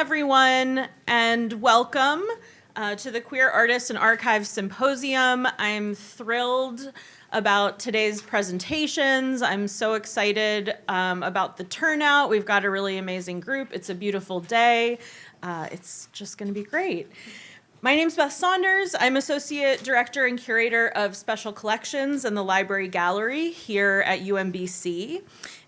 everyone, and welcome to the Queer Artists and Archives Symposium. I'm thrilled about today's presentations. I'm so excited about the turnout. We've got a really amazing group. It's a beautiful day. It's just going to be great. My name's Beth Saunders. I'm Associate Director and Curator of Special Collections in the Library Gallery here at UMBC.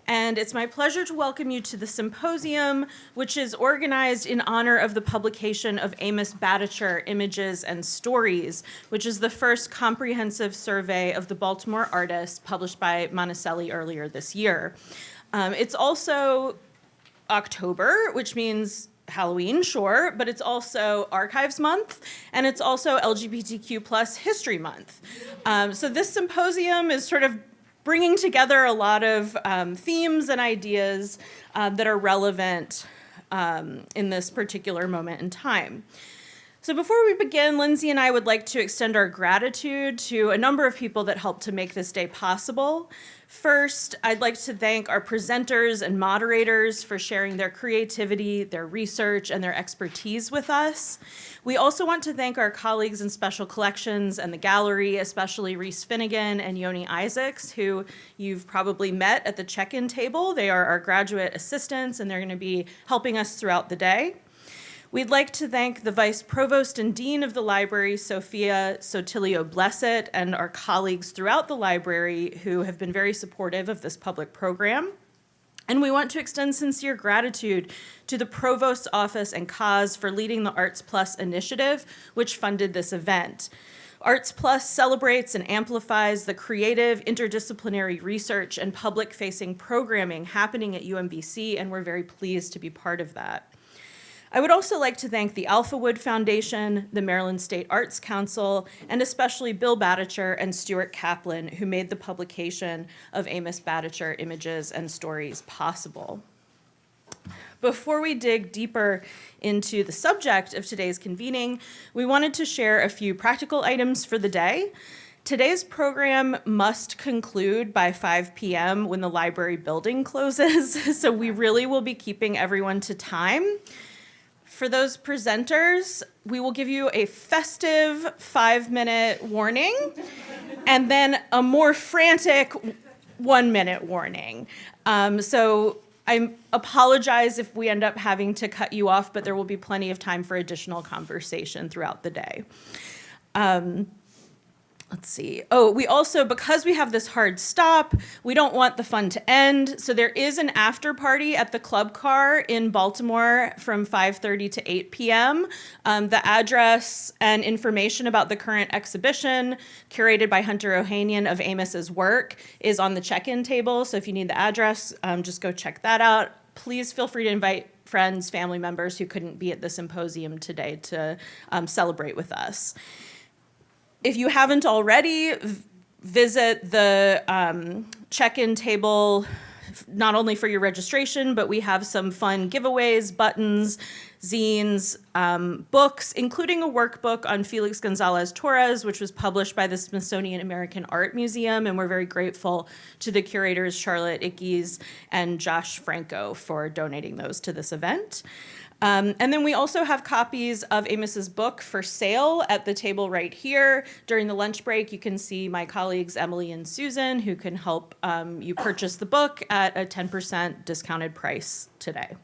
And it's my pleasure to welcome you to the symposium, which is organized in honor of the publication of Amos Badacher, Images and Stories, which is the first comprehensive survey of the Baltimore artists published by Monticelli earlier this year. It's also October, which means Halloween, sure, but it's also Archives Month, and it's also LGBTQ plus History Month. So this symposium is sort of bringing together a lot of themes and ideas that are relevant in this particular moment in time. So before we begin, Lindsay and I would like to extend our gratitude to a number of people that helped to make this day possible. First, I'd like to thank our presenters and moderators for sharing their creativity, their research, and their expertise with us. We also want to thank our colleagues in Special Collections and the gallery, especially Reese Finnegan and Yoni Isaacs, who you've probably met at the check-in table. They are our graduate assistants, and they're going to be helping us throughout the day. We'd like to thank the Vice Provost and Dean of the Library, Sophia Sotilio-Blessett, and our colleagues throughout the library who have been very supportive of this public program. And we want to extend sincere gratitude to the Provost's Office and CAHSS for leading the Arts Plus initiative, which funded this event. Arts Plus celebrates and amplifies the creative, interdisciplinary research and public-facing programming happening at UMBC, and we're very pleased to be part of that. I would also like to thank the Alphawood Foundation, the Maryland State Arts Council, and especially Bill Badacher and Stuart Kaplan, who made the publication of Amos Badacher, Images and Stories possible. Before we dig deeper into the subject of today's convening, we wanted to share a few practical items for the day. Today's program must conclude by 5 p.m. when the library building closes, so we really will be keeping everyone to time. For those presenters, we will give you a festive 5-minute warning and then a more frantic 1-minute warning. So I apologize if we end up having to cut you off, but there will be plenty of time for additional conversation throughout the day. Let's see. Oh, we also, because we have this hard stop, we don't want the fun to end. So there is an after party at the Club Car in Baltimore from 5:30 to 8 p.m. The address and information about the current exhibition, curated by Hunter Ohanian of Amos's work, is on the check-in table. So if you need the address, just go check that out. Please feel free to invite friends, family members who couldn't be at the symposium today to celebrate with us. If you haven't already, visit the check-in table, not only for your registration, but we have some fun giveaways, buttons, zines, books, including a workbook on Felix Gonzalez Torres, which was published by the Smithsonian American Art Museum, and we're very grateful to the curators Charlotte Ickes and Josh Franco for donating those to this event. And then we also have copies of Amos's book for sale at the table right here. During the lunch break, you can see my colleagues Emily and Susan, who can help you purchase the book at a 10% discounted price today.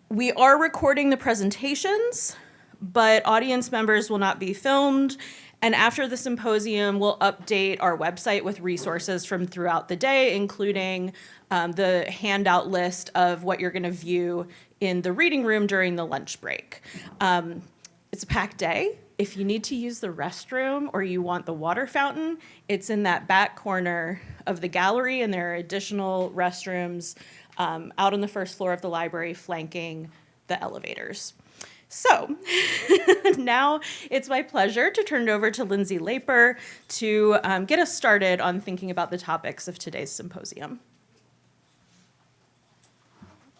We are recording the presentations, but audience members will not be filmed. And after the symposium, we'll update our website with resources from throughout the day, including the handout list of what you're going to view in the reading room during the lunch break. It's a packed day. If you need to use the restroom or you want the water fountain, it's in that back corner of the gallery, and there are additional restrooms out on the first floor of the library flanking the elevators. So now it's my pleasure to turn it over to Lindsay Laper to get us started on thinking about the topics of today's symposium.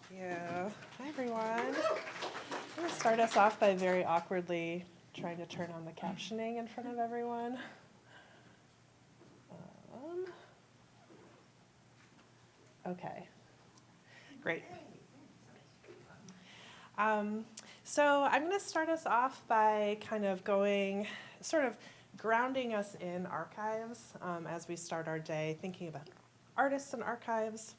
Thank you. Hi, everyone. I'm going to start us off by very awkwardly trying to turn on the captioning in front of everyone. Okay. Great. So I'm going to start us off by kind of grounding us in archives as we start our day, thinking about artists and archives.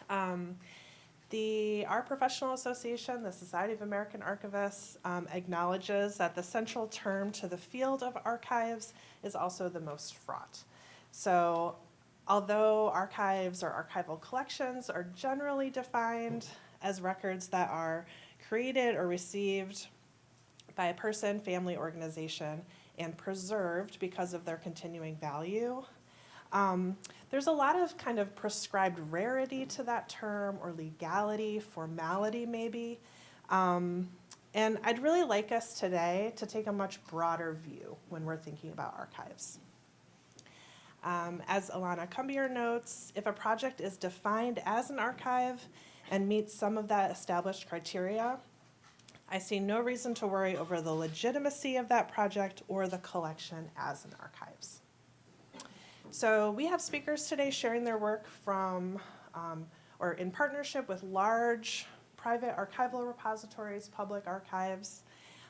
Our professional association, the Society of American Archivists, acknowledges that the central term to the field of archives is also the most fraught. So although archives or archival collections are generally defined as records that are created or received by a person, family, organization, and preserved because of their continuing value, there's a lot of kind of prescribed rarity to that term, or legality, formality maybe. And I'd really like us today to take a much broader view when we're thinking about archives. As Alana Cumbier notes, if a project is defined as an archive and meets some of that established criteria, I see no reason to worry over the legitimacy of that project or the collection as an archives. So we have speakers today sharing their work from or in partnership with large private archival repositories, public archives,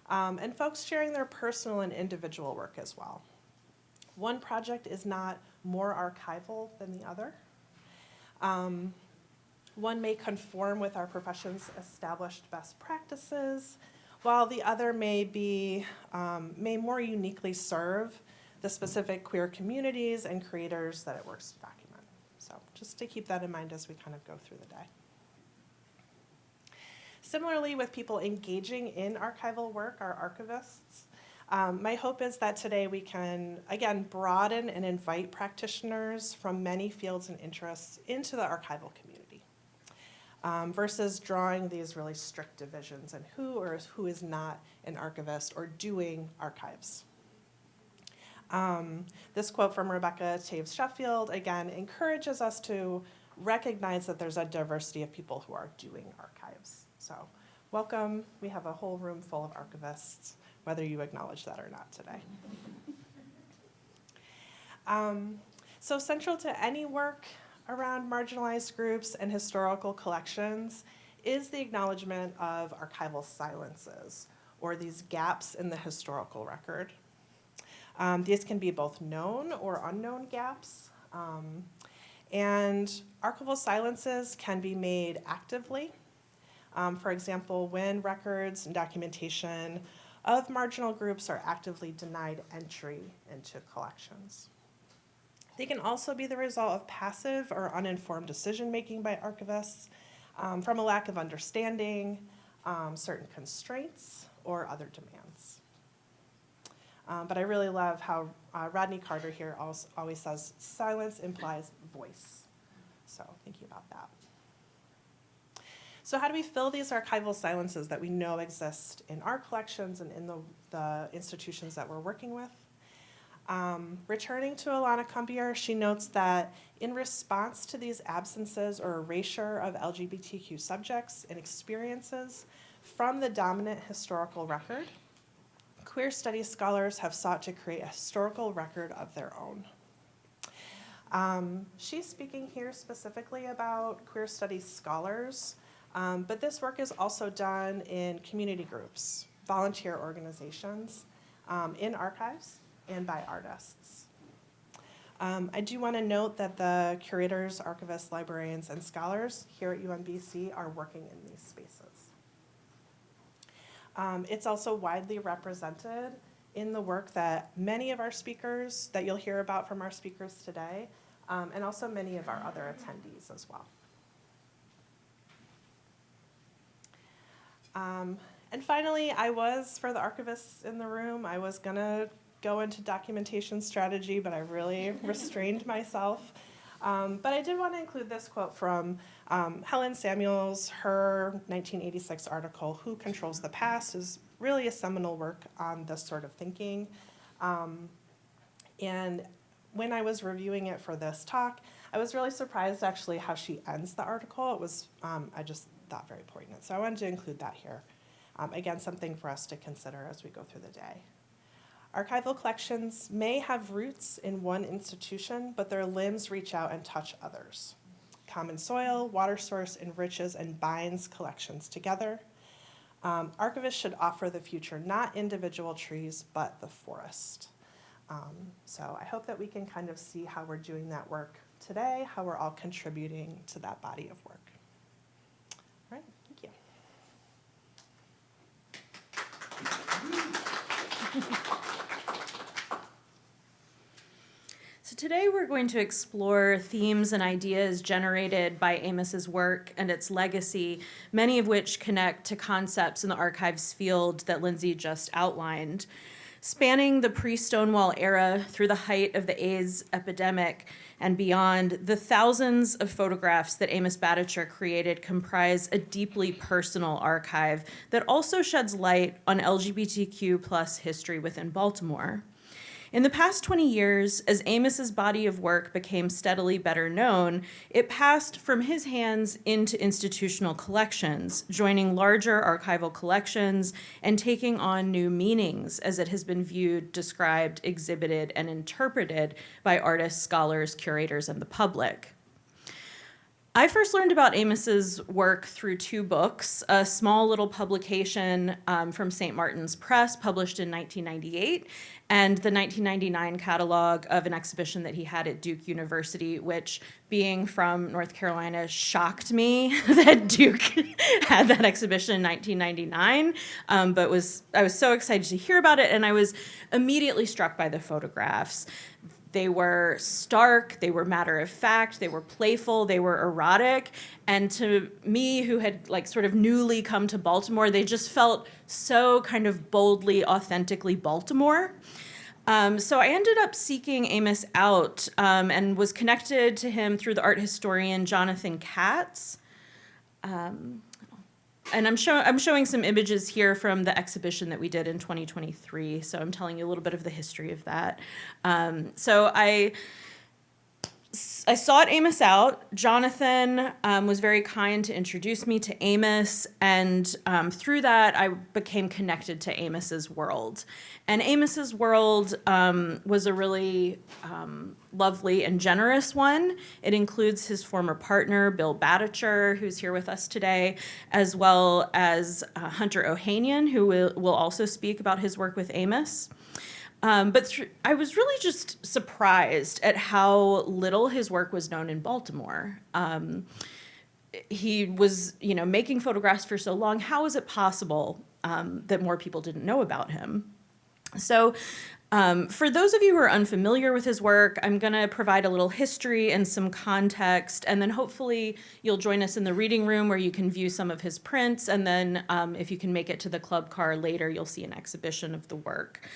and folks sharing their personal and individual work as well. One project is not more archival than the other. One may conform with our profession's established best practices, while the other may more uniquely serve the specific queer communities and creators that it works to document. So just to keep that in mind as we kind of go through the day. Similarly, with people engaging in archival work, our archivists, my hope is that today we can, again, broaden and invite practitioners from many fields and interests into the archival community, versus drawing these really strict divisions in who is not an archivist or doing archives. This quote from Rebecca Taves Sheffield, again, encourages us to recognize that there's a diversity of people who are doing archives. So welcome. We have a whole room full of archivists, whether you acknowledge that or not today. So central to any work around marginalized groups and historical collections is the acknowledgement of archival silences, or these gaps in the historical record. These can be both known or unknown gaps. And archival silences can be made actively. For example, when records and documentation of marginal groups are actively denied entry into collections. They can also be the result of passive or uninformed decision-making by archivists from a lack of understanding, certain constraints, or other demands. But I really love how Rodney Carter here always says, silence implies voice. So thinking about that. So how do we fill these archival silences that we know exist in our collections and in the institutions that we're working with? Returning to Alana Cumbier, she notes that in response to these absences or erasure of LGBTQ subjects and experiences from the dominant historical record, queer studies scholars have sought to create a historical record of their own. She's speaking here specifically about queer studies scholars, but this work is also done in community groups, volunteer organizations, in archives, and by artists. I do want to note that the curators, archivists, librarians, and scholars here at UMBC are working in these spaces. It's also widely represented in the work that many of our speakers, that you'll hear about from our speakers today, and also many of our other attendees as well. And finally, for the archivists in the room, I was gonna go into documentation strategy, but I really restrained myself. But I did want to include this quote from Helen Samuels. Her 1986 article, Who Controls the Past, is really a seminal work on this sort of thinking. And when I was reviewing it for this talk, I was really surprised actually how she ends the article. It was, I just thought, very poignant. So I wanted to include that here. Again, something for us to consider as we go through the day. Archival collections may have roots in one institution, but their limbs reach out and touch others. Common soil, water source enriches and binds collections together. Archivists should offer the future, not individual trees, but the forest. So I hope that we can kind of see how we're doing that work today, how we're all contributing to that body of work. All right, thank you. So today we're going to explore themes and ideas generated by Amos's work and its legacy, many of which connect to concepts in the archives field that Lindsay just outlined. Spanning the pre-Stonewall era through the height of the AIDS epidemic and beyond, the thousands of photographs that Amos Baticher created comprise a deeply personal archive that also sheds light on LGBTQ plus history within Baltimore. In the past 20 years, as Amos's body of work became steadily better known, it passed from his hands into institutional collections, joining larger archival collections and taking on new meanings as it has been viewed, described, exhibited, and interpreted by artists, scholars, curators, and the public. I first learned about Amos's work through two books, a small little publication from St. Martin's Press published in 1998, and the 1999 catalog of an exhibition that he had at Duke University, which, being from North Carolina, shocked me that Duke had that exhibition in 1999, but I was so excited to hear about it, and I was immediately struck by the photographs. They were stark, they were matter of fact, they were playful, they were erotic. And to me, who had like sort of newly come to Baltimore, they just felt so kind of boldly, authentically Baltimore. So I ended up seeking Amos out and was connected to him through the art historian Jonathan Katz. And I'm showing some images here from the exhibition that we did in 2023. So I'm telling you a little bit of the history of that. So I sought Amos out. Jonathan was very kind to introduce me to Amos, and through that, I became connected to Amos's world. And Amos's world was a really lovely and generous one. It includes his former partner, Bill Baticher, who's here with us today, as well as Hunter Ohanian, who will also speak about his work with Amos. I was really just surprised at how little his work was known in Baltimore. He was, making photographs for so long. How is it possible that more people didn't know about him? So for those of you who are unfamiliar with his work, I'm going to provide a little history and some context, and then hopefully you'll join us in the reading room where you can view some of his prints, and then if you can make it to the club car later, you'll see an exhibition of the work.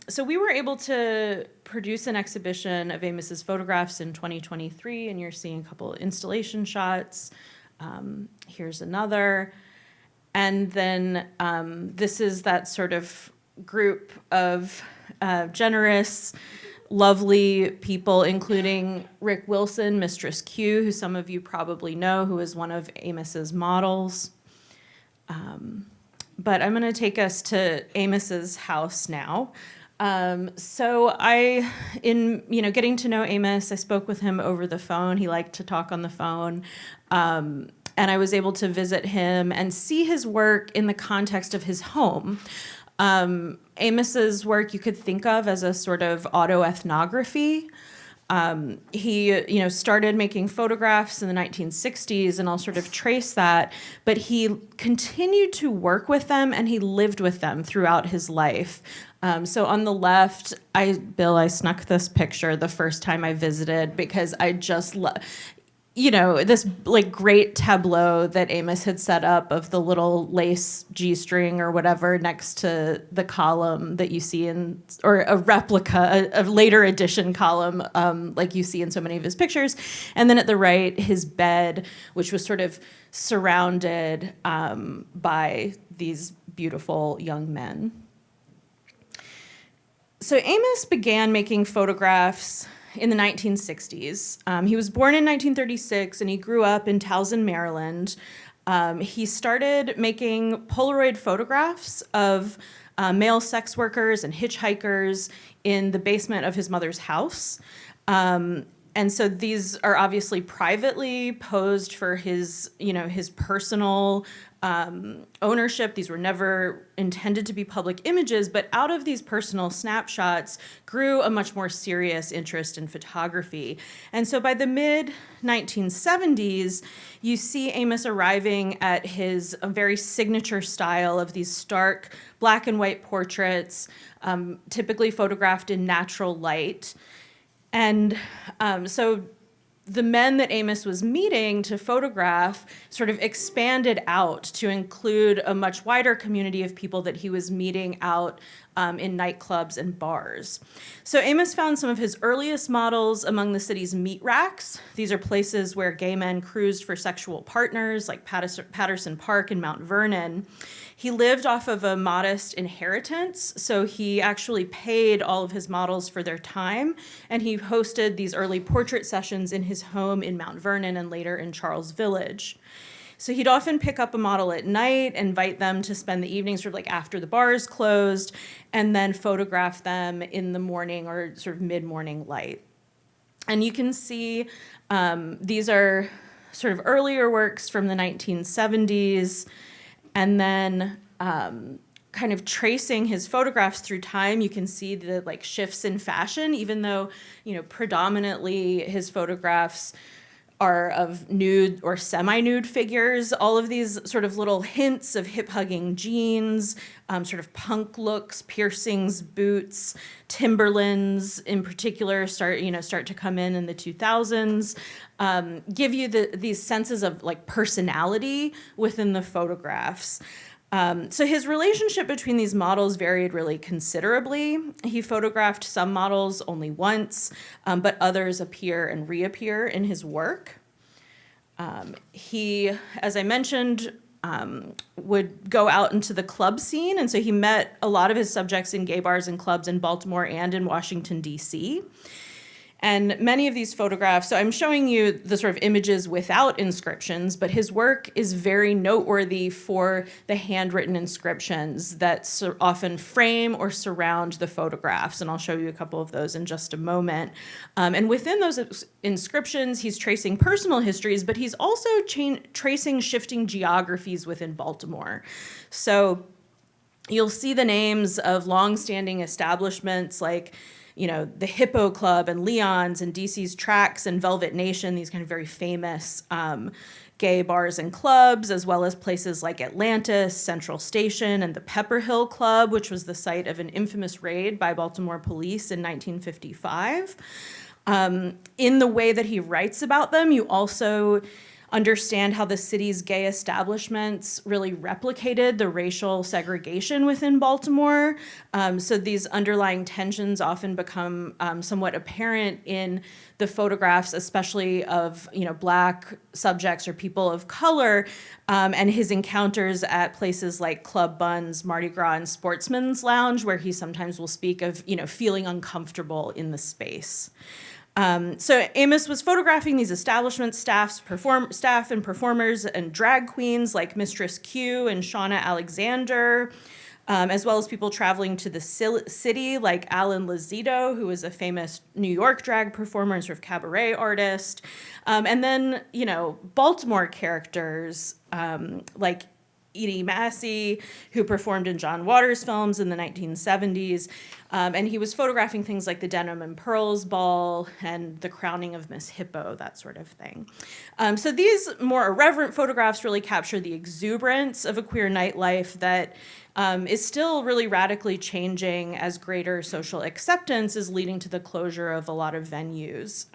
So we were able to produce an exhibition of Amos's photographs in 2023, and you're seeing a couple of installation shots. Here's another. And then this is that sort of group of generous, lovely people, including Rick Wilson, Mistress Q, who some of you probably know, who is one of Amos's models. But I'm going to take us to Amos's house now. So getting to know Amos, I spoke with him over the phone. He liked to talk on the phone. And I was able to visit him and see his work in the context of his home. Amos's work you could think of as a sort of autoethnography. He, started making photographs in the 1960s, and I'll sort of trace that, but he continued to work with them and he lived with them throughout his life. So on the left, Bill, I snuck this picture the first time I visited because I just love, this like great tableau that Amos had set up of the little lace G-string or whatever next to the column that you see or a replica, a later edition column, like you see in so many of his pictures. And then at the right, his bed, which was sort of surrounded by these beautiful young men. So Amos began making photographs in the 1960s. He was born in 1936 and he grew up in Towson, Maryland. He started making Polaroid photographs of male sex workers and hitchhikers in the basement of his mother's house. And so these are obviously privately posed for his personal ownership. These were never intended to be public images, but out of these personal snapshots grew a much more serious interest in photography. And so by the mid-1970s, you see Amos arriving at his very signature style of these stark black and white portraits, typically photographed in natural light. And so the men that Amos was meeting to photograph sort of expanded out to include a much wider community of people that he was meeting out in nightclubs and bars. So Amos found some of his earliest models among the city's meat racks. These are places where gay men cruised for sexual partners, like Patterson Park and Mount Vernon. He lived off of a modest inheritance, so he actually paid all of his models for their time, and he hosted these early portrait sessions in his home in Mount Vernon and later in Charles Village. So he'd often pick up a model at night, invite them to spend the evening sort of like after the bars closed, and then photograph them in the morning or sort of mid-morning light. And you can see these are sort of earlier works from the 1970s, and then kind of tracing his photographs through time, you can see the like shifts in fashion, even though, you know, predominantly his photographs are of nude or semi-nude figures. All of these sort of little hints of hip-hugging jeans, sort of punk looks, piercings, boots, Timberlands in particular start to come in the 2000s, give you these senses of like personality within the photographs. So his relationship between these models varied really considerably. He photographed some models only once, but others appear and reappear in his work. He, as I mentioned, would go out into the club scene, and so he met a lot of his subjects in gay bars and clubs in Baltimore and in Washington, D.C. And many of these photographs, so I'm showing you the sort of images without inscriptions, but his work is very noteworthy for the handwritten inscriptions that often frame or surround the photographs. And I'll show you a couple of those in just a moment. And within those inscriptions, he's tracing personal histories, but he's also tracing shifting geographies within Baltimore. So you'll see the names of longstanding establishments like, you know, the Hippo Club and Leon's and DC's Tracks and Velvet Nation, these kind of very famous gay bars and clubs, as well as places like Atlantis, Central Station, and the Pepper Hill Club, which was the site of an infamous raid by Baltimore police in 1955. In the way that he writes about them, you also understand how the city's gay establishments really replicated the racial segregation within Baltimore. So these underlying tensions often become somewhat apparent in the photographs, especially of, you know, Black subjects or people of color, and his encounters at places like Club Buns, Mardi Gras, and Sportsman's Lounge, where he sometimes will speak of, you know, feeling uncomfortable in the space. So Amos was photographing these establishment staff and performers and drag queens like Mistress Q and Shauna Alexander, as well as people traveling to the city like Alan Lozito, who was a famous New York drag performer and sort of cabaret artist. And then, you know, Baltimore characters like Edie Massey, who performed in John Waters films in the 1970s. And he was photographing things like the Denim and Pearls Ball and the crowning of Miss Hippo, that sort of thing. So these more irreverent photographs really capture the exuberance of a queer nightlife that is still really radically changing as greater social acceptance is leading to the closure of a lot of venues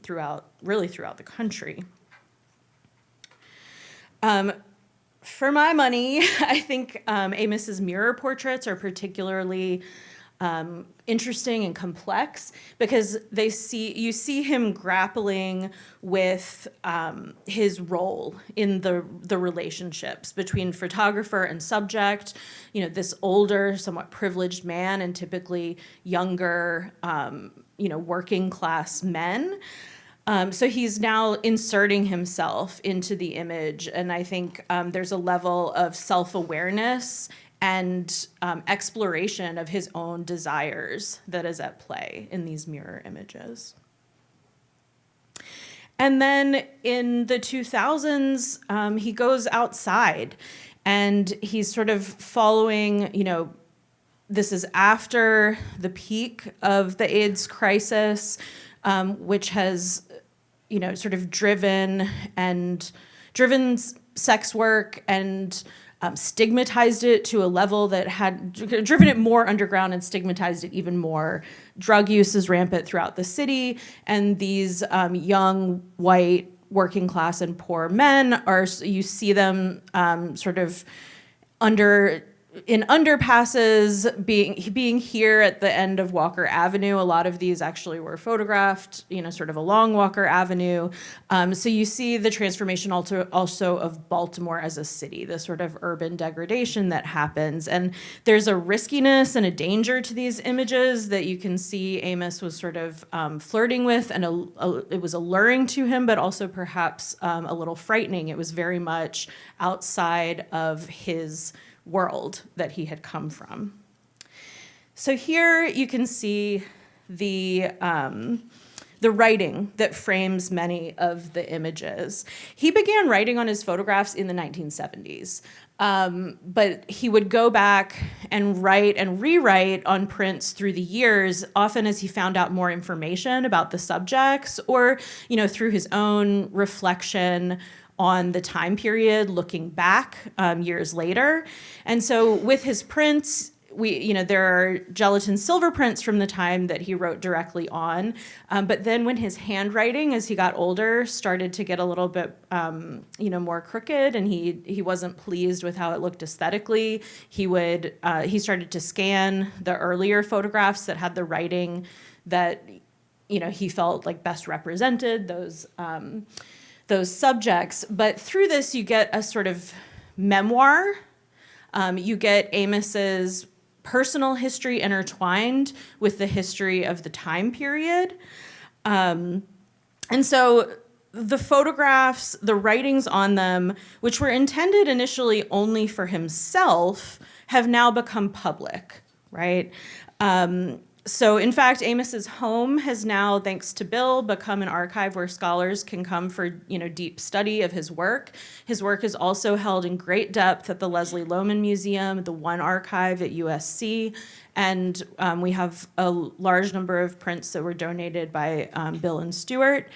throughout the country. For my money, I think Amos's mirror portraits are particularly interesting and complex because you see him grappling with his role in the relationships between photographer and subject. You know, this older, somewhat privileged man and typically younger, working class men. So he's now inserting himself into the image, and I think there's a level of self-awareness and exploration of his own desires that is at play in these mirror images. And then in the 2000s, he goes outside And he's sort of following, this is after the peak of the AIDS crisis, which has, sort of driven sex work and stigmatized it to a level that had driven it more underground and stigmatized it even more. Drug use is rampant throughout the city, and these young, white, working class and poor men you see them sort of in underpasses, being here at the end of Walker Avenue. A lot of these actually were photographed, sort of along Walker Avenue. So you see the transformation also of Baltimore as a city, the sort of urban degradation that happens. And there's a riskiness and a danger to these images that you can see Amos was sort of flirting with, and it was alluring to him, but also perhaps a little frightening. It was very much outside of his world that he had come from. So here you can see the writing that frames many of the images. He began writing on his photographs in the 1970s, but he would go back and write and rewrite on prints through the years, often as he found out more information about the subjects, or through his own reflection on the time period, looking back years later. And so with his prints, there are gelatin silver prints from the time that he wrote directly on. But then when his handwriting, as he got older, started to get a little bit, more crooked, and he wasn't pleased with how it looked aesthetically, he started to scan the earlier photographs that had the writing that, he felt like best represented those subjects. But through this, you get a sort of memoir. You get Amos's personal history intertwined with the history of the time period. And so the photographs, the writings on them, which were intended initially only for himself, have now become public, right? So in fact, Amos's home has now, thanks to Bill, become an archive where scholars can come for deep study of his work. His work is also held in great depth at the Leslie Lohman Museum, the One Archive at USC, and we have a large number of prints that were donated by Bill and Stewart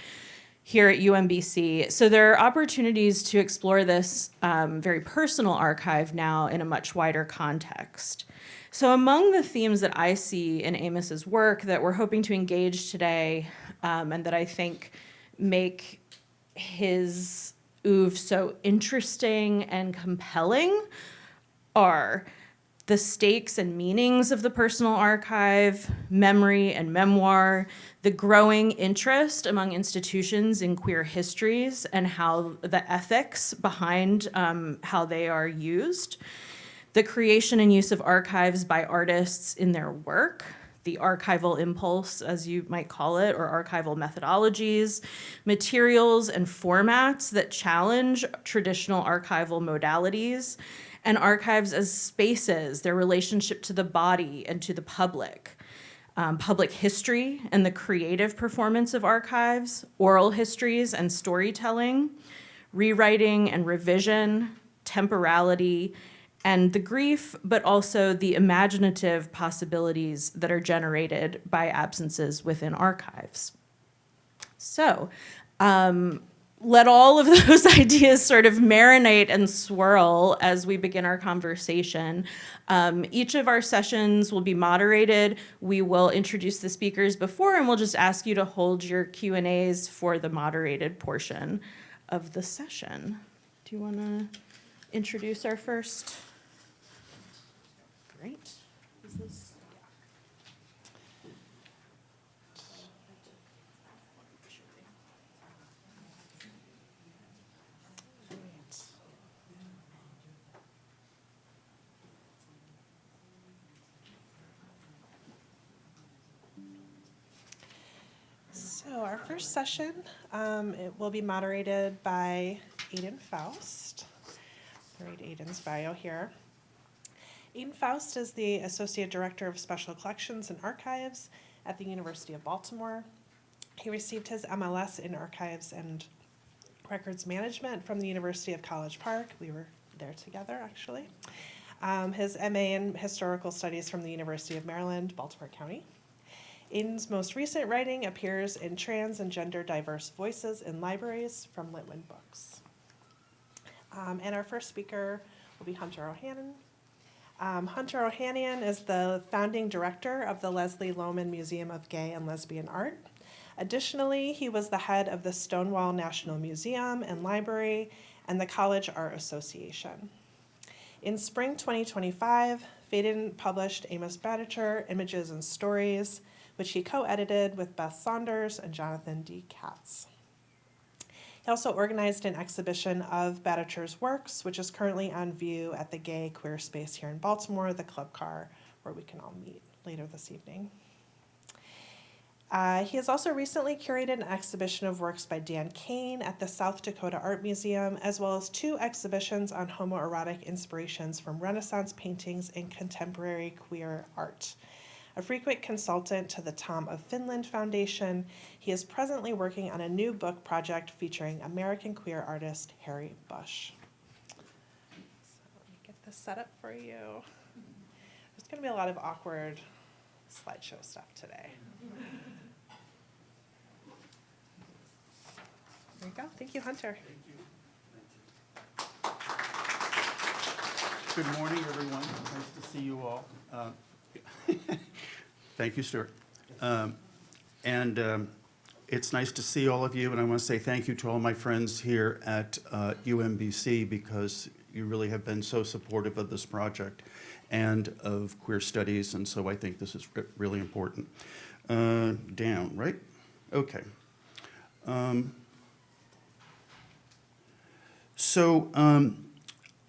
here at UMBC. So there are opportunities to explore this very personal archive now in a much wider context. So among the themes that I see in Amos's work that we're hoping to engage today, and that I think make his oeuvre so interesting and compelling, are the stakes and meanings of the personal archive, memory and memoir, the growing interest among institutions in queer histories, and how the ethics behind how they are used, the creation and use of archives by artists in their work, the archival impulse, as you might call it, or archival methodologies, materials and formats that challenge traditional archival modalities, and archives as spaces, their relationship to the body and to the public, public history and the creative performance of archives, oral histories and storytelling, rewriting and revision, temporality, and the grief, but also the imaginative possibilities that are generated by absences within archives. So let all of those ideas sort of marinate and swirl as we begin our conversation. Each of our sessions will be moderated. We will introduce the speakers before, and we'll just ask you to hold your Q&As for the moderated portion of the session. Do you want to introduce our first? Great. Is this? So our first session, it will be moderated by Aiden Faust. I'll read Aiden's bio here. Aiden Faust is the Associate Director of Special Collections and Archives at the University of Baltimore. He received his MLS in Archives and Records Management from the University of College Park. We were there together, actually. His MA in Historical Studies from the University of Maryland, Baltimore County. Aiden's most recent writing appears in Trans and Gender Diverse Voices in Libraries from Litwin Books. And our first speaker will be Hunter Ohanian. Hunter Ohanian is the founding director of the Leslie Lohman Museum of Gay and Lesbian Art. Additionally, he was the head of the Stonewall National Museum and Library and the College Art Association. In spring 2025, Faden published Amos Badacher, Images and Stories, which he co-edited with Beth Saunders and Jonathan D. Katz. He also organized an exhibition of Badacher's works, which is currently on view at the Gay Queer Space here in Baltimore, the Club Car, where we can all meet later this evening. He has also recently curated an exhibition of works by Dan Kane at the South Dakota Art Museum, as well as 2 exhibitions on homoerotic inspirations from Renaissance paintings and contemporary queer art. A frequent consultant to the Tom of Finland Foundation, he is presently working on a new book project featuring American queer artist Harry Bush. So let me get this set up for you. There's going to be a lot of awkward slideshow stuff today. There you go. Thank you, Hunter. Good morning, everyone. Nice to see you all. Thank you, Stuart. It's nice to see all of you, and I want to say thank you to all my friends here at UMBC because you really have been so supportive of this project and of queer studies, and so I think this is really important. Down, right? Okay.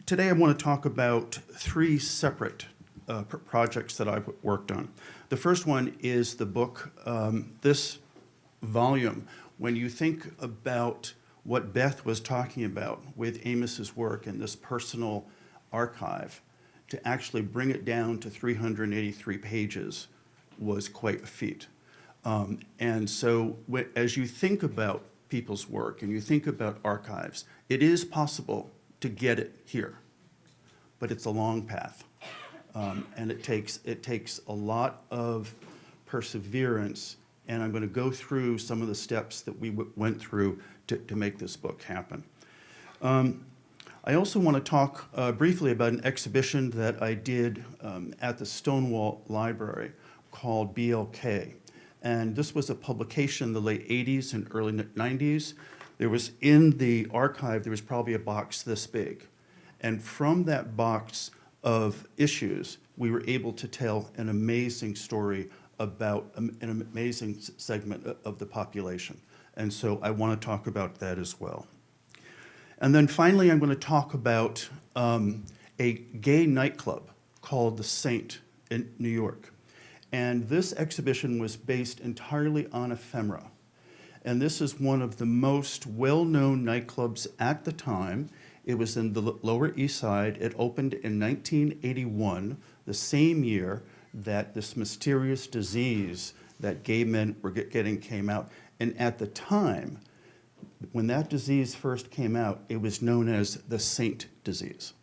Today I want to talk about 3 separate projects that I've worked on. The first one is the book, this volume. When you think about what Beth was talking about with Amos's work and this personal archive, to actually bring it down to 383 pages was quite a feat. And so as you think about people's work and you think about archives, it is possible to get it here, but it's a long path. And it takes a lot of perseverance, and I'm going to go through some of the steps that we went through to make this book happen. I also want to talk briefly about an exhibition that I did at the Stonewall Library called BLK. And this was a publication in the late 80s and early 90s. There was in the archive, there was probably a box this big. And from that box of issues, we were able to tell an amazing story about an amazing segment of the population. And so I want to talk about that as well. And then finally, I'm going to talk about a gay nightclub called The Saint in New York. And this exhibition was based entirely on ephemera. And this is one of the most well-known nightclubs at the time. It was in the Lower East Side. It opened in 1981, the same year that this mysterious disease that gay men were getting came out. And at the time, when that disease first came out, it was known as the Saint disease.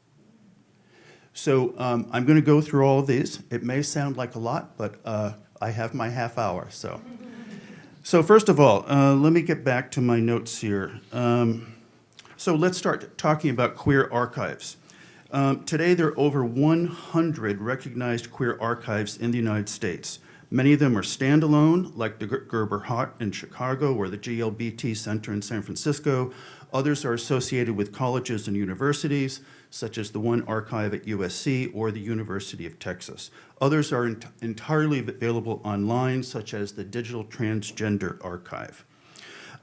So I'm going to go through all of these. It may sound like a lot, but I have my half hour. So first of all, let me get back to my notes here. So let's start talking about queer archives. Today, there are over 100 recognized queer archives in the United States. Many of them are standalone, like the Gerber Hart in Chicago or the GLBT Center in San Francisco. Others are associated with colleges and universities, such as the one archive at USC or the University of Texas. Others are entirely available online, such as the Digital Transgender Archive.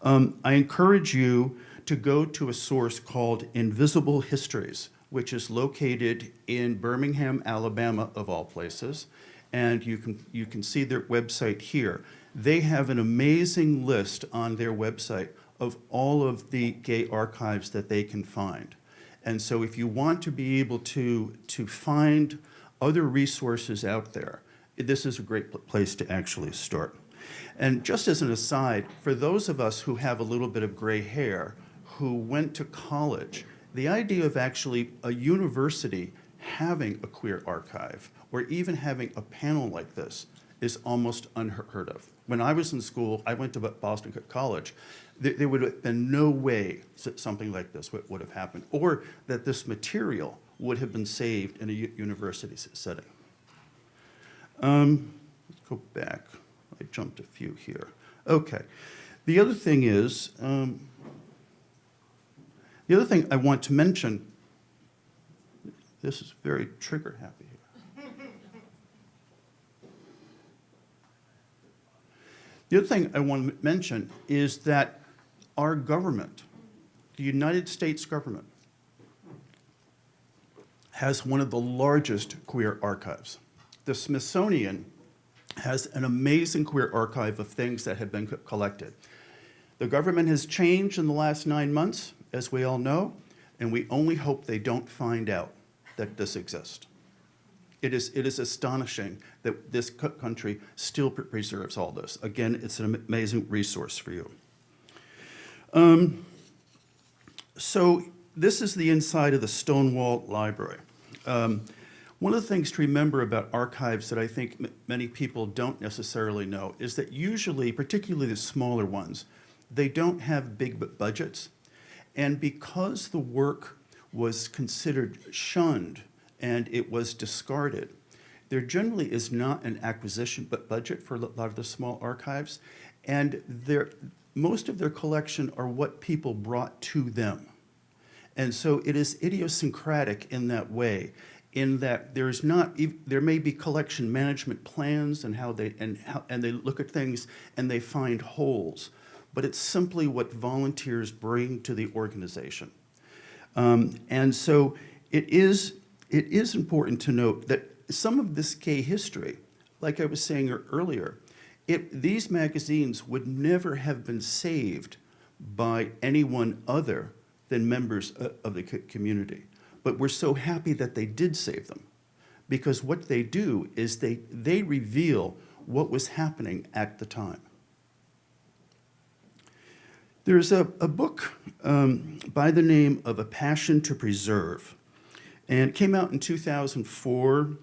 I encourage you to go to a source called Invisible Histories, which is located in Birmingham, Alabama, of all places. And you can see their website here. They have an amazing list on their website of all of the gay archives that they can find. And so if you want to be able to find other resources out there, this is a great place to actually start. And just as an aside, for those of us who have a little bit of gray hair, who went to college The idea of actually a university having a queer archive, or even having a panel like this, is almost unheard of. When I was in school, I went to Boston College. There would have been no way something like this would have happened, or that this material would have been saved in a university setting. Let's go back. I jumped a few here. Okay. The other thing is, the other thing I want to mention, this is very trigger happy here. The other thing I want to mention is that our government, the United States government, has one of the largest queer archives. The Smithsonian has an amazing queer archive of things that have been collected. The government has changed in the last 9 months, as we all know, and we only hope they don't find out that this exists. It is astonishing that this country still preserves all this. Again, it's an amazing resource for you. So this is the inside of the Stonewall Library. One of the things to remember about archives that I think many people don't necessarily know is that usually, particularly the smaller ones, they don't have big budgets. And because the work was considered shunned and it was discarded, there generally is not an acquisition budget for a lot of the small archives. And most of their collection are what people brought to them. And so it is idiosyncratic in that way, in that there may be collection management plans and and they look at things and they find holes, but it's simply what volunteers bring to the organization. And so it is important to note that some of this gay history, like I was saying earlier, these magazines would never have been saved by anyone other than members of the community. But we're so happy that they did save them, because what they do is they reveal what was happening at the time. There's a book by the name of A Passion to Preserve, and it came out in 2004.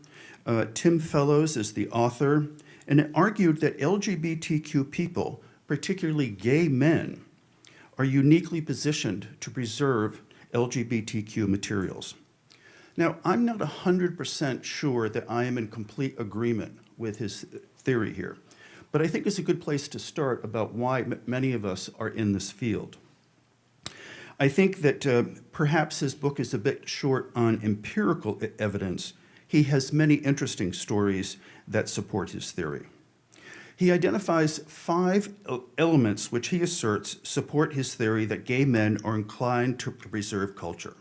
Tim Fellows is the author, and it argued that LGBTQ people, particularly gay men, are uniquely positioned to preserve LGBTQ materials. Now, I'm not 100% sure that I am in complete agreement with his theory here, but I think it's a good place to start about why many of us are in this field. I think that perhaps his book is a bit short on empirical evidence. He has many interesting stories that support his theory. He identifies 5 elements which he asserts support his theory that gay men are inclined to preserve culture.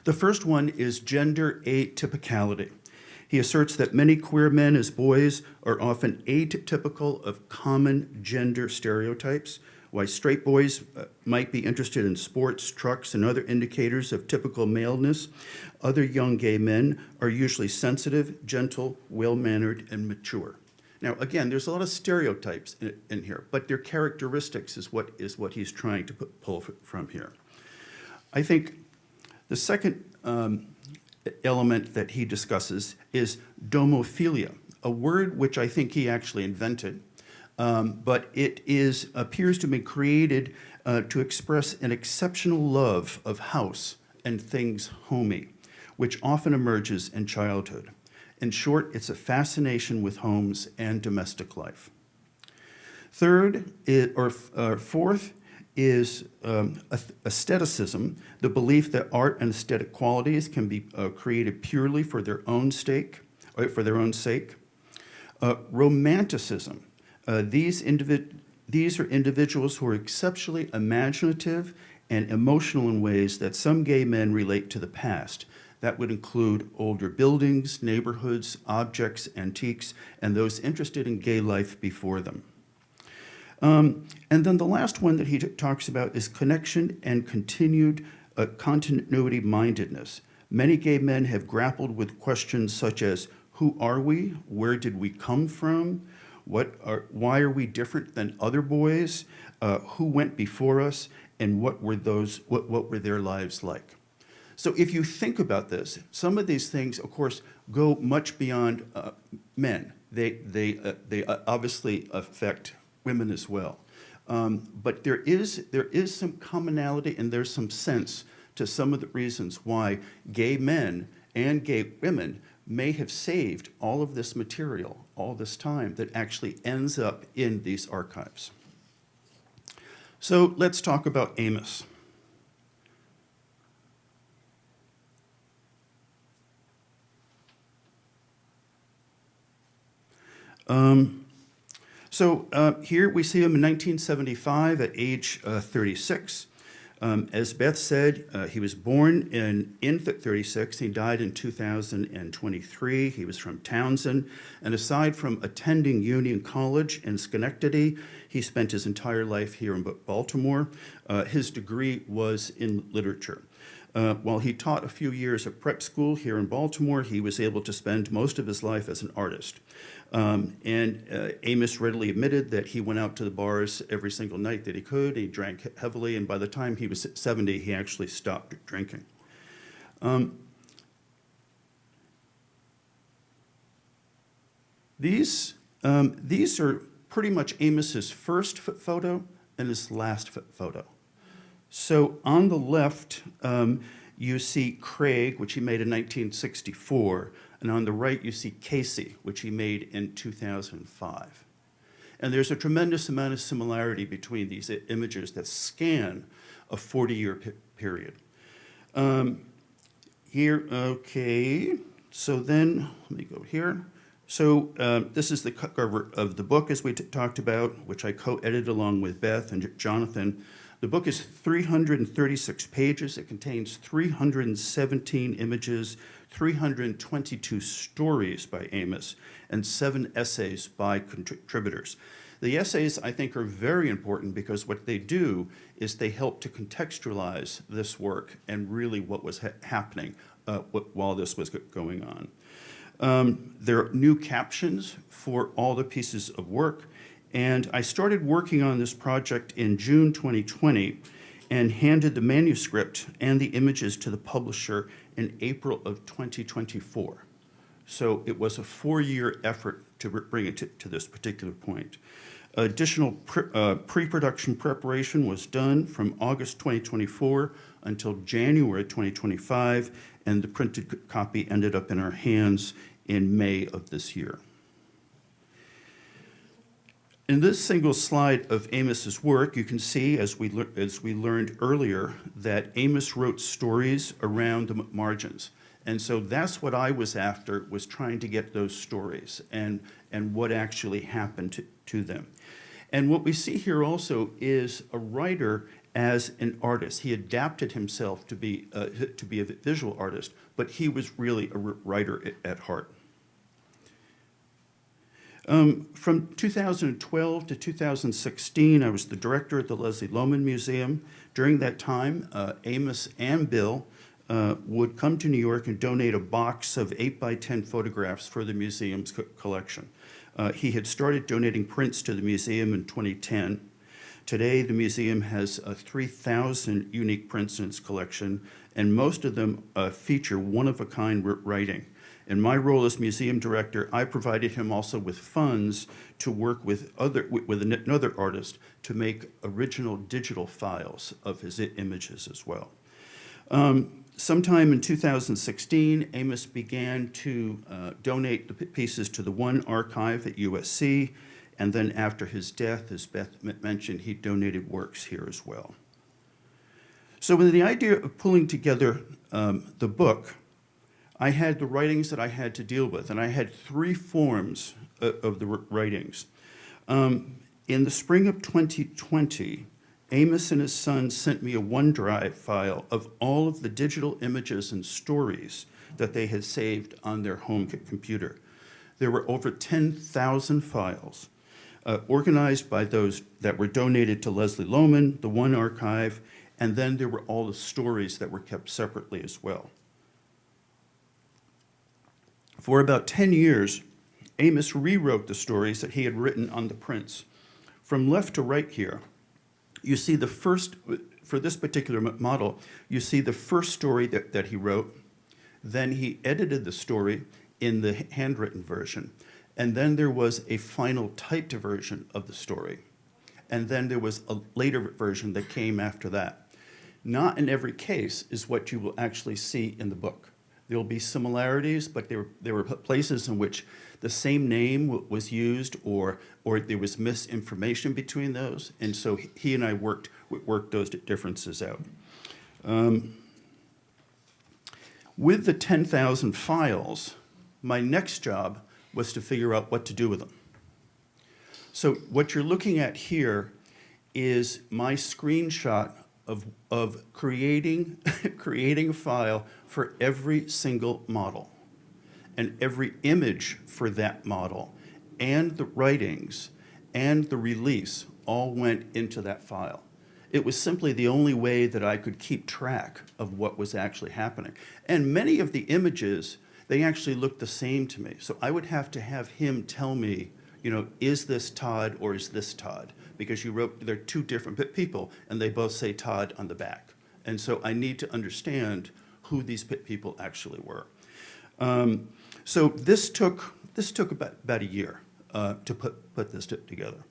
The first one is gender atypicality. He asserts that many queer men as boys are often atypical of common gender stereotypes, while straight boys might be interested in sports, trucks, and other indicators of typical maleness. Other young gay men are usually sensitive, gentle, well-mannered, and mature. Now, again, there's a lot of stereotypes in here, but their characteristics is what he's trying to pull from here. I think the second element that he discusses is domophilia, a word which I think he actually invented, but it appears to be created to express an exceptional love of house and things homey, which often emerges in childhood. In short, it's a fascination with homes and domestic life. Fourth is aestheticism, the belief that art and aesthetic qualities can be created purely for their own sake. Romanticism, these are individuals who are exceptionally imaginative and emotional in ways that some gay men relate to the past. That would include older buildings, neighborhoods, objects, antiques, and those interested in gay life before them. And then the last one that he talks about is connection and continued continuity mindedness. Many gay men have grappled with questions such as, who are we? Where did we come from? Why are we different than other boys? Who went before us? and what were their lives like. So if you think about this, some of these things, of course, go much beyond men. They obviously affect women as well. But there is some commonality and there's some sense to some of the reasons why gay men and gay women may have saved all of this material, all this time that actually ends up in these archives. So let's talk about Amos. Here we see him in 1975 at age 36. As Beth said, he was born in 36. He died in 2023. He was from Townsend. And aside from attending Union College in Schenectady, he spent his entire life here in Baltimore. His degree was in literature. While he taught a few years at prep school here in Baltimore, he was able to spend most of his life as an artist. Amos readily admitted that he went out to the bars every single night that he could. He drank heavily, and by the time he was 70, he actually stopped drinking. These are pretty much Amos's first photo and his last photo. So on the left, you see Craig, which he made in 1964, and on the right you see Casey, which he made in 2005. And there's a tremendous amount of similarity between these images that scan a 40-year period. Here, okay, so then, let me go here. So this is the cover of the book, as we talked about, which I co-edited along with Beth and Jonathan. The book is 336 pages. It contains 317 images, 322 stories by Amos, and 7 essays by contributors. The essays, I think, are very important because what they do is they help to contextualize this work and really what was happening while this was going on. There are new captions for all the pieces of work. And I started working on this project in June 2020 and handed the manuscript and the images to the publisher in April of 2024. So it was a 4-year effort to bring it to this particular point. Additional pre-production preparation was done from August 2024 until January 2025, and the printed copy ended up in our hands in May of this year. In this single slide of Amos's work, you can see, as we learned earlier, that Amos wrote stories around the margins. And so that's what I was after, was trying to get those stories and what actually happened to them. And what we see here also is a writer as an artist. He adapted himself to be a visual artist, but he was really a writer at heart. From 2012 to 2016, I was the director at the Leslie Lohman Museum. During that time, Amos and Bill would come to New York and donate a box of 8x10 photographs for the museum's collection. He had started donating prints to the museum in 2010. Today, the museum has 3,000 unique prints in its collection, and most of them feature one-of-a-kind writing. In my role as museum director, I provided him also with funds to work with another artist to make original digital files of his images as well. Sometime in 2016, Amos began to donate the pieces to the One Archive at USC, and then after his death, as Beth mentioned, he donated works here as well. So with the idea of pulling together the book, I had the writings that I had to deal with, and I had 3 forms of the writings. In the spring of 2020, Amos and his son sent me a OneDrive file of all of the digital images and stories that they had saved on their home computer. There were over 10,000 files, organized by those that were donated to Leslie Lohman, the One Archive, and then there were all the stories that were kept separately as well. For about 10 years, Amos rewrote the stories that he had written on the prints. From left to right here, you see the first for this particular model, you see the first story that he wrote, then he edited the story in the handwritten version, and then there was a final typed version of the story. And then there was a later version that came after that. Not in every case is what you will actually see in the book. There will be similarities, but there were places in which the same name was used, or there was misinformation between those, and so he and I worked those differences out. With the 10,000 files, my next job was to figure out what to do with them. So what you're looking at here is my screenshot of creating a file for every single model, and every image for that model, and the writings, and the release all went into that file. It was simply the only way that I could keep track of what was actually happening. And many of the images, they actually looked the same to me. So I would have to have him tell me, you know, is this Todd or is this Todd? Because you wrote, they're two different people, and they both say Todd on the back. And so I need to understand who these people actually were. So this took about a year to put this together.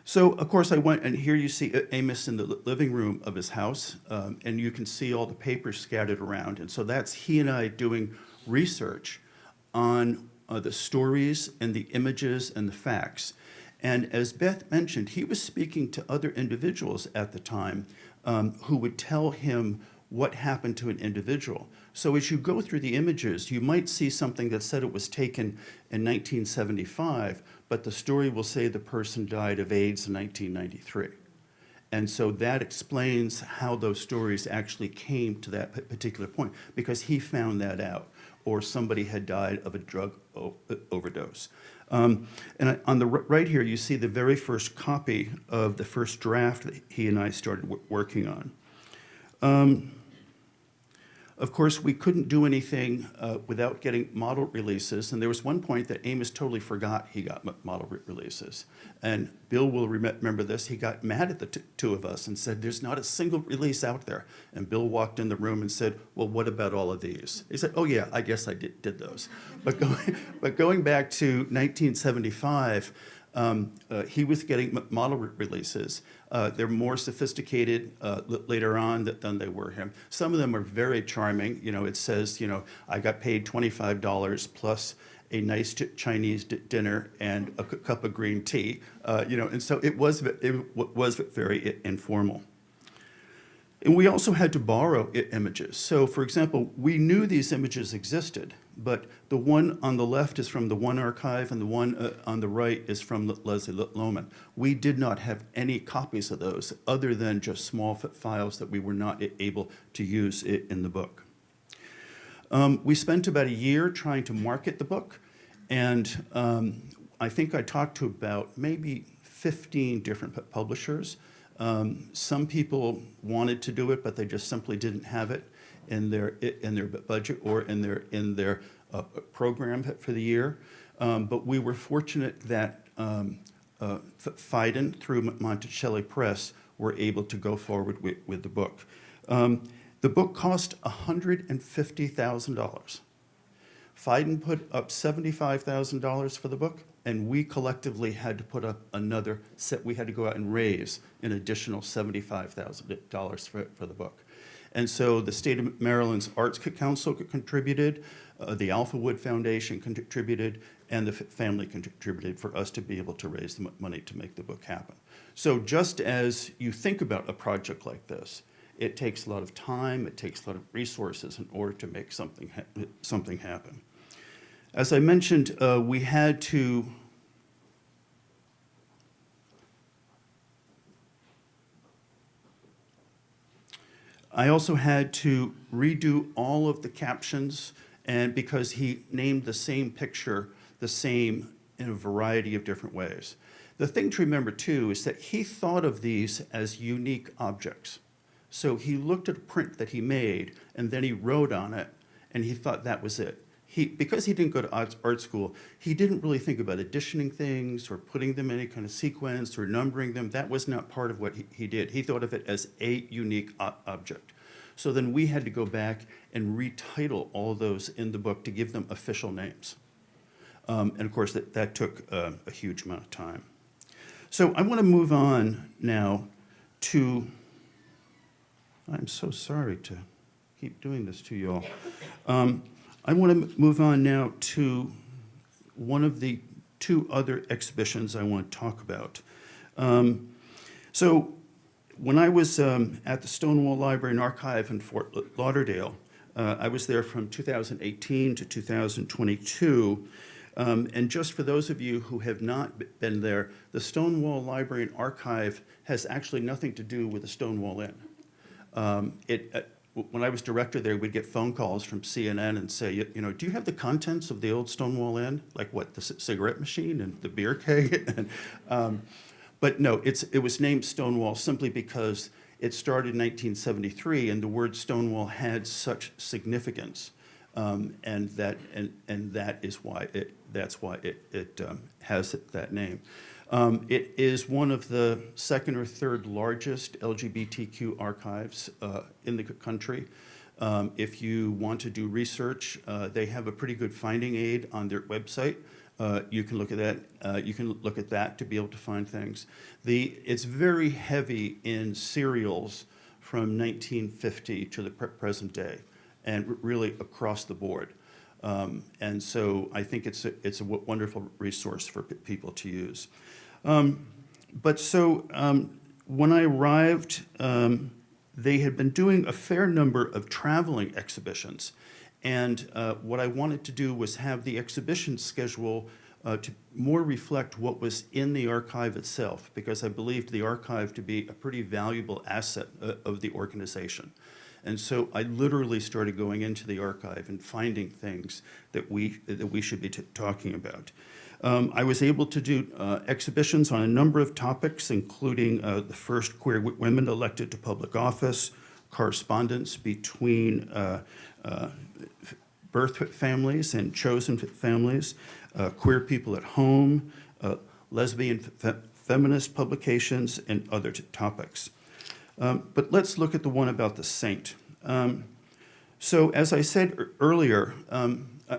So of course I went, and here you see Amos in the living room of his house, and you can see all the papers scattered around. And so that's he and I doing research on the stories and the images and the facts. And as Beth mentioned, he was speaking to other individuals at the time who would tell him what happened to an individual. So as you go through the images, you might see something that said it was taken in 1975, but the story will say the person died of AIDS in 1993. And so that explains how those stories actually came to that particular point, because he found that out, or somebody had died of a drug overdose. And on the right here, you see the very first copy of the first draft that he and I started working on. Of course, we couldn't do anything without getting model releases, and there was one point that Amos totally forgot he got model releases. And Bill will remember this. He got mad at the two of us and said, "There's not a single release out there." And Bill walked in the room and said, "Well, what about all of these?" He said, "Oh yeah, I guess I did those." But going back to 1975, he was getting model releases. They're more sophisticated later on than they were him. Some of them are very charming. You know, it says, you know, I got paid $25 plus a nice Chinese dinner and a cup of green tea. You know, and so it was very informal. And we also had to borrow images. So, for example, we knew these images existed, but the one on the left is from the one archive, and the one on the right is from Leslie Lohman. We did not have any copies of those, other than just small files that we were not able to use in the book. We spent about a year trying to market the book, and I think I talked to about maybe 15 different publishers. Some people wanted to do it, but they just simply didn't have it in their budget or in their program for the year. But we were fortunate that Phaidon, through Monticelli Press, were able to go forward with the book. The book cost $150,000. Phaidon put up $75,000 for the book, and we collectively had to put up another set. We had to go out and raise an additional $75,000 for the book. And so the State of Maryland's Arts Council contributed, the Alphawood Foundation contributed, and the family contributed for us to be able to raise the money to make the book happen. So just as you think about a project like this, it takes a lot of time, it takes a lot of resources in order to make something happen. As I mentioned, we had to I also had to redo all of the captions, and because he named the same picture the same in a variety of different ways. The thing to remember too is that he thought of these as unique objects. So he looked at a print that he made, and then he wrote on it, and he thought that was it. because he didn't go to art school, he didn't really think about additioning things or putting them in any kind of sequence or numbering them. That was not part of what he did. He thought of it as a unique object. So then we had to go back and retitle all of those in the book to give them official names. And of course, that took a huge amount of time. So I want to move on now to, I'm so sorry to keep doing this to you all. I want to move on now to one of the two other exhibitions I want to talk about. So when I was at the Stonewall Library and Archive in Fort Lauderdale, I was there from 2018 to 2022. And just for those of you who have not been there, the Stonewall Library and Archive has actually nothing to do with the Stonewall Inn. When I was director there, we'd get phone calls from CNN and say, you know, do you have the contents of the old Stonewall Inn? Like what, the cigarette machine and the beer keg? But no, it was named Stonewall simply because it started in 1973 and the word Stonewall had such significance. And that is why it has that name. It is one of the second or third largest LGBTQ archives in the country. If you want to do research, they have a pretty good finding aid on their website. You can look at that. You can look at that to be able to find things. It's very heavy in serials from 1950 to the present day, and really across the board. And so I think it's a wonderful resource for people to use. But when I arrived, they had been doing a fair number of traveling exhibitions. And what I wanted to do was have the exhibition schedule to more reflect what was in the archive itself, because I believed the archive to be a pretty valuable asset of the organization. And so I literally started going into the archive and finding things that we should be talking about. I was able to do exhibitions on a number of topics, including the first queer women elected to public office, correspondence between birth families and chosen families, queer people at home, lesbian feminist publications, and other topics. But let's look at the one about the saint. So as I said earlier, about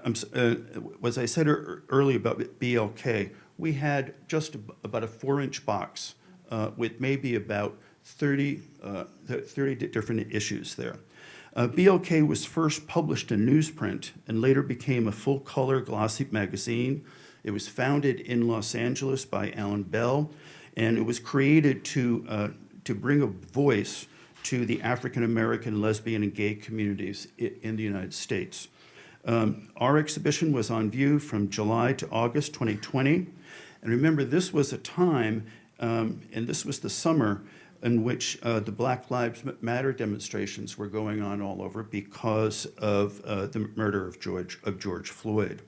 BLK, we had just about a 4-inch box with maybe about 30 different issues there. BLK was first published in newsprint and later became a full-color glossy magazine. It was founded in Los Angeles by Alan Bell, and it was created to bring a voice to the African American, lesbian, and gay communities in the United States. Our exhibition was on view from July to August 2020. And remember, this was a time, and this was the summer, in which the Black Lives Matter demonstrations were going on all over because of the murder of George Floyd.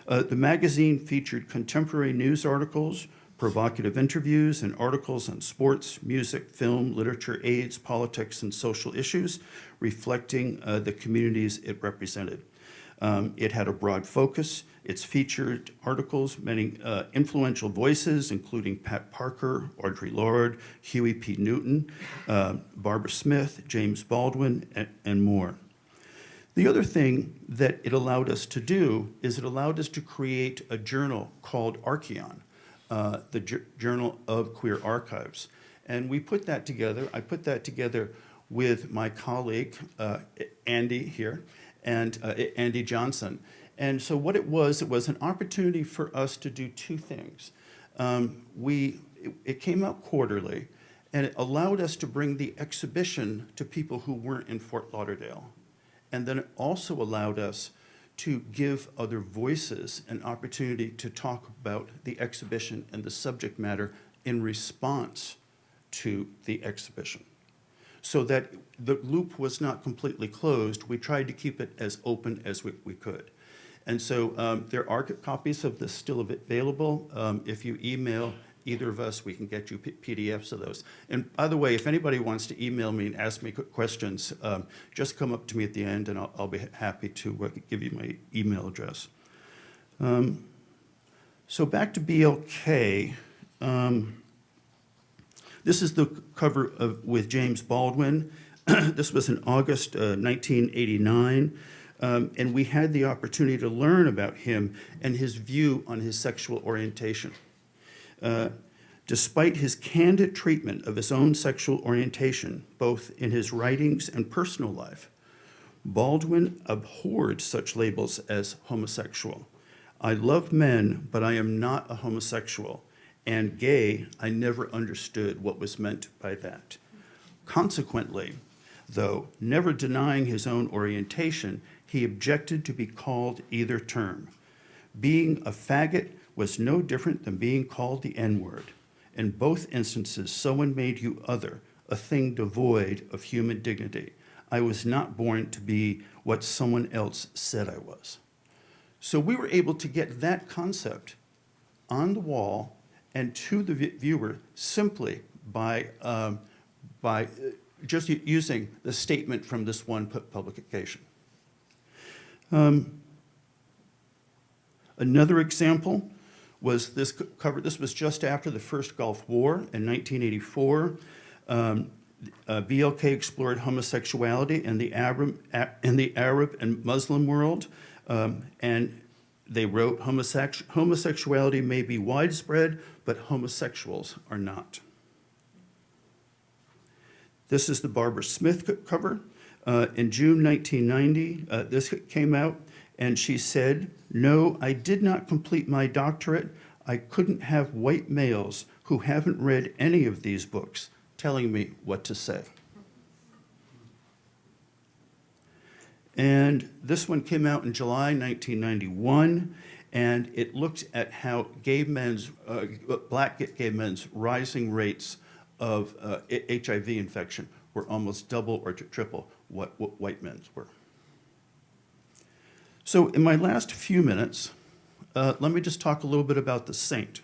The magazine featured contemporary news articles, provocative interviews, and articles on sports, music, film, literature, AIDS, politics, and social issues, reflecting the communities it represented. It had a broad focus. It's featured articles, many influential voices, including Pat Parker, Audre Lorde, Huey P. Newton, Barbara Smith, James Baldwin, and more. The other thing that it allowed us to do is it allowed us to create a journal called Archeon, the Journal of Queer Archives. And we put that together. I put that together with my colleague, Andy here, and Andy Johnson. And so what it was an opportunity for us to do two things. It came out quarterly, and it allowed us to bring the exhibition to people who weren't in Fort Lauderdale. And then it also allowed us to give other voices an opportunity to talk about the exhibition and the subject matter in response to the exhibition. So that the loop was not completely closed. We tried to keep it as open as we could. And so there are copies of this still available. If you email either of us, we can get you PDFs of those. And by the way, if anybody wants to email me and ask me questions, just come up to me at the end and I'll be happy to give you my email address. So back to BLK. This is the cover with James Baldwin. This was in August 1989. And we had the opportunity to learn about him and his view on his sexual orientation. Despite his candid treatment of his own sexual orientation, both in his writings and personal life, Baldwin abhorred such labels as homosexual. I love men, but I am not a homosexual. And gay, I never understood what was meant by that. Consequently, though never denying his own orientation, he objected to be called either term. Being a faggot was no different than being called the N-word. In both instances, someone made you other, a thing devoid of human dignity. I was not born to be what someone else said I was. So we were able to get that concept on the wall and to the viewer simply by just using the statement from this one publication. Another example was this cover. This was just after the first Gulf War in 1984. BLK explored homosexuality in the Arab and Muslim world, and they wrote, homosexuality may be widespread, but homosexuals are not. This is the Barbara Smith cover. In June 1990, this came out, and she said, "No, I did not complete my doctorate. I couldn't have white males who haven't read any of these books telling me what to say." And this one came out in July 1991, and it looked at how black gay men's rising rates of HIV infection were almost double or triple what white men's were. So in my last few minutes, let me just talk a little bit about the Saint.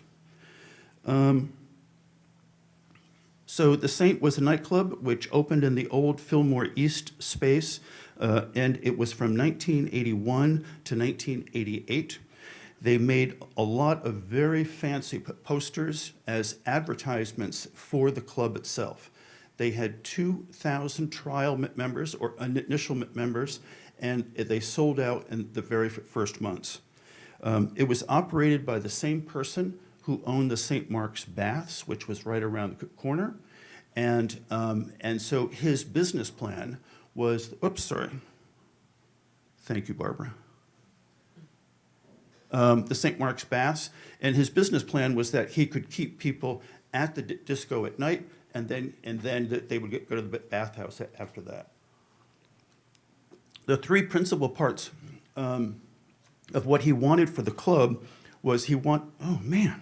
So the Saint was a nightclub which opened in the old Fillmore East space, and it was from 1981 to 1988. They made a lot of very fancy posters as advertisements for the club itself. They had 2,000 trial members or initial members, and they sold out in the very first months. It was operated by the same person who owned the St. Mark's Baths, which was right around the corner. And so his business plan was, Thank you, Barbara. The St. Mark's Baths, and his business plan was that he could keep people at the disco at night, and then they would go to the bathhouse after that. The three principal parts of what he wanted for the club was oh man.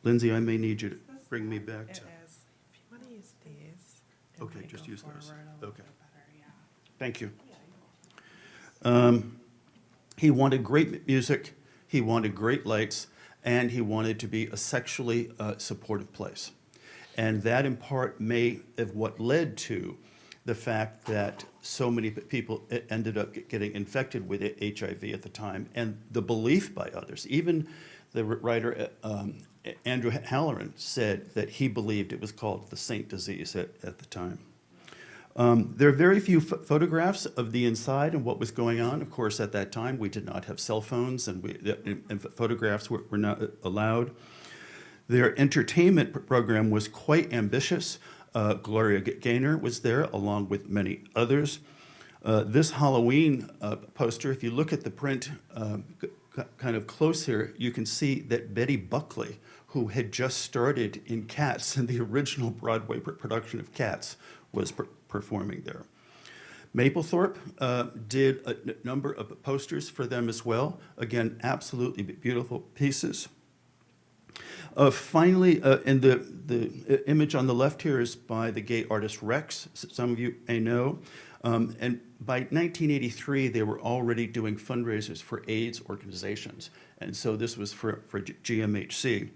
Lindsay, I may need you to bring me back to. It is. If you want to use these. it Okay, might just go use those. forward a little Okay. bit better, yeah. Thank you. He wanted great music, he wanted great lights, and he wanted to be a sexually supportive place. And that in part may have what led to the fact that so many people ended up getting infected with HIV at the time, and the belief by others. Even the writer Andrew Halloran said that he believed it was called the Saint disease at the time. There are very few photographs of the inside and what was going on. Of course, at that time, we did not have cell phones, and photographs were not allowed. Their entertainment program was quite ambitious. Gloria Gaynor was there, along with many others. This Halloween poster, if you look at the print kind of close here, you can see that Betty Buckley, who had just started in CAHSS, in the original Broadway production of CAHSS, was performing there. Mapplethorpe did a number of posters for them as well. Again, absolutely beautiful pieces. Finally, and the image on the left here is by the gay artist Rex, some of you may know. And by 1983, they were already doing fundraisers for AIDS organizations. And so this was for GMHC.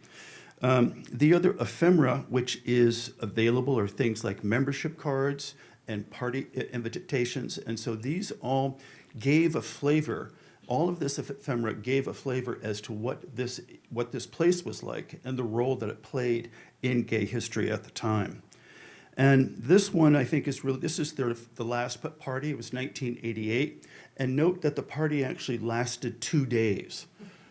The other ephemera, which is available, are things like membership cards and party invitations. And so these all gave a flavor. All of this ephemera gave a flavor as to what this place was like and the role that it played in gay history at the time. And this one, I think, is really, this is the last party. It was 1988. And note that the party actually lasted 2 days.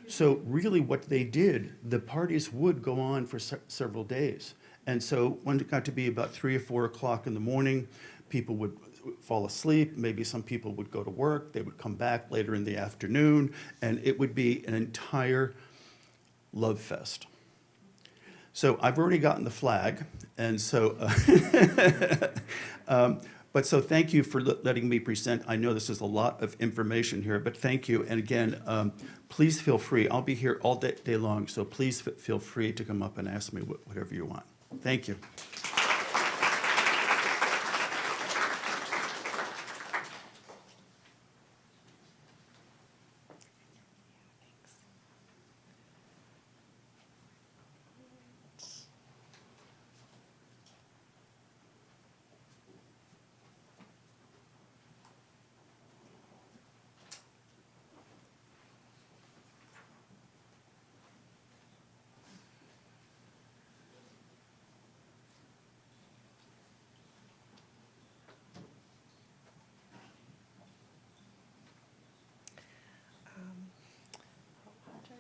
So really what they did, the parties would go on for several days. And so when it got to be about 3 or 4 o'clock in the morning, people would fall asleep. Maybe some people would go to work. They would come back later in the afternoon. And it would be an entire love fest. So I've already gotten the flag, and so, but so thank you for letting me present. I know this is a lot of information here, but thank you. And again, please feel free. I'll be here all day long, so please feel free to come up and ask me whatever you want. Thank you.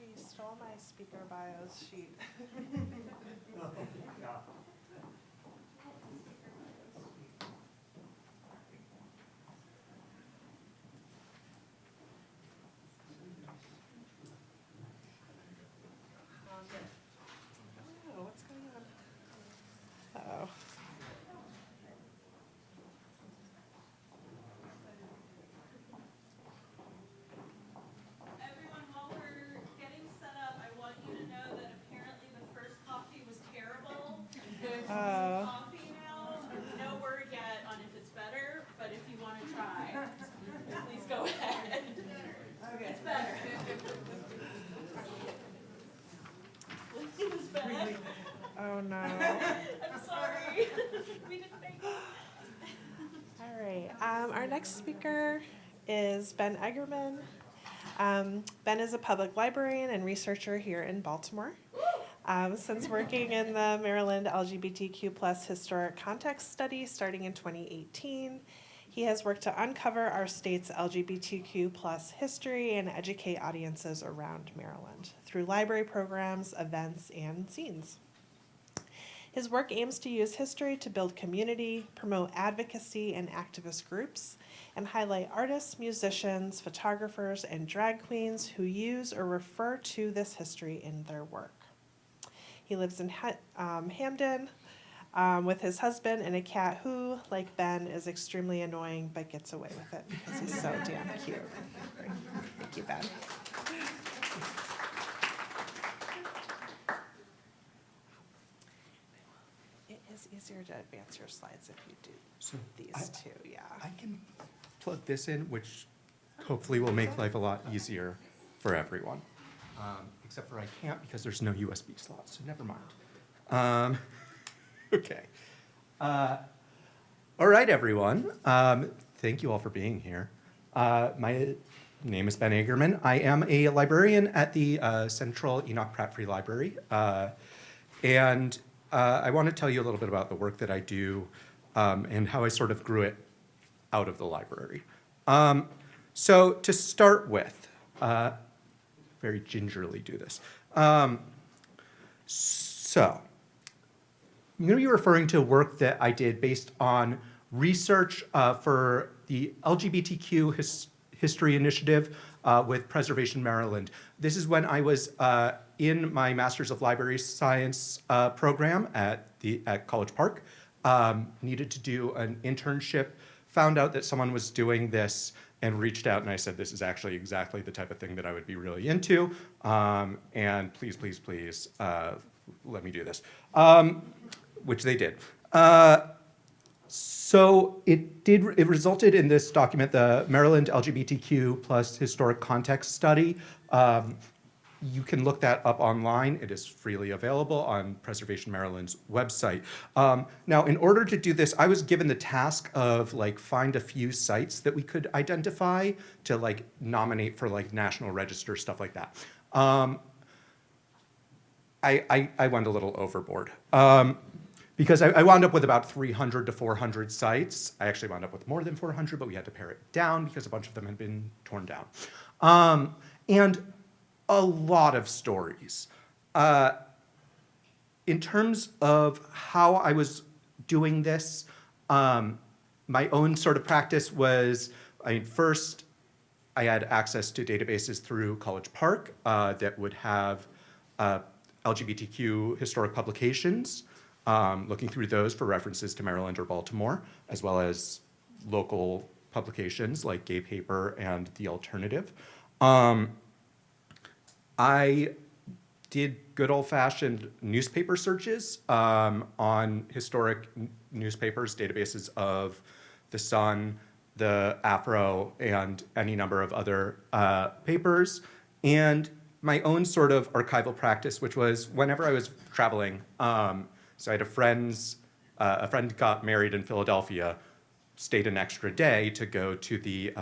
You stole my speaker bios sheet. Oh, what's going on? Uh-oh. Everyone, while we're getting set up, I want you to know that apparently the first coffee was terrible. There's coffee now. No word yet on if it's better, but if you want to try, please go ahead. Okay. It's better. It's better. Oh, no. I'm sorry. We didn't make it. All right. Our next speaker is Ben Egerman. Ben is a public librarian and researcher here in Baltimore. Since working in the Maryland LGBTQ+ historic context study starting in 2018, he has worked to uncover our state's LGBTQ+ history and educate audiences around Maryland through library programs, events, and zines. His work aims to use history to build community, promote advocacy and activist groups, and highlight artists, musicians, photographers, and drag queens who use or refer to this history in their work. He lives in Hamden with his husband and a cat who, like Ben, is extremely annoying but gets away with it because he's so damn cute. Thank you, Ben. It is easier to advance your slides if you do these two, yeah. I can plug this in, which hopefully will make life a lot easier for everyone. Except for I can't because there's no USB slot, so never mind. Okay. All right, everyone. Thank you all for being here. My name is Ben Egerman. I am a librarian at the Central Enoch Pratt Free Library. And I want to tell you a little bit about the work that I do and how I sort of grew it out of the library. So to start with, very gingerly do this. So I'm going to be referring to work that I did based on research for the LGBTQ History Initiative with Preservation Maryland. This is when I was in my Master's of Library Science program at College Park. Needed to do an internship, found out that someone was doing this and reached out, and I said, this is actually exactly the type of thing that I would be really into, and please, please, please, let me do this, which they did. So it resulted in this document, the Maryland LGBTQ plus historic context study. You can look that up online. It is freely available on Preservation Maryland's website. Now, in order to do this, I was given the task of like find a few sites that we could identify to like nominate for like National Register, stuff like that. I went a little overboard. Because I wound up with about 300 to 400 sites. I actually wound up with more than 400, but we had to pare it down because a bunch of them had been torn down. And a lot of stories. In terms of how I was doing this, my own sort of practice was, first, I had access to databases through College Park that would have LGBTQ historic publications. Looking through those for references to Maryland or Baltimore, as well as local publications like Gay Paper and The Alternative. I did good old-fashioned newspaper searches on historic newspapers, databases of The Sun, The Afro, and any number of other papers. And my own sort of archival practice, which was whenever I was traveling, so I had a friend got married in Philadelphia, stayed an extra day to go to the,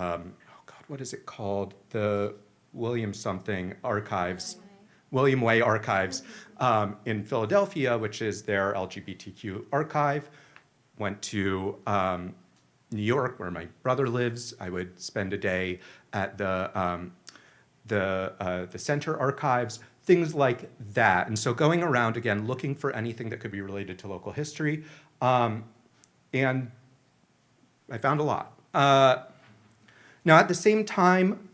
what is it called? The William something archives, William Way Archives in Philadelphia, which is their LGBTQ archive. Went to New York, where my brother lives. I would spend a day at the center archives, things like that. And so going around, again, looking for anything that could be related to local history. And I found a lot. Now, at the same time,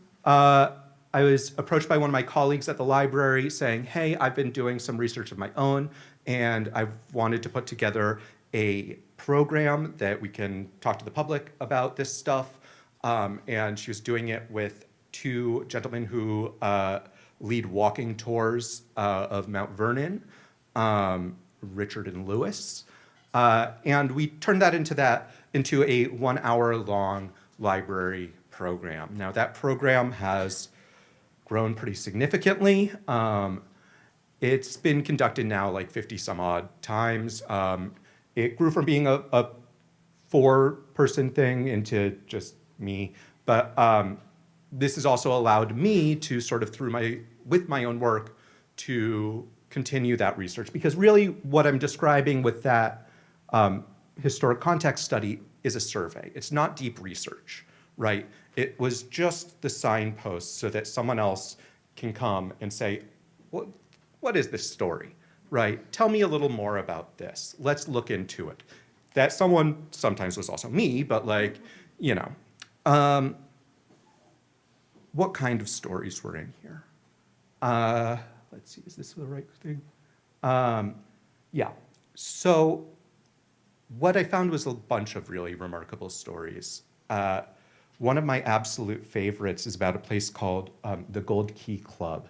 I was approached by one of my colleagues at the library saying, hey, I've been doing some research of my own, and I've wanted to put together a program that we can talk to the public about this stuff. And she was doing it with two gentlemen who lead walking tours of Mount Vernon, Richard and Lewis. And we turned that into a 1 hour long library program. Now that program has grown pretty significantly. It's been conducted now like 50 some odd times. It grew from being a 4-person thing into just me, but this has also allowed me to sort of with my own work to continue that research, because really what I'm describing with that historic context study is a survey. It's not deep research, right? It was just the signpost so that someone else can come and say, what is this story, right? Tell me a little more about this. Let's look into it. That someone sometimes was also me, but like, you know. What kind of stories were in here? Let's see, is this the right thing? Yeah, so what I found was a bunch of really remarkable stories. One of my absolute favorites is about a place called the Gold Key Club.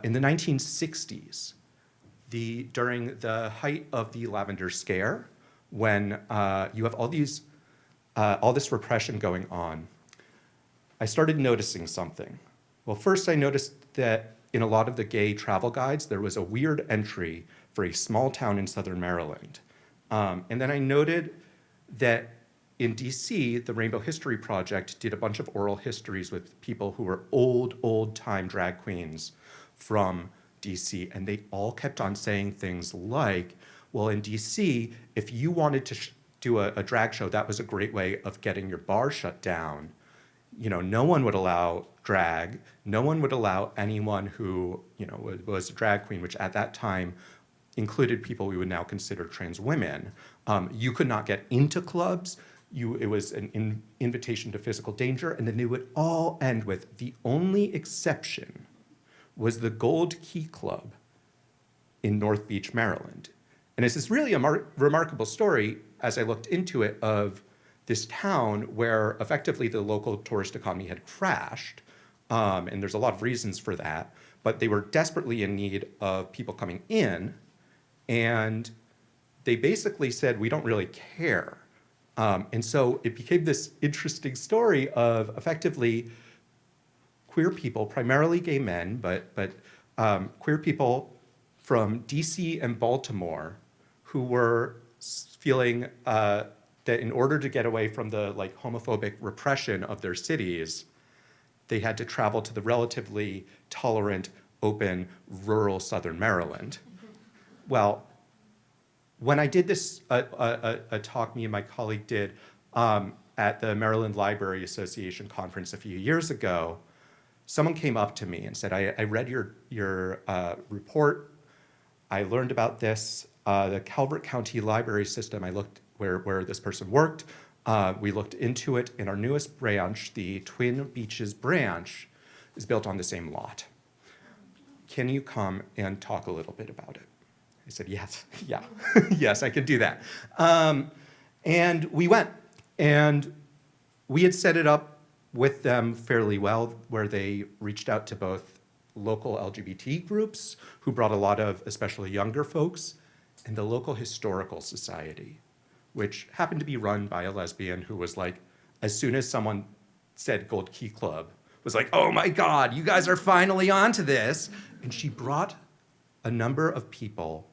In the 1960s, during the height of the Lavender Scare, when you have all this repression going on, I started noticing something. Well, first I noticed that in a lot of the gay travel guides, there was a weird entry for a small town in southern Maryland. And then I noted that in DC, the Rainbow History Project did a bunch of oral histories with people who were old-time drag queens from DC, and they all kept on saying things like, well, in DC, if you wanted to do a drag show, that was a great way of getting your bar shut down. You know, no one would allow drag. No one would allow anyone who, you know, was a drag queen, which at that time included people we would now consider trans women. You could not get into clubs. It was an invitation to physical danger, and then it would all end with the only exception was the Gold Key Club in North Beach, Maryland. And it's this really remarkable story, as I looked into it, of this town where effectively the local tourist economy had crashed, and there's a lot of reasons for that, but they were desperately in need of people coming in, and they basically said, we don't really care And so it became this interesting story of effectively queer people, primarily gay men, but queer people from DC and Baltimore who were feeling that in order to get away from the like homophobic repression of their cities, they had to travel to the relatively tolerant, open, rural Southern Maryland. Well, when I did this, a talk me and my colleague did at the Maryland Library Association conference a few years ago, someone came up to me and said, I read your report. I learned about this. The Calvert County Library System, I looked where this person worked. We looked into it, and our newest branch, the Twin Beaches branch, is built on the same lot. Can you come and talk a little bit about it? I said, yes, yeah, yes, I can do that. And we went, and we had set it up with them fairly well, where they reached out to both local LGBT groups, who brought a lot of especially younger folks, and the local historical society, which happened to be run by a lesbian who was like, as soon as someone said Gold Key Club, was like, oh my God, you guys are finally onto this. And she brought a number of people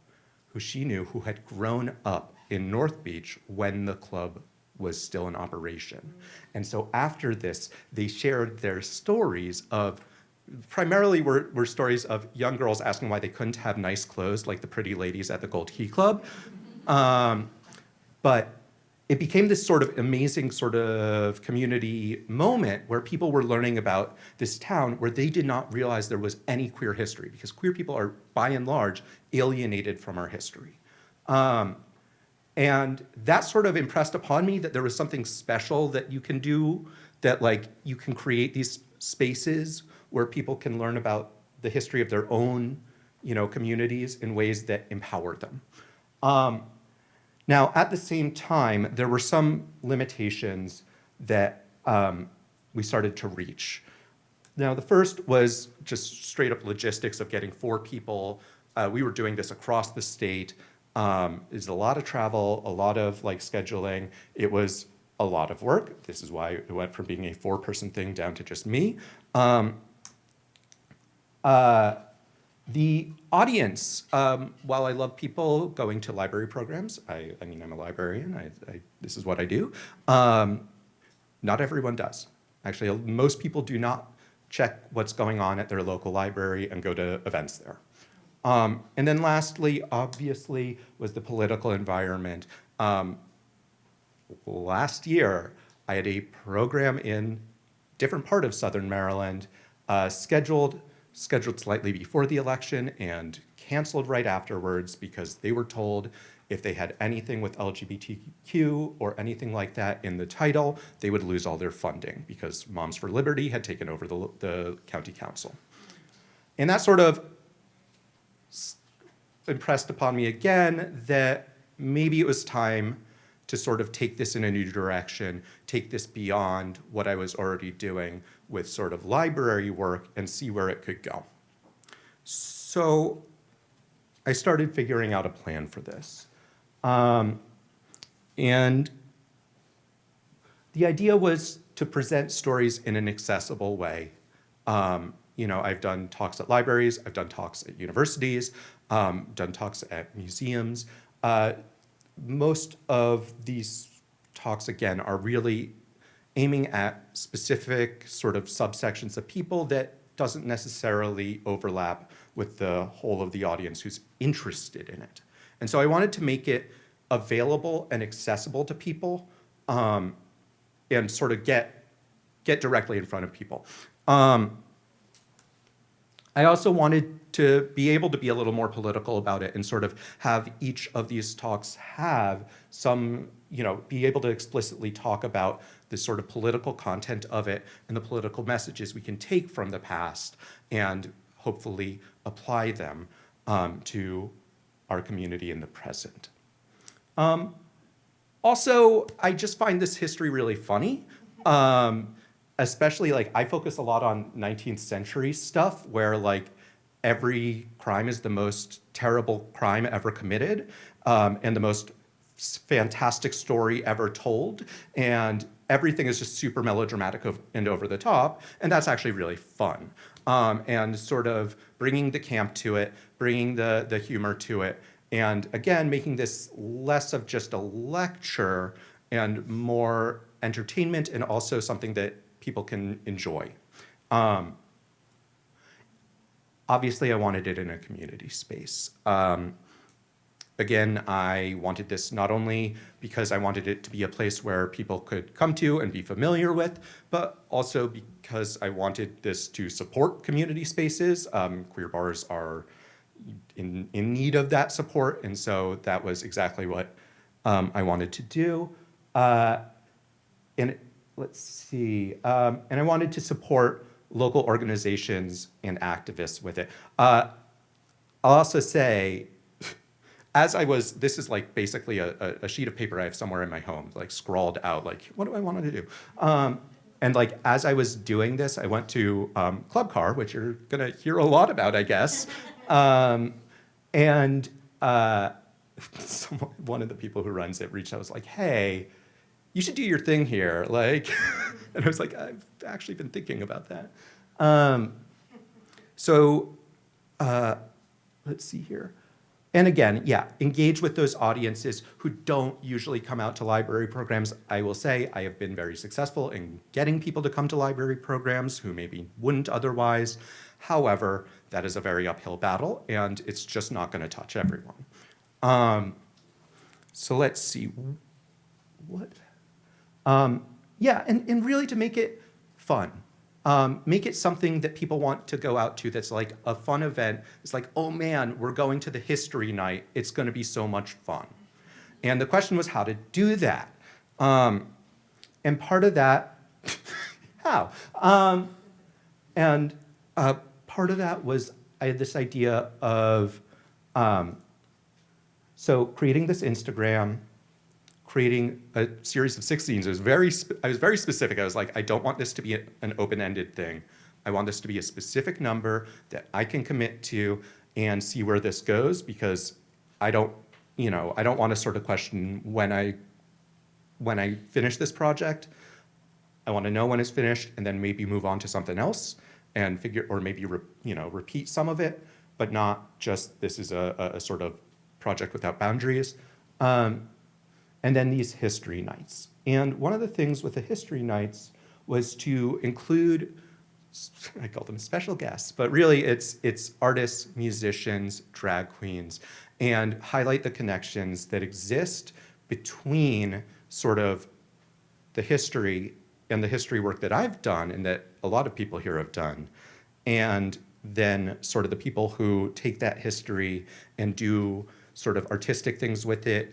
who she knew who had grown up in North Beach when the club was still in operation. And so after this, they shared their stories of, primarily were stories of young girls asking why they couldn't have nice clothes like the pretty ladies at the Gold Key Club. But it became this sort of amazing sort of community moment where people were learning about this town where they did not realize there was any queer history, because queer people are, by and large, alienated from our history. And that sort of impressed upon me that there was something special that you can do, that like you can create these spaces where people can learn about the history of their own, communities in ways that empower them. Now, at the same time, there were some limitations that we started to reach. Now, the first was just straight up logistics of getting 4 people. We were doing this across the state. It's a lot of travel, a lot of like scheduling. It was a lot of work. This is why it went from being a 4-person thing down to just me. The audience, while I love people going to library programs, I mean, I'm a librarian, this is what I do, not everyone does. Actually, most people do not check what's going on at their local library and go to events there. And then lastly, obviously, was the political environment. Last year, I had a program in different part of Southern Maryland, scheduled slightly before the election and canceled right afterwards because they were told if they had anything with LGBTQ or anything like that in the title, they would lose all their funding because Moms for Liberty had taken over the county council. And that sort of impressed upon me again that maybe it was time to sort of take this in a new direction, take this beyond what I was already doing with sort of library work and see where it could go. So I started figuring out a plan for this. And the idea was to present stories in an accessible way. I've done talks at libraries, I've done talks at universities, done talks at museums. Most of these talks, again, are really aiming at specific sort of subsections of people that doesn't necessarily overlap with the whole of the audience who's interested in it. And so I wanted to make it available and accessible to people, and sort of get directly in front of people. I also wanted to be able to be a little more political about it and sort of have each of these talks have some, be able to explicitly talk about the sort of political content of it and the political messages we can take from the past and hopefully apply them to our community in the present. Also, I just find this history really funny. Especially I focus a lot on 19th century stuff where every crime is the most terrible crime ever committed and the most fantastic story ever told, and everything is just super melodramatic and over the top, and that's actually really fun. And sort of bringing the camp to it, bringing the humor to it, and again, making this less of just a lecture and more entertainment and also something that people can enjoy. Obviously, I wanted it in a community space. Again, I wanted this not only because I wanted it to be a place where people could come to and be familiar with, but also because I wanted this to support community spaces. Queer bars are in need of that support, and so that was exactly what I wanted to do. And let's see, and I wanted to support local organizations and activists with it. I'll also say, this is like basically a sheet of paper I have somewhere in my home, like scrawled out, like, what do I want to do? And like, as I was doing this, I went to Club Car, which you're gonna hear a lot about, I guess. And one of the people who runs it reached out, was like, hey, you should do your thing here. Like, and I was like, I've actually been thinking about that. Let's see here. And again, yeah, engage with those audiences who don't usually come out to library programs. I will say I have been very successful in getting people to come to library programs who maybe wouldn't otherwise. However, that is a very uphill battle, and it's just not going to touch everyone. So let's see. What? Yeah, and really to make it fun. Make it something that people want to go out to that's like a fun event. It's like, oh man, we're going to the history night. It's going to be so much fun. And the question was how to do that. And part of that, how? Part of that was I had this idea of, so creating this Instagram, creating a series of 6 zines. I was very specific. I was like, I don't want this to be an open-ended thing. I want this to be a specific number that I can commit to and see where this goes, because I don't want to sort of question when I finish this project. I want to know when it's finished and then maybe move on to something else and or maybe repeat some of it, but not just this is a sort of project without boundaries. And then these history nights. And one of the things with the history nights was to include, I call them special guests, but really it's artists, musicians, drag queens, and highlight the connections that exist between sort of the history and the history work that I've done and that a lot of people here have done, and then sort of the people who take that history and do sort of artistic things with it,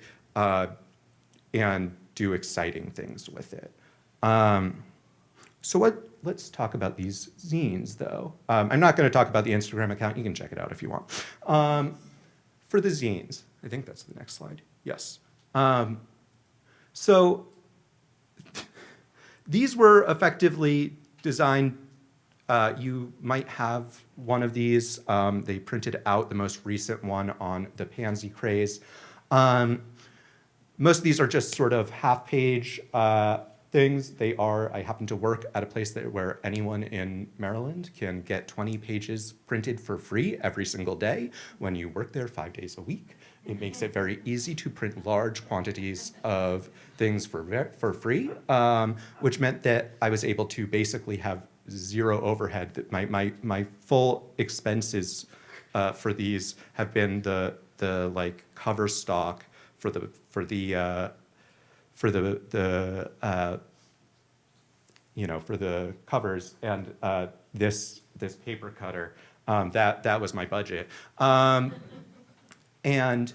and do exciting things with it. Let's talk about these zines, though. I'm not going to talk about the Instagram account. You can check it out if you want. For the zines, I think that's the next slide. Yes. So these were effectively designed. You might have one of these. They printed out the most recent one on the pansy craze. Most of these are just sort of half-page things. I happen to work at a place where anyone in Maryland can get 20 pages printed for free every single day when you work there 5 days a week. It makes it very easy to print large quantities of things for free, which meant that I was able to basically have zero overhead. That my full expenses for these have been the like cover stock for the covers and this paper cutter. That was my budget. And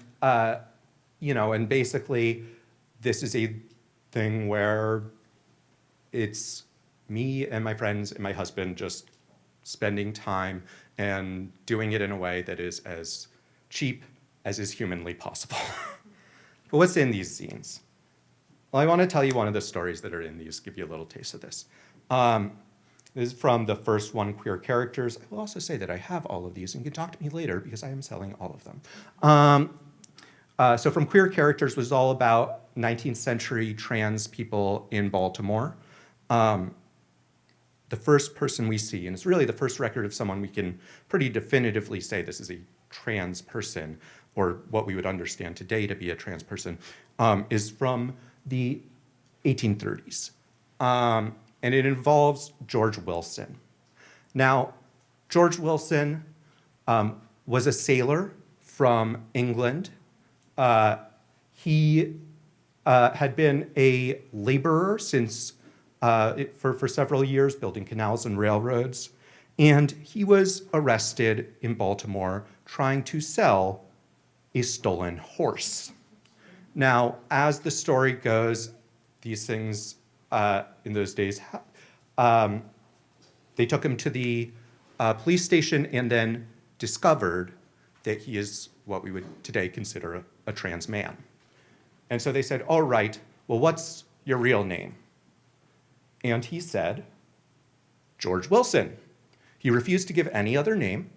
basically this is a thing where it's me and my friends and my husband just spending time and doing it in a way that is as cheap as is humanly possible. But what's in these zines? Well, I want to tell you one of the stories that are in these, give you a little taste of this. This is from the first one, Queer Characters. I will also say that I have all of these, and you can talk to me later because I am selling all of them. So From Queer Characters was all about 19th century trans people in Baltimore. The first person we see, and it's really the first record of someone we can pretty definitively say this is a trans person, or what we would understand today to be a trans person, is from the 1830s. And it involves George Wilson. Now, George Wilson was a sailor from England. He had been a laborer since for several years, building canals and railroads. And he was arrested in Baltimore trying to sell a stolen horse. Now, as the story goes, these things in those days, they took him to the police station and then discovered that he is what we would today consider a trans man. And so they said, all right, well, what's your real name? And he said, George Wilson. He refused to give any other name,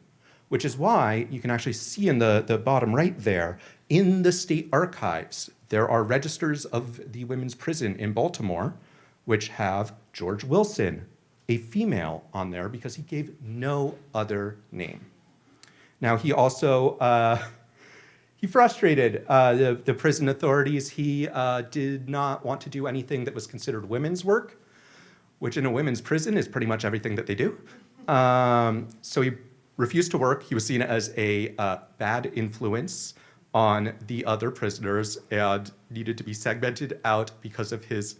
which is why you can actually see in the bottom right there, in the state archives, there are registers of the women's prison in Baltimore, which have George Wilson, a female, on there because he gave no other name. Now, he also, he frustrated the prison authorities. He did not want to do anything that was considered women's work, which in a women's prison is pretty much everything that they do. So he refused to work. He was seen as a bad influence on the other prisoners and needed to be segmented out because of his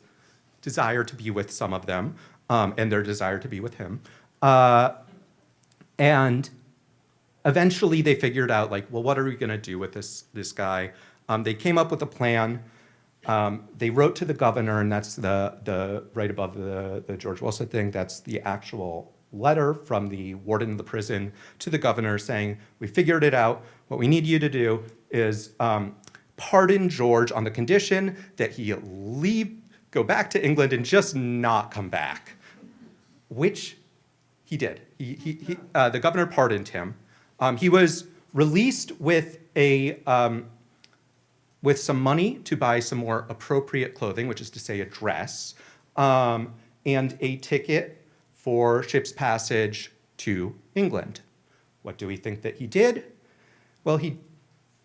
desire to be with some of them and their desire to be with him. And eventually they figured out, like, well, what are we gonna do with this guy? They came up with a plan. They wrote to the governor, and that's the right above the George Wilson thing, that's the actual letter from the warden of the prison to the governor saying, we figured it out. What we need you to do is pardon George on the condition that he go back to England and just not come back, which he did. The governor pardoned him. He was released with with some money to buy some more appropriate clothing, which is to say a dress, and a ticket for ship's passage to England. What do we think that he did? Well, he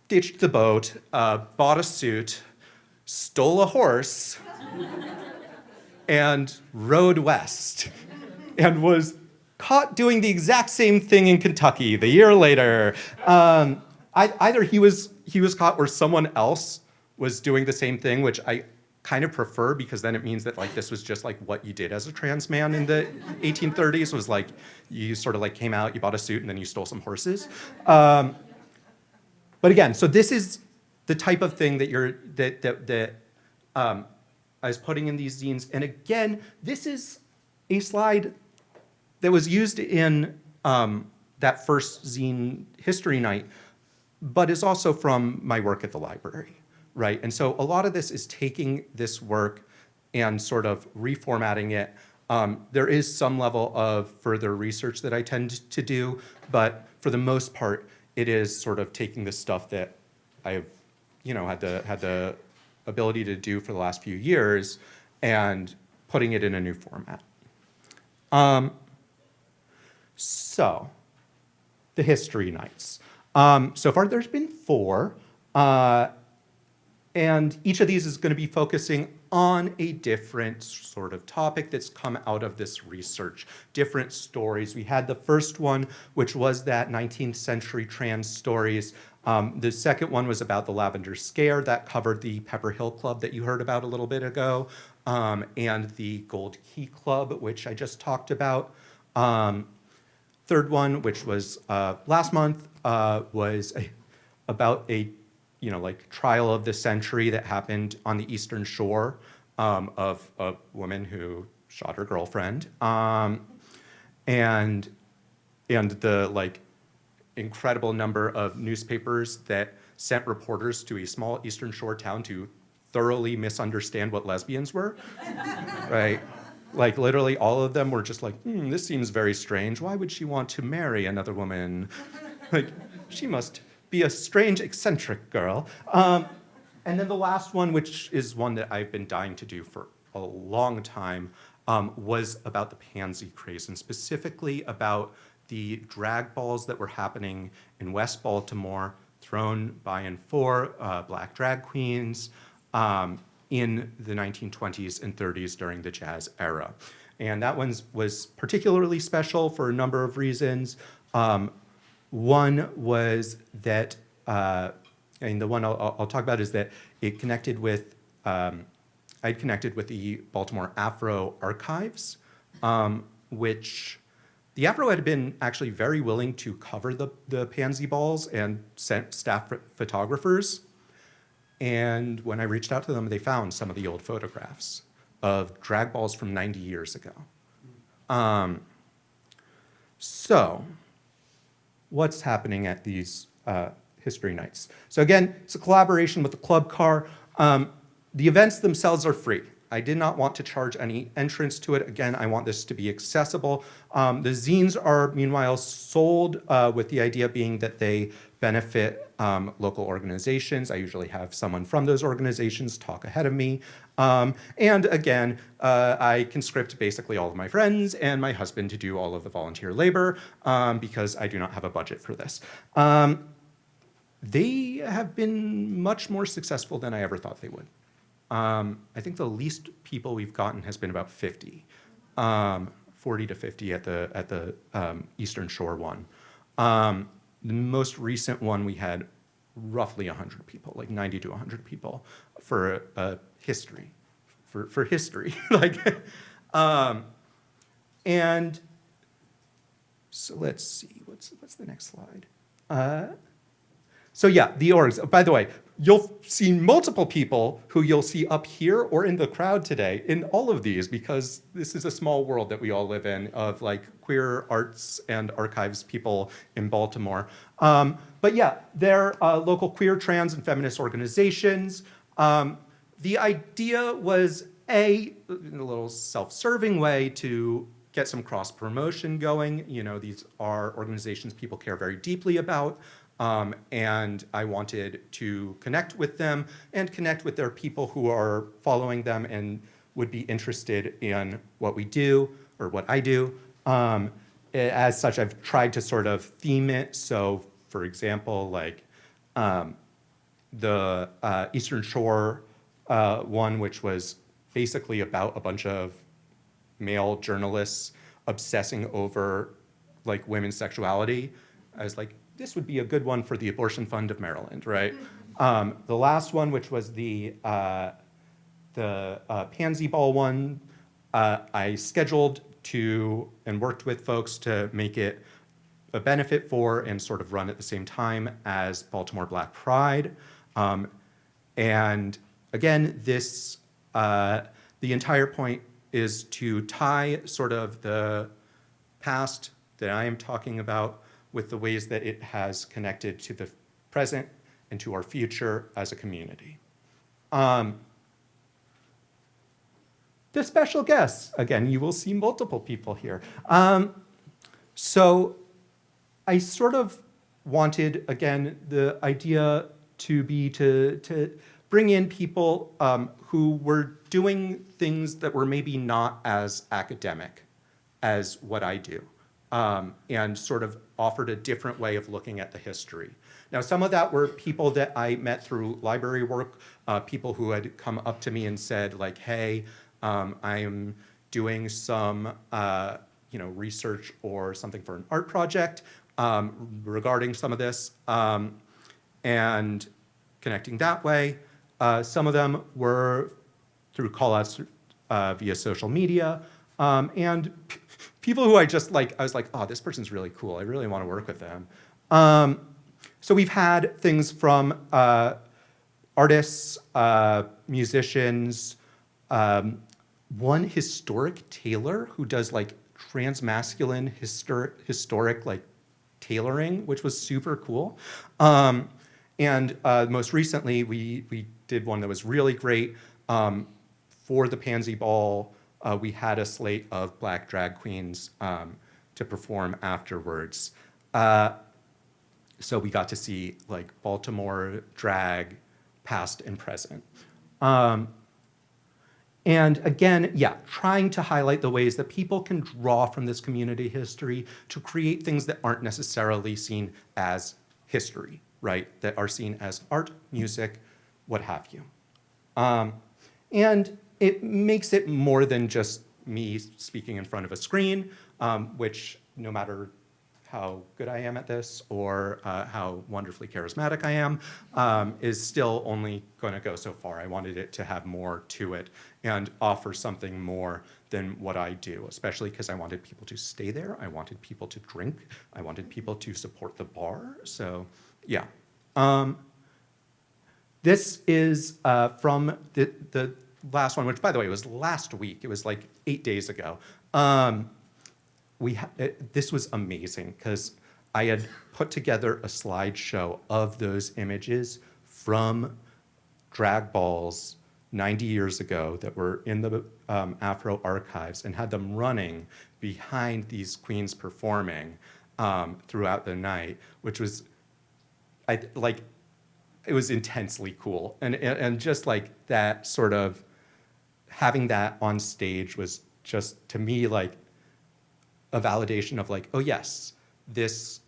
ditched the boat, bought a suit, stole a horse, and rode west, and was caught doing the exact same thing in Kentucky the year later. Either he was caught or someone else was doing the same thing, which I kind of prefer because then it means that like this was just like what you did as a trans man in the 1830s was like you sort of like came out, you bought a suit, and then you stole some horses. But again, so this is the type of thing that I was putting in these zines. And again, this is a slide that was used in that first zine history night, but is also from my work at the library, right? And so a lot of this is taking this work and sort of reformatting it. There is some level of further research that I tend to do, but for the most part, it is sort of taking the stuff that I've, had the ability to do for the last few years and putting it in a new format. So, the history nights. So far, there's been 4, and each of these is going to be focusing on a different sort of topic that's come out of this research, different stories. We had the first one, which was that 19th century trans stories. The second one was about the Lavender Scare that covered the Pepper Hill Club that you heard about a little bit ago, and the Gold Key Club, which I just talked about. Third one, which was last month, was about a trial of the century that happened on the Eastern Shore of a woman who shot her girlfriend, and the incredible number of newspapers that sent reporters to a small Eastern Shore town to thoroughly misunderstand what lesbians were, right? Like literally all of them were just like, this seems very strange. Why would she want to marry another woman? Like, she must be a strange, eccentric girl. And then the last one, which is one that I've been dying to do for a long time, was about the pansy craze, and specifically about the drag balls that were happening in West Baltimore, thrown by and for black drag queens in the 1920s and 30s during the jazz era. And that one was particularly special for a number of reasons. One was that, and the one I'll talk about is that it connected with, I'd connected with the Baltimore Afro Archives, which the Afro had been actually very willing to cover the pansy balls and sent staff photographers. And when I reached out to them, they found some of the old photographs of drag balls from 90 years ago. So what's happening at these history nights? So again, it's a collaboration with the club car. The events themselves are free. I did not want to charge any entrance to it. Again, I want this to be accessible. The zines are, meanwhile, sold with the idea being that they benefit local organizations. I usually have someone from those organizations talk ahead of me. And again, I conscript basically all of my friends and my husband to do all of the volunteer labor because I do not have a budget for this. They have been much more successful than I ever thought they would. I think the least people we've gotten has been about 50, 40 to 50 at the Eastern Shore one. The most recent one we had roughly 100 people, like 90 to 100 people for history, for history. Like, and so let's see, what's the next slide? So yeah, the orgs. By the way, you'll see multiple people who you'll see up here or in the crowd today in all of these, because this is a small world that we all live in of like queer arts and archives people in Baltimore. But yeah, they're local queer, trans, and feminist organizations. The idea was in a little self-serving way to get some cross-promotion going. You know, these are organizations people care very deeply about. And I wanted to connect with them and connect with their people who are following them and would be interested in what we do or what I do. As such, I've tried to sort of theme it. So, for example, like the Eastern Shore one, which was basically about a bunch of male journalists obsessing over like women's sexuality. I was like, this would be a good one for the Abortion Fund of Maryland, right? The last one, which was the Pansy Ball one, I scheduled to and worked with folks to make it a benefit for and sort of run at the same time as Baltimore Black Pride. And again, this the entire point is to tie sort of the past that I am talking about with the ways that it has connected to the present and to our future as a community. The special guests, again, you will see multiple people here. So I sort of wanted, again, the idea to be to bring in people who were doing things that were maybe not as academic as what I do. And sort of offered a different way of looking at the history. Now, some of that were people that I met through library work, people who had come up to me and said, like, hey, I am doing some research or something for an art project regarding some of this, and connecting that way. Some of them were through call-outs via social media, and people who I was like, oh, this person's really cool. I really want to work with them. So we've had things from artists, musicians, one historic tailor who does like transmasculine historic like tailoring, which was super cool. And most recently, we did one that was really great for the Pansy Ball. We had a slate of Black drag queens to perform afterwards. So we got to see like Baltimore drag, past and present. And again, yeah, trying to highlight the ways that people can draw from this community history to create things that aren't necessarily seen as history, right? That are seen as art, music, what have you. And it makes it more than just me speaking in front of a screen, which no matter how good I am at this or how wonderfully charismatic I am, is still only going to go so far. I wanted it to have more to it and offer something more than what I do, especially because I wanted people to stay there. I wanted people to drink. I wanted people to support the bar. So yeah. This is from the last one, which by the way was last week. It was like 8 days ago. This was amazing because I had put together a slideshow of those images from drag balls 90 years ago that were in the Afro archives and had them running behind these queens performing throughout the night, which was, it was intensely cool. And just like that sort of, having that on stage was just, to me, like, a validation of like, oh yes, this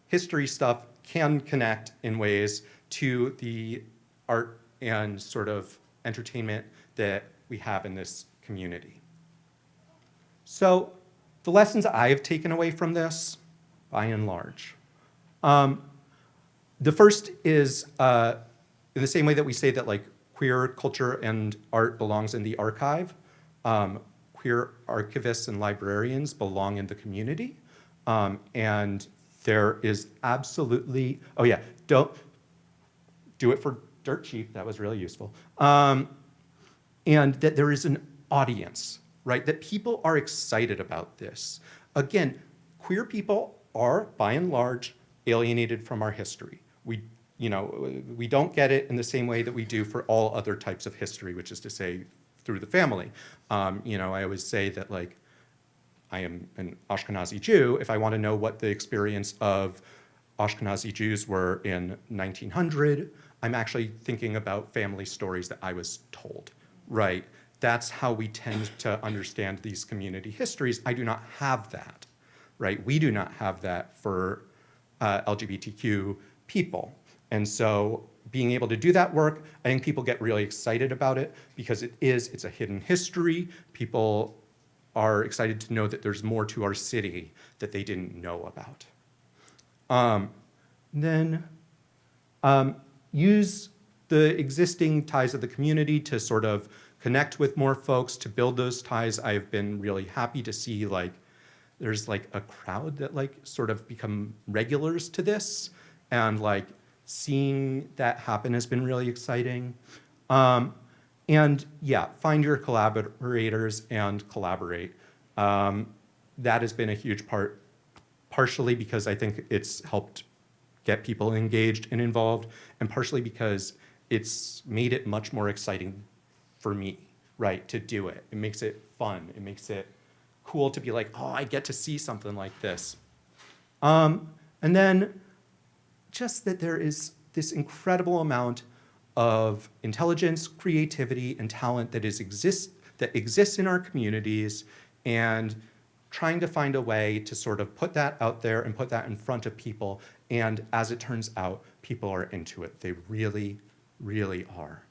history stuff can connect in ways to the art and sort of entertainment that we have in this community. So the lessons I've taken away from this, by and large. The first is, in the same way that we say that like queer culture and art belongs in the archive, queer archivists and librarians belong in the community. And there is absolutely, oh yeah, don't do it for dirt cheap, that was really useful. And that there is an audience, right? That people are excited about this. Again, queer people are, by and large, alienated from our history. We don't get it in the same way that we do for all other types of history, which is to say, through the family. I always say that like, I am an Ashkenazi Jew. If I want to know what the experience of Ashkenazi Jews were in 1900, I'm actually thinking about family stories that I was told, right? That's how we tend to understand these community histories. I do not have that, right? We do not have that for LGBTQ people. And so being able to do that work, I think people get really excited about it because it's a hidden history. People are excited to know that there's more to our city that they didn't know about. Then use the existing ties of the community to sort of connect with more folks, to build those ties. I've been really happy to see like, there's like a crowd that like sort of become regulars to this, and like seeing that happen has been really exciting. And yeah, find your collaborators and collaborate. That has been a huge part, partially because I think it's helped get people engaged and involved, and partially because it's made it much more exciting for me, right, to do it. It makes it fun. It makes it cool to be like, oh, I get to see something like this. And then just that there is this incredible amount of intelligence, creativity, and talent that exists in our communities, and trying to find a way to sort of put that out there and put that in front of people. And as it turns out, people are into it. They really, really are.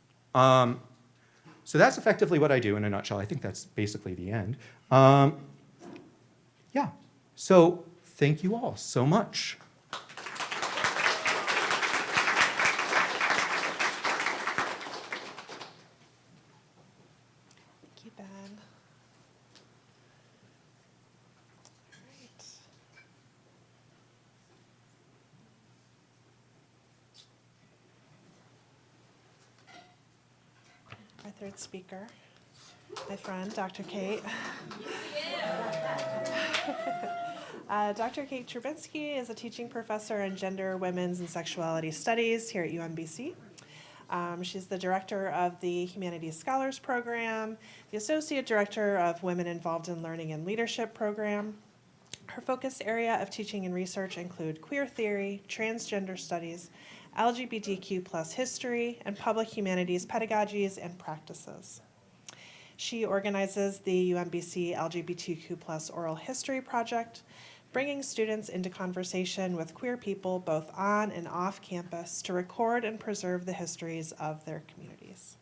So that's effectively what I do in a nutshell. I think that's basically the end. Yeah, so thank you all so much. Thank you, Ben. All right. Our third speaker, my friend, Dr. Kate. Dr. Kate Drabinski is a teaching professor in gender, women's, and sexuality studies here at UMBC. She's the director of the Humanities Scholars Program, the associate director of Women Involved in Learning and Leadership Program. Her focus area of teaching and research include queer theory, transgender studies, LGBTQ plus history, and public humanities pedagogies and practices. She organizes the UMBC LGBTQ plus oral history project, bringing students into conversation with queer people both on and off campus to record and preserve the histories of their communities.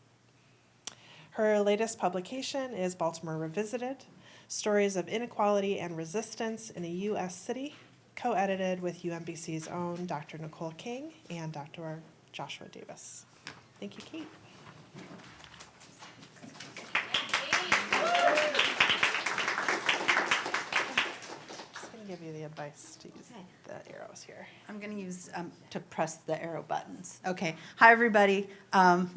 Her latest publication is Baltimore Revisited, Stories of Inequality and Resistance in a U.S. City, co-edited with UMBC's own Dr. Nicole King and Dr. Joshua Davis. Thank you, Kate. Give you the advice to use the arrows here. I'm going to use to press the arrow buttons. Okay. Hi, everybody. I'm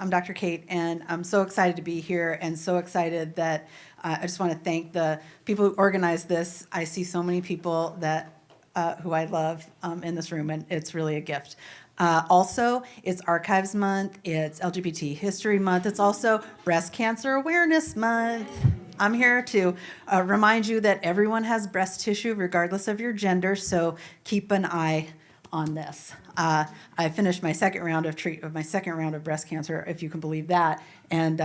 Dr. Kate, and I'm so excited to be here and so excited that I just want to thank the people who organized this. I see so many people that who I love in this room, and it's really a gift. Also, it's Archives Month, it's LGBT History Month, it's also Breast Cancer Awareness Month. I'm here to remind you that everyone has breast tissue regardless of your gender, so keep an eye on this. I finished my second round of breast cancer, if you can believe that, and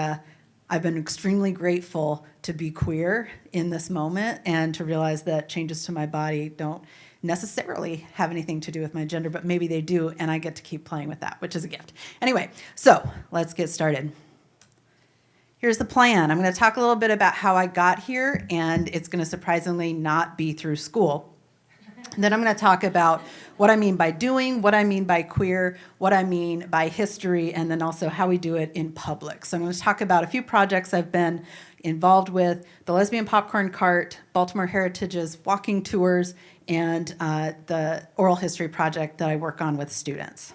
I've been extremely grateful to be queer in this moment and to realize that changes to my body don't necessarily have anything to do with my gender, but maybe they do, and I get to keep playing with that, which is a gift. Anyway, so let's get started. Here's the plan. I'm going to talk a little bit about how I got here, and it's going to surprisingly not be through school. And then I'm going to talk about what I mean by doing, what I mean by queer, what I mean by history, and then also how we do it in public. So I'm going to talk about a few projects I've been involved with, the Lesbian Popcorn Cart, Baltimore Heritage's walking tours, and the oral history project that I work on with students.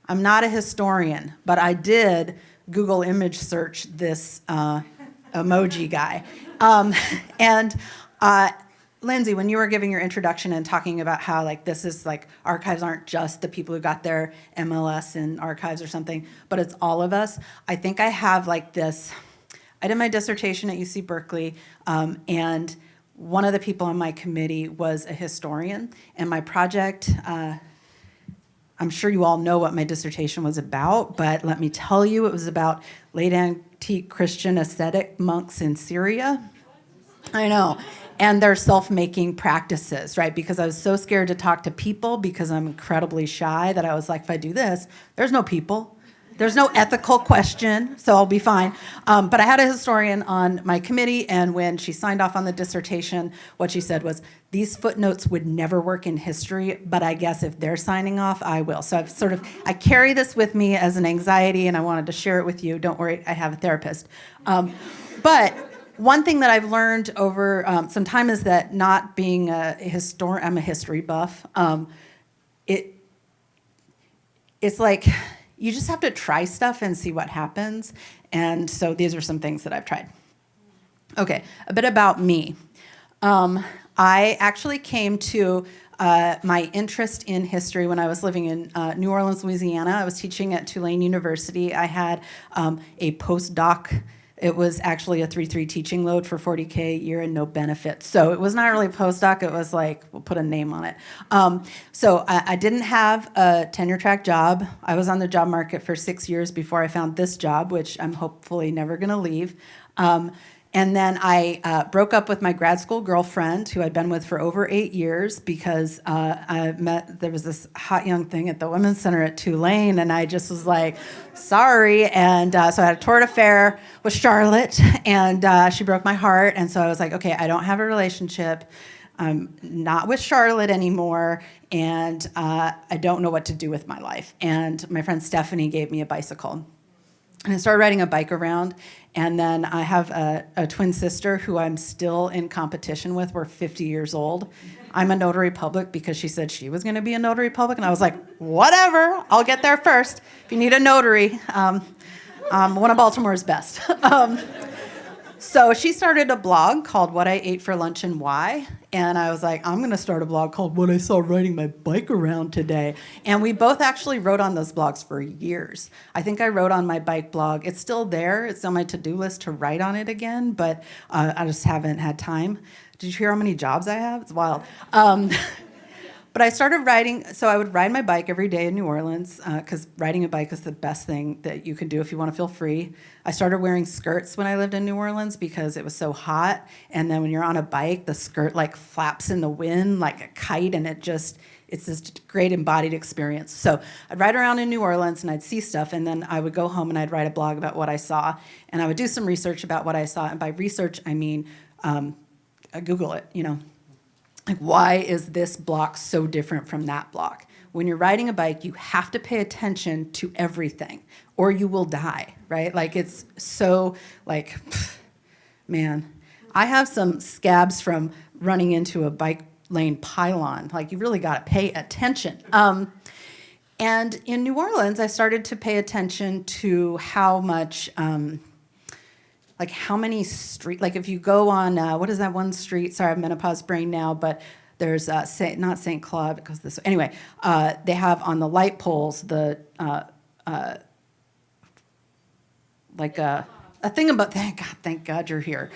I'm not a historian, but I did Google image search this emoji guy. Lindsay, when you were giving your introduction and talking about how this is archives aren't just the people who got their MLS in archives or something, but it's all of us. I think I have this. I did my dissertation at UC Berkeley, and one of the people on my committee was a historian, and my project, I'm sure you all know what my dissertation was about, but let me tell you, it was about late antique Christian ascetic monks in Syria. I know. And their self-making practices, right? Because I was so scared to talk to people because I'm incredibly shy that I was like, if I do this, there's no people. There's no ethical question, so I'll be fine. But I had a historian on my committee, and when she signed off on the dissertation, what she said was, these footnotes would never work in history, but I guess if they're signing off, I will. So I carry this with me as an anxiety, and I wanted to share it with you. Don't worry, I have a therapist. But one thing that I've learned over some time is that not being a historian, I'm a history buff, it's like, you just have to try stuff and see what happens. And so these are some things that I've tried. Okay, a bit about me. I actually came to my interest in history when I was living in New Orleans, Louisiana. I was teaching at Tulane University. I had a postdoc. It was actually a 3-3 teaching load for $40K a year and no benefits. So it was not really a postdoc. It was we'll put a name on it. So I didn't have a tenure track job. I was on the job market for 6 years before I found this job, which I'm hopefully never going to leave. And then I broke up with my grad school girlfriend, who I'd been with for over 8 years, because there was this hot young thing at the Women's Center at Tulane, and I just was like, sorry. And so I had a torrid affair with Charlotte, and she broke my heart. And so I was like, okay, I don't have a relationship. I'm not with Charlotte anymore, and I don't know what to do with my life. And my friend Stephanie gave me a bicycle. And I started riding a bike around, and then I have a twin sister who I'm still in competition with. We're 50 years old. I'm a notary public because she said she was going to be a notary public, and I was like, whatever, I'll get there first. If you need a notary, one of Baltimore's best. So she started a blog called What I Ate for Lunch and Why, and I was like, I'm going to start a blog called What I Saw Riding My Bike Around Today. And we both actually wrote on those blogs for years. I think I wrote on my bike blog. It's still there. It's on my to-do list to write on it again, but I just haven't had time Did you hear how many jobs I have? It's wild. But I started riding, so I would ride my bike every day in New Orleans, because riding a bike is the best thing that you can do if you want to feel free. I started wearing skirts when I lived in New Orleans because it was so hot, and then when you're on a bike, the skirt like flaps in the wind like a kite, and it's this great embodied experience. So I'd ride around in New Orleans and I'd see stuff, and then I would go home and I'd write a blog about what I saw, and I would do some research about what I saw, and by research I mean I Google it, Like, why is this block so different from that block? When you're riding a bike, you have to pay attention to everything, or you will die, right? Like, it's so, like, man. I have some scabs from running into a bike lane pylon. Like, you really got to pay attention. And in New Orleans, I started to pay attention to how much, like how many street, like if you go on, what is that one street? Sorry, I have menopause brain now, but there's not St. Claude, because this, anyway, they have on the light poles the, like a thing about, thank God you're here.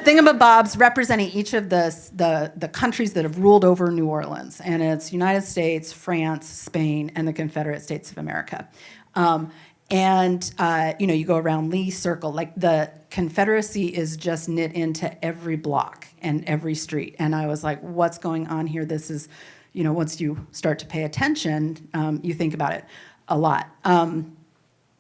Thingamabobs representing each of the countries that have ruled over New Orleans, and it's United States, France, Spain, and the Confederate States of America. You go around Lee Circle, like the Confederacy is just knit into every block and every street. And I was like, what's going on here? This is, once you start to pay attention, you think about it a lot.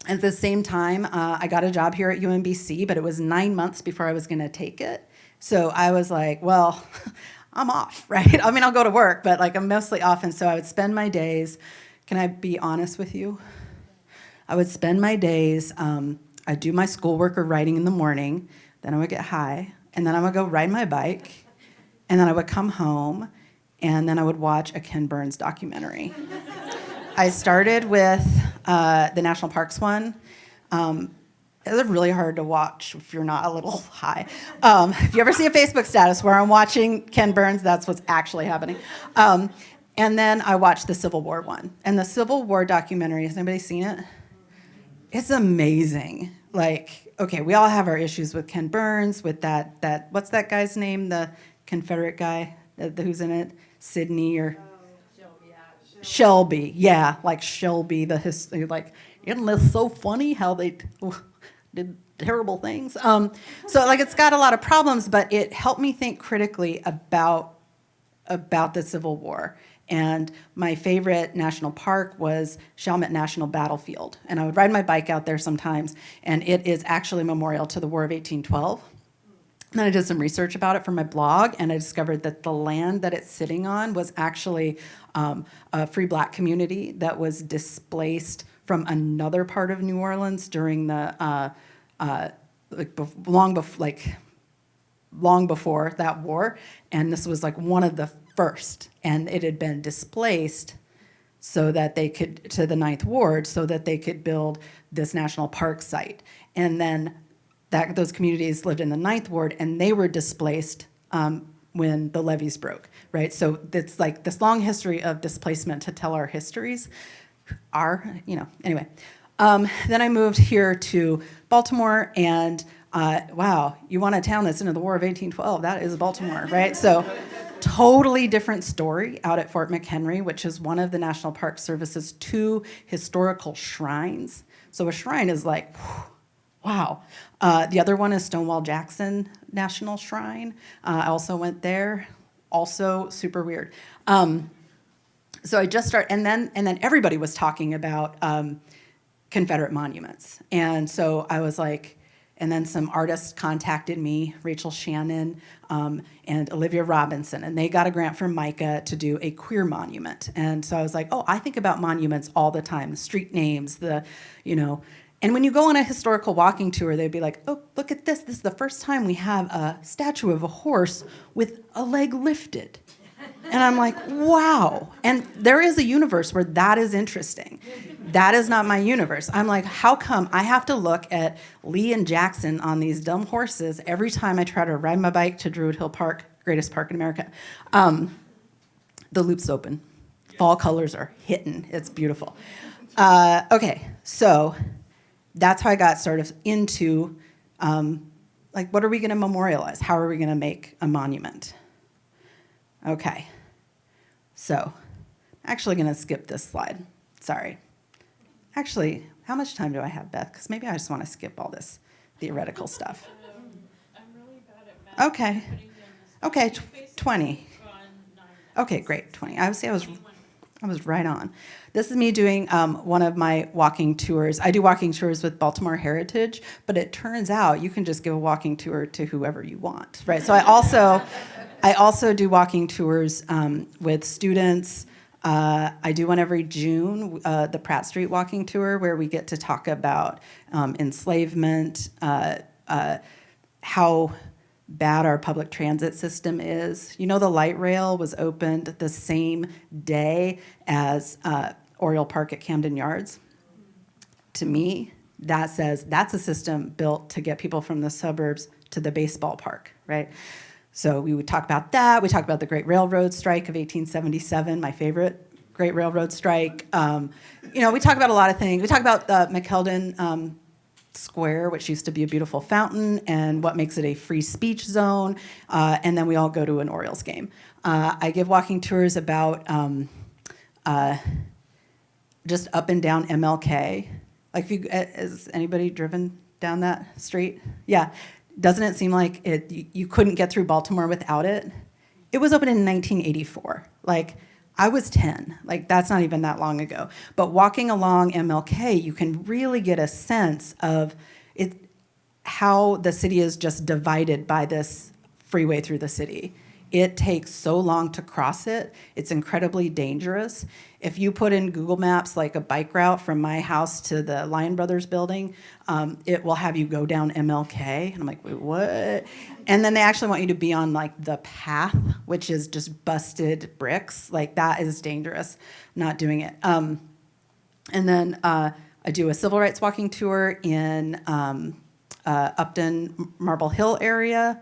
At the same time, I got a job here at UMBC, but it was 9 months before I was going to take it. So I was like, well, I'm off, right? I mean, I'll go to work, but like I'm mostly off. And so I would spend my days, can I be honest with you? I would spend my days, I'd do my schoolwork or writing in the morning, then I would get high, and then I would go ride my bike, and then I would come home, and then I would watch a Ken Burns documentary. I started with the National Parks one. It's really hard to watch if you're not a little high. If you ever see a Facebook status where I'm watching Ken Burns, that's what's actually happening. And then I watched the Civil War one. And the Civil War documentary, has anybody seen it? It's amazing. Like, okay, we all have our issues with Ken Burns, with that what's that guy's name, the Confederate guy who's in it? Sidney or... Shelby, yeah, like Shelby, like, isn't this so funny how they did terrible things? So like it's got a lot of problems, but it helped me think critically about the Civil War. And my favorite national park was Chalmette National Battlefield. And I would ride my bike out there sometimes, and it is actually a memorial to the War of 1812. And then I did some research about it for my blog, and I discovered that the land that it's sitting on was actually a free black community that was displaced from another part of New Orleans during the long before that war, and this was like one of the first, and it had been displaced so that they could to the Ninth Ward so that they could build this national park site, and then those communities lived in the Ninth Ward, and they were displaced when the levees broke, right? So it's like this long history of displacement to tell our histories. Anyway. Then I moved here to Baltimore, and wow, you want a town that's into the War of 1812, that is Baltimore, right? So totally different story out at Fort McHenry, which is one of the National Park Service's 2 historical shrines. So a shrine is like, whew, wow. The other one is Stonewall Jackson National Shrine. I also went there, also super weird. So I just started, and then everybody was talking about Confederate monuments. And so I was like, and then some artists contacted me, Rachel Shannon and Olivia Robinson, and they got a grant from MICA to do a queer monument. And so I was like, oh, I think about monuments all the time, the street names, and when you go on a historical walking tour, they'd be like, oh, look at this. This is the first time we have a statue of a horse with a leg lifted. And I'm like, wow. And there is a universe where that is interesting. That is not my universe. I'm like, how come I have to look at Lee and Jackson on these dumb horses every time I try to ride my bike to Druid Hill Park, greatest park in America? The loop's open. Fall colors are hitting. It's beautiful. Okay, so that's how I got sort of into like, what are we going to memorialize? How are we going to make a monument? Okay. So, I'm actually going to skip this slide. Sorry. Actually, how much time do I have, Beth? Because maybe I just want to skip all this theoretical stuff. I'm really bad at math. Okay. Okay, 20. Okay, great, 20. I was right on. This is me doing one of my walking tours. I do walking tours with Baltimore Heritage, but it turns out you can just give a walking tour to whoever you want, right? So I also do walking tours with students. I do one every June, the Pratt Street walking tour, where we get to talk about enslavement, how bad our public transit system is. You know, the light rail was opened the same day as Oriole Park at Camden Yards. To me, that says that's a system built to get people from the suburbs to the baseball park, right? So we would talk about that. We talk about the Great Railroad Strike of 1877, my favorite Great Railroad Strike. We talk about a lot of things. We talk about the McKeldin Square, which used to be a beautiful fountain, and what makes it a free speech zone. And then we all go to an Orioles game. I give walking tours about just up and down MLK. Like, has anybody driven down that street? Yeah. Doesn't it seem like you couldn't get through Baltimore without it? It was opened in 1984. Like, I was 10. Like, that's not even that long ago. But walking along MLK, you can really get a sense of how the city is just divided by this freeway through the city. It takes so long to cross it. It's incredibly dangerous. If you put in Google Maps like a bike route from my house to the Lion Brothers building, it will have you go down MLK. And I'm like, wait, what? And then they actually want you to be on like the path, which is just busted bricks. Like, that is dangerous. I'm not doing it. And then I do a civil rights walking tour in Upton, Marble Hill area,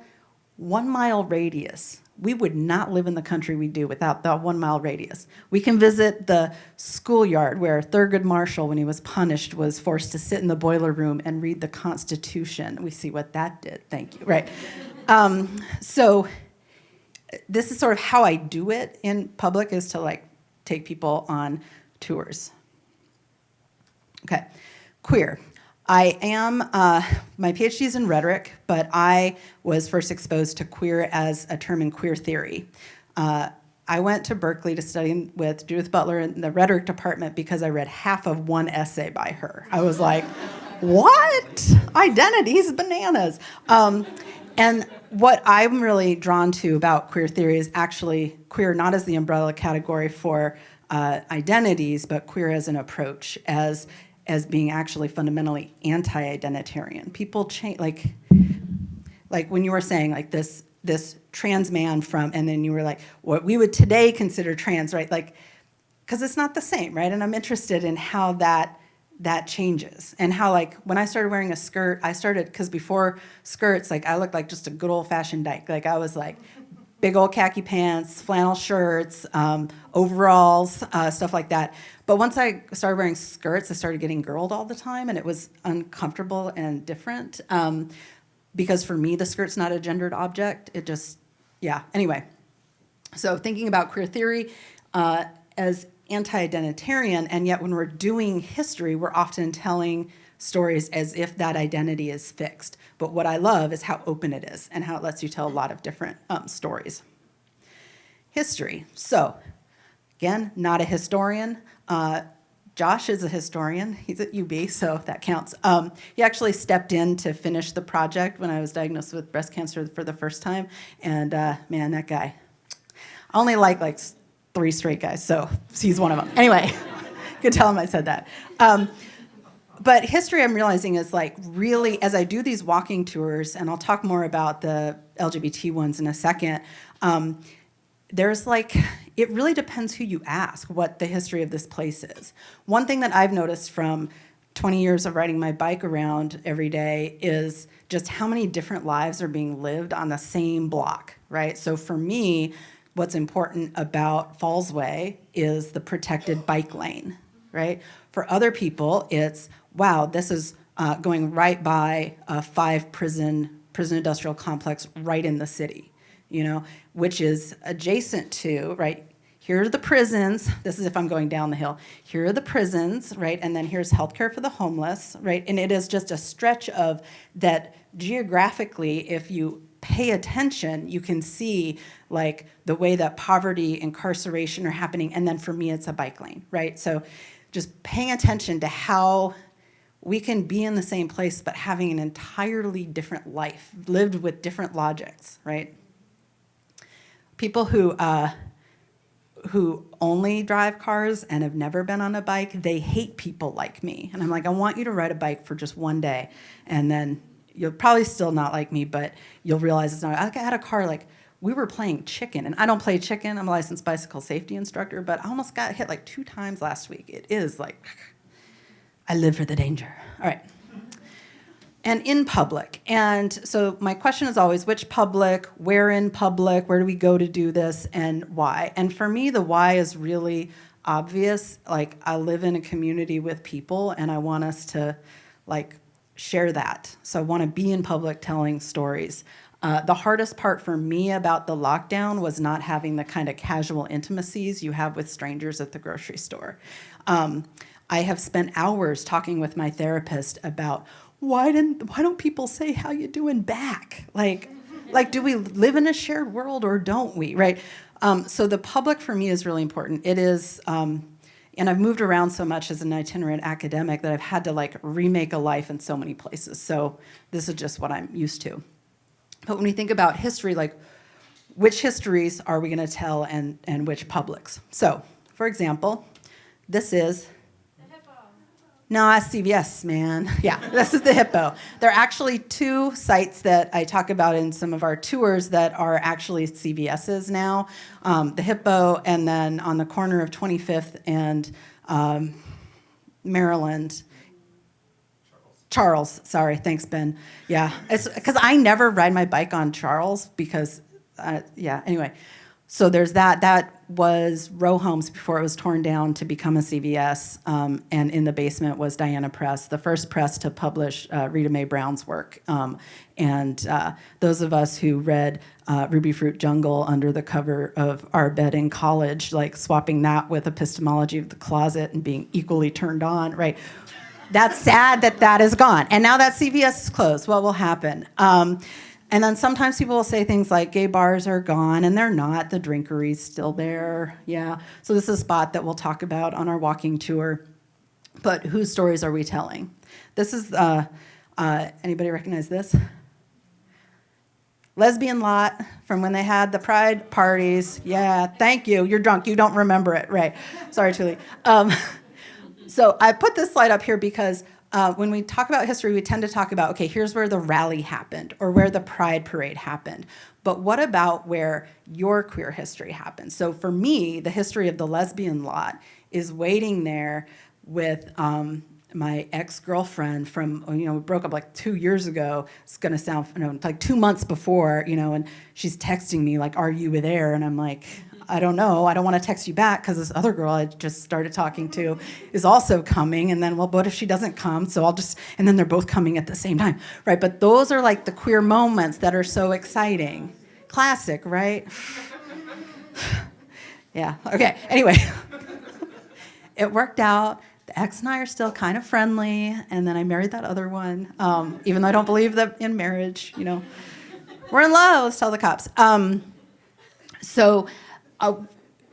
1 mile radius. We would not live in the country we do without that 1 mile radius. We can visit the schoolyard where Thurgood Marshall, when he was punished, was forced to sit in the boiler room and read the Constitution. We see what that did. Thank you. Right. So this is sort of how I do it in public, is to like take people on tours. Okay. Queer. I am, my PhD is in rhetoric, but I was first exposed to queer as a term in queer theory. I went to Berkeley to study with Judith Butler in the rhetoric department because I read half of one essay by her. I was like, what? Identity's bananas. And what I'm really drawn to about queer theory is actually queer not as the umbrella category for identities, but queer as an approach, as being actually fundamentally anti-identitarian. People change, like when you were saying like this trans man from, and then you were like, what we would today consider trans, right? Like, because it's not the same, right? And I'm interested in how that changes, and how, like, when I started wearing a skirt, because before skirts, like, I looked like just a good old-fashioned dyke. Like, I was like big old khaki pants, flannel shirts, overalls, stuff like that. But once I started wearing skirts, I started getting girled all the time, and it was uncomfortable and different. Because for me, the skirt's not a gendered object. It just, yeah. Anyway, so thinking about queer theory as anti-identitarian, and yet when we're doing history, we're often telling stories as if that identity is fixed. But what I love is how open it is and how it lets you tell a lot of different stories. History. So, again, not a historian. Josh is a historian. He's at UB, so that counts. He actually stepped in to finish the project when I was diagnosed with breast cancer for the first time. And man, that guy. I only like 3 straight guys, so he's one of them. Anyway, you could tell him I said that. But history, I'm realizing, is like really, as I do these walking tours, and I'll talk more about the LGBT ones in a second, there's like, it really depends who you ask what the history of this place is. One thing that I've noticed from 20 years of riding my bike around every day is just how many different lives are being lived on the same block, right? So for me, what's important about Fallsway is the protected bike lane, right? For other people, it's, wow, this is going right by 5 prison prison industrial complex right in the city, which is adjacent to, right? Here are the prisons. This is if I'm going down the hill. Here are the prisons, right? And then here's healthcare for the homeless, right? And it is just a stretch of that geographically, if you pay attention, you can see like the way that poverty, incarceration are happening. And then for me, it's a bike lane, right? So just paying attention to how we can be in the same place, but having an entirely different life, lived with different logics, right? People who only drive cars and have never been on a bike, they hate people like me. And I'm like, I want you to ride a bike for just one day. And then you'll probably still not like me, but you'll realize it's not. I had a car, like, we were playing chicken. And I don't play chicken. I'm a licensed bicycle safety instructor, but I almost got hit like 2 times last week. It is like, I live for the danger. All right. And in public. And so my question is always, which public, where in public, where do we go to do this, and why? And for me, the why is really obvious. Like, I live in a community with people, and I want us to, like, share that. So I want to be in public telling stories. The hardest part for me about the lockdown was not having the kind of casual intimacies you have with strangers at the grocery store. I have spent hours talking with my therapist about why don't people say how you doing back? Like, do we live in a shared world or don't we, right? So the public for me is really important. It is, and I've moved around so much as an itinerant academic that I've had to like remake a life in so many places. So this is just what I'm used to. But when we think about history, like which histories are we gonna tell and which publics? So, for example, this is No, that's CVS, man. Yeah, this is the Hippo. There are actually 2 sites that I talk about in some of our tours that are actually CVS's now. The Hippo, and then on the corner of 25th and Maryland. Charles, sorry, thanks, Ben. Yeah, it's because I never ride my bike on Charles because, anyway. So there's that. That was row homes before it was torn down to become a CVS. And in the basement was Diana Press, the first press to publish Rita Mae Brown's work. Those of us who read Ruby Fruit Jungle under the cover of our bed in college, like swapping that with Epistemology of the Closet and being equally turned on, right? That's sad that is gone. And now that CVS is closed, what will happen? And then sometimes people will say things like gay bars are gone, and they're not. The Drinkery's still there. Yeah. So this is a spot that we'll talk about on our walking tour. But whose stories are we telling? This is, anybody recognize this? Lesbian lot from when they had the pride parties. Yeah, thank you. You're drunk. You don't remember it. Right. Sorry, Julie. So I put this slide up here because when we talk about history, we tend to talk about, okay, here's where the rally happened or where the pride parade happened. But what about where your queer history happened? So for me, the history of the lesbian lot is waiting there with my ex-girlfriend from, we broke up like 2 years ago. It's going to sound, like 2 months before, and she's texting me like, are you there? And I'm like, I don't know. I don't want to text you back because this other girl I just started talking to is also coming. And then, well, what if she doesn't come? So and then they're both coming at the same time, right? But those are like the queer moments that are so exciting. Classic, right? Yeah, okay, anyway. It worked out. The ex and I are still kind of friendly. And then I married that other one, even though I don't believe that in marriage, We're in love, let's tell the cops.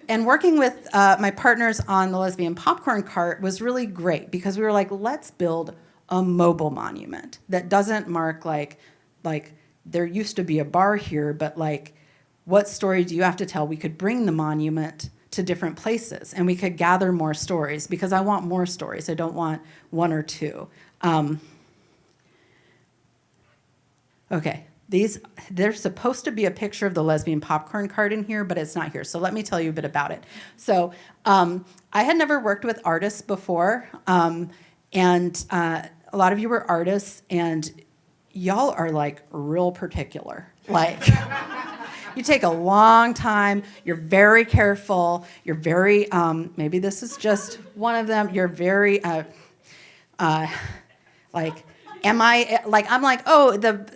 And working with my partners on the lesbian popcorn cart was really great because we were like, let's build a mobile monument that doesn't mark like there used to be a bar here, but like, what story do you have to tell? We could bring the monument to different places and we could gather more stories because I want more stories. I don't want 1 or 2. Okay. There's supposed to be a picture of the lesbian popcorn cart in here, but it's not here. So let me tell you a bit about it. So I had never worked with artists before, and a lot of you were artists, and y'all are like real particular. Like, you take a long time. You're very careful. You're very, maybe this is just one of them. You're very, I'm like,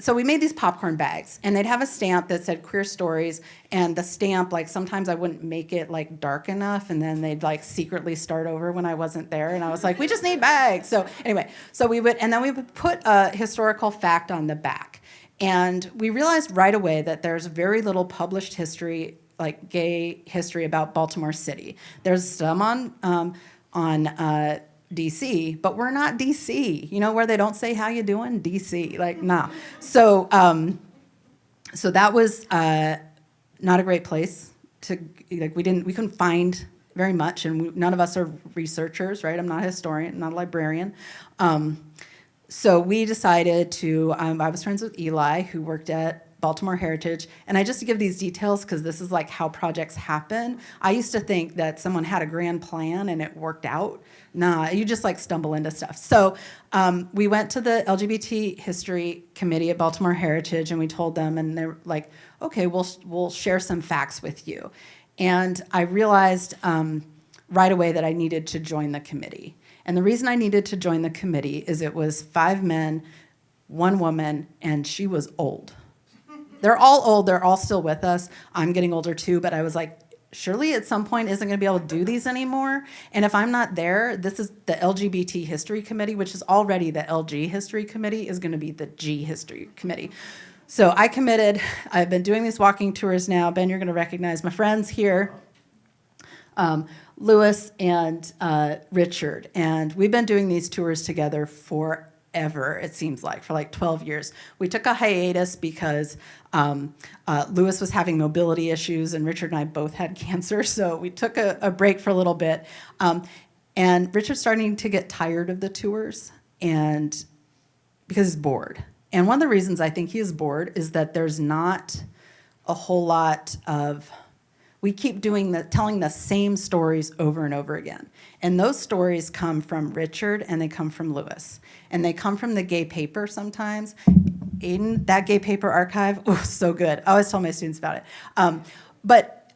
so we made these popcorn bags, and they'd have a stamp that said Queer Stories, and the stamp, like, sometimes I wouldn't make it, like, dark enough, and then they'd, like, secretly start over when I wasn't there, and I was like, we just need bags. So anyway, we would put a historical fact on the back, and we realized right away that there's very little published history, like gay history about Baltimore City. There's some on DC, but we're not DC. You know, where they don't say how you doing? DC, like, nah. So that was not a great place to, like, we couldn't find very much, and none of us are researchers, right? I'm not a historian, not a librarian. So we decided to, I was friends with Eli, who worked at Baltimore Heritage, and I just to give these details because this is like how projects happen. I used to think that someone had a grand plan and it worked out. Nah, you just like stumble into stuff. So we went to the LGBT History Committee at Baltimore Heritage, and we told them, and they're like, okay, we'll share some facts with you. And I realized right away that I needed to join the committee. And the reason I needed to join the committee is it was 5 men, 1 woman, and she was old. They're all old. They're all still with us. I'm getting older too, but I was like, surely at some point isn't going to be able to do these anymore. And if I'm not there, this is the LGBT History Committee, which is already the LG History Committee, is going to be the G History Committee. So I committed. I've been doing these walking tours now. Ben, you're going to recognize my friends here, Louis and Richard. And we've been doing these tours together forever, it seems like, for like 12 years. We took a hiatus because Louis was having mobility issues, and Richard and I both had cancer, so we took a break for a little bit. And Richard's starting to get tired of the tours, and because he's bored. And one of the reasons I think he is bored is that there's not a whole lot of, we keep telling the same stories over and over again. And those stories come from Richard and they come from Louis. And they come from the gay paper sometimes. Aiden, that gay paper archive, oh, so good. I always tell my students about it. But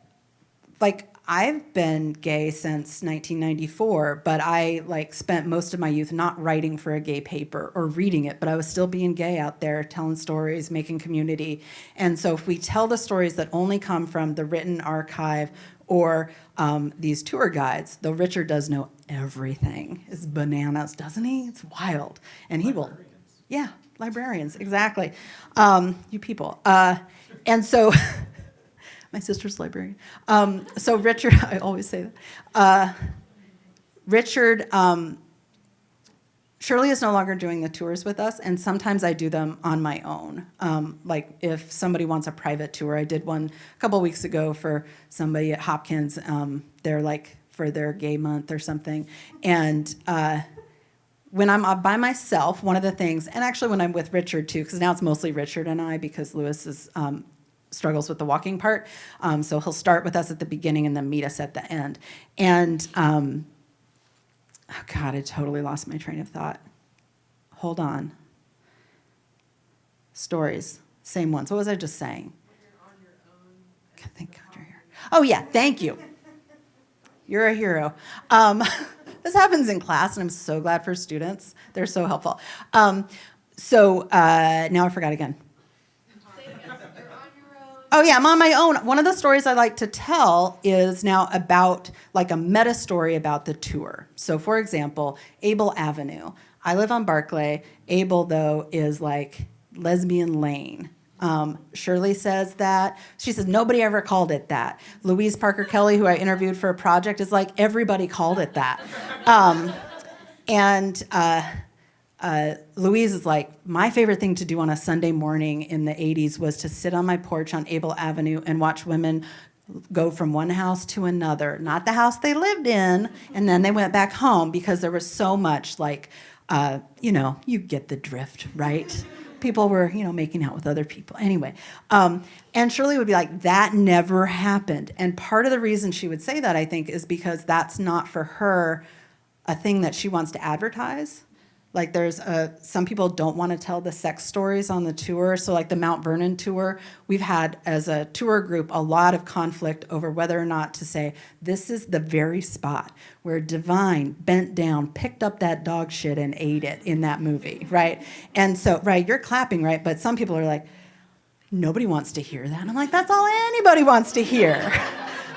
like, I've been gay since 1994, but I like spent most of my youth not writing for a gay paper or reading it, but I was still being gay out there, telling stories, making community. And so if we tell the stories that only come from the written archive or these tour guides, though Richard does know everything. It's bananas, doesn't he? It's wild. And he will, yeah, librarians, exactly. You people. And so... My sister's librarian. So Richard, I always say that. Richard, Shirley is no longer doing the tours with us, and sometimes I do them on my own. Like if somebody wants a private tour, I did one a couple weeks ago for somebody at Hopkins. They're like for their gay month or something. And when I'm by myself, one of the things, and actually when I'm with Richard too, because now it's mostly Richard and I, because Louis is struggles with the walking part. So he'll start with us at the beginning and then meet us at the end. And, oh God, I totally lost my train of thought. Hold on. Stories, same ones. What was I just saying? You're on your own. Thank God you're here. Oh yeah, thank you. You're a hero. This happens in class, and I'm so glad for students. They're so helpful. Now I forgot again. Oh yeah, I'm on my own. One of the stories I like to tell is now about like a meta story about the tour. So for example, Able Avenue. I live on Barclay. Able though is like lesbian lane. Shirley says that. She says nobody ever called it that. Louise Parker Kelly, who I interviewed for a project, is like everybody called it that. Louise is like, my favorite thing to do on a Sunday morning in the 80s was to sit on my porch on Able Avenue and watch women go from one house to another, not the house they lived in, and then they went back home because there was so much like, you get the drift, right? People were, making out with other people. Anyway, and Shirley would be like, that never happened. And part of the reason she would say that, I think, is because that's not for her a thing that she wants to advertise. Like there's some people don't want to tell the sex stories on the tour. So like the Mount Vernon tour, we've had as a tour group a lot of conflict over whether or not to say, this is the very spot where Divine bent down, picked up that dog shit and ate it in that movie, right? And so, right, you're clapping, right? But some people are like, nobody wants to hear that. And I'm like, that's all anybody wants to hear.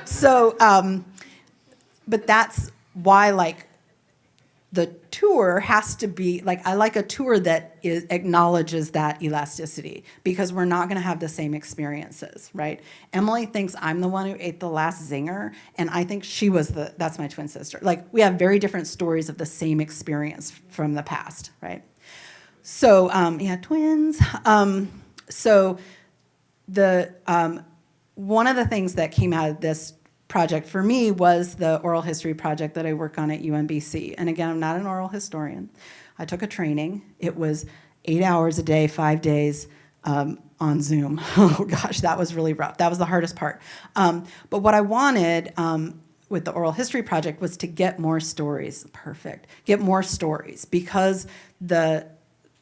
So, but that's why like, the tour has to be, like, I like a tour that acknowledges that elasticity because we're not going to have the same experiences, right? Emily thinks I'm the one who ate the last zinger, and I think that's my twin sister. Like, we have very different stories of the same experience from the past, right? So, yeah, twins. So one of the things that came out of this project for me was the oral history project that I work on at UMBC. And again, I'm not an oral historian. I took a training. It was 8 hours a day, 5 days on Zoom. Oh gosh, that was really rough. That was the hardest part. But what I wanted with the oral history project was to get more stories. Perfect. Get more stories because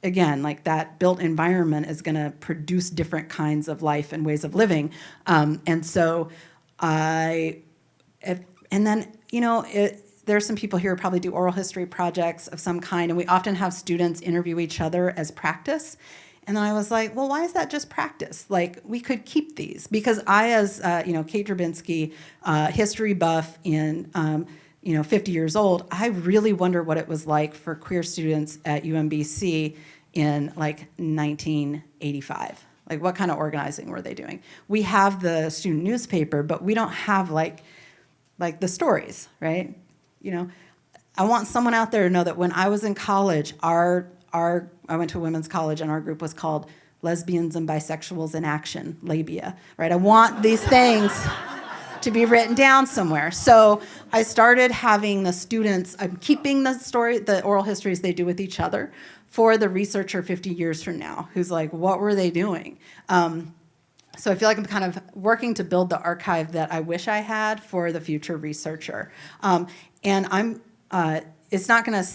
again, like that built environment is going to produce different kinds of life and ways of living. And so and then, there's some people here who probably do oral history projects of some kind, and we often have students interview each other as practice. And then I was like, well, why is that just practice? Like, we could keep these. Because I, as, Kate Drabinski, history buff in, 50 years old, I really wonder what it was like for queer students at UMBC in, 1985. Like, what kind of organizing were they doing? We have the student newspaper, but we don't have, like the stories, right? I want someone out there to know that when I was in college, I went to a women's college, and our group was called Lesbians and Bisexuals in Action, Labia, right? I want these things to be written down somewhere. So I started having the students, I'm keeping the oral histories they do with each other for the researcher 50 years from now, who's like, what were they doing? So I feel like I'm kind of working to build the archive that I wish I had for the future researcher. And it's not gonna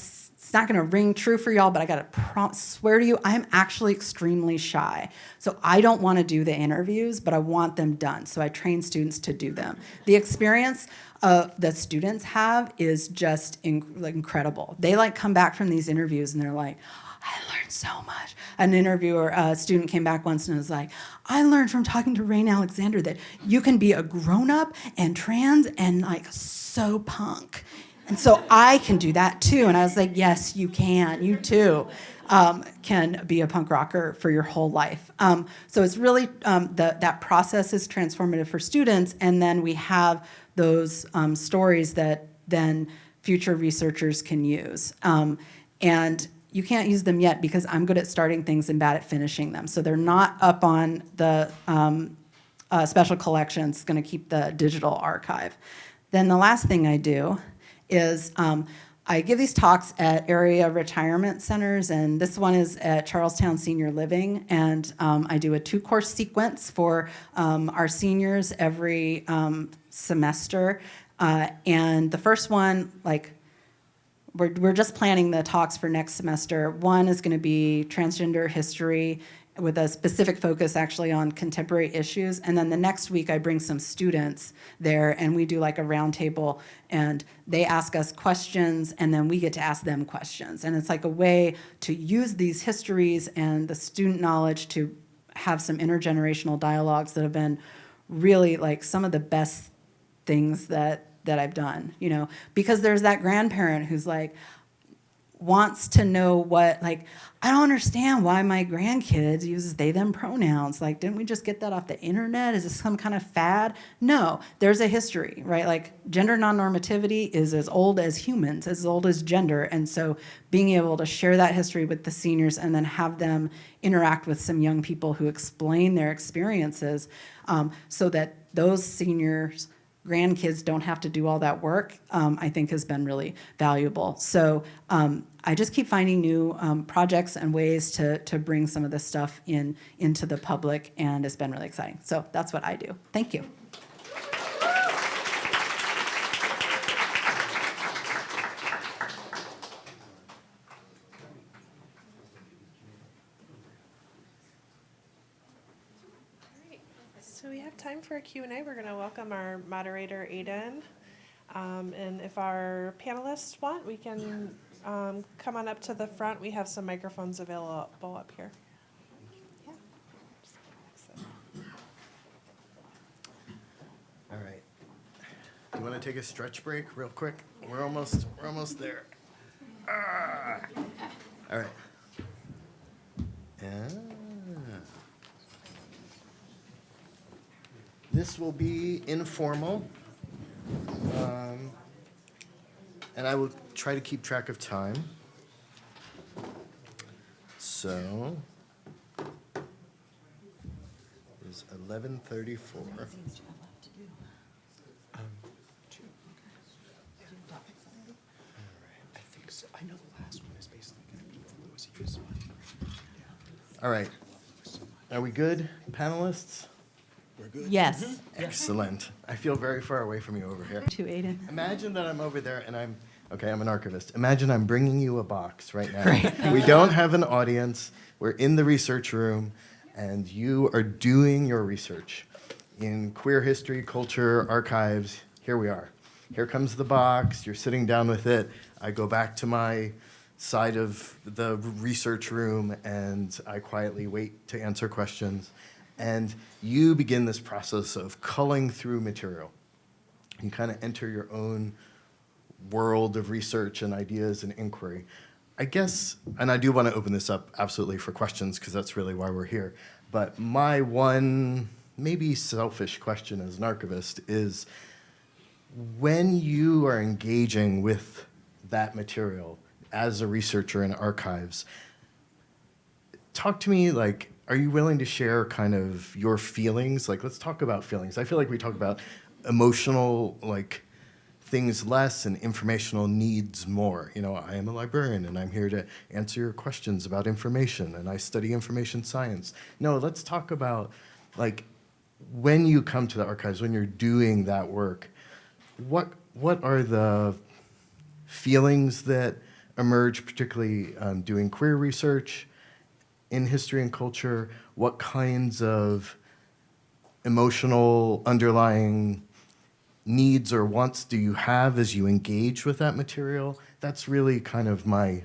ring true for y'all, but I gotta swear to you, I'm actually extremely shy. So I don't wanna do the interviews, but I want them done. So I train students to do them. The experience that students have is just incredible. They come back from these interviews and they're like, I learned so much. A student came back once and was like, I learned from talking to Rain Alexander that you can be a grown-up and trans and so punk. And so I can do that too. And I was like, yes, you can. You too can be a punk rocker for your whole life. So it's really, that process is transformative for students. And then we have those stories that then future researchers can use. And you can't use them yet because I'm good at starting things and bad at finishing them. So they're not up on the special collections. It's going to keep the digital archive. Then the last thing I do is I give these talks at area retirement centers, and this one is at Charlestown Senior Living, and I do a 2-course sequence for our seniors every semester. And the first one, we're just planning the talks for next semester. One is going to be transgender history with a specific focus actually on contemporary issues. And then the next week I bring some students there and we do a roundtable and they ask us questions and then we get to ask them questions. And it's a way to use these histories and the student knowledge to have some intergenerational dialogues that have been really some of the best things that I've done, because there's that grandparent who's wants to know what, I don't understand why my grandkids uses they, them pronouns. Didn't we just get that off the internet? Is this some kind of fad? No, there's a history, right? Gender non-normativity is as old as humans, as old as gender. And so being able to share that history with the seniors and then have them interact with some young people who explain their experiences so that those seniors grandkids don't have to do all that work, I think has been really valuable. So I just keep finding new projects and ways to bring some of this stuff into the public, and it's been really exciting. So that's what I do. Thank you. for a Q&A, we're going to welcome our moderator, Aiden. And if our panelists want, we can come on up to the front. We have some microphones available up here. Yeah. All right. Do you want to take a stretch break real quick? We're almost there. Ah. All right. This will be informal. And I will try to keep track of time. So, it's 11:34. I think so. I know the last one is basically going to be the Lewis Hughes one. All right. Are we good, panelists? Yes. Excellent. I feel very far away from you over here. To Aiden. Imagine that I'm over there and I'm an archivist. Imagine I'm bringing you a box right now. Great. We don't have an audience. We're in the research room and you are doing your research in queer history, culture, archives. Here we are. Here comes the box. You're sitting down with it. I go back to my side of the research room and I quietly wait to answer questions. And you begin this process of culling through material. You kind of enter your own world of research and ideas and inquiry. I guess, and I do want to open this up absolutely for questions because that's really why we're here. But my one maybe selfish question as an archivist is when you are engaging with that material as a researcher in archives, talk to me like, are you willing to share kind of your feelings? Like, let's talk about feelings. I feel like we talk about emotional, like, things less and informational needs more. You know, I am a librarian and I'm here to answer your questions about information and I study information science. No, let's talk about, like, when you come to the archives, when you're doing that work, what are the feelings that emerge, particularly doing queer research in history and culture? What kinds of emotional underlying needs or wants do you have as you engage with that material? That's really kind of my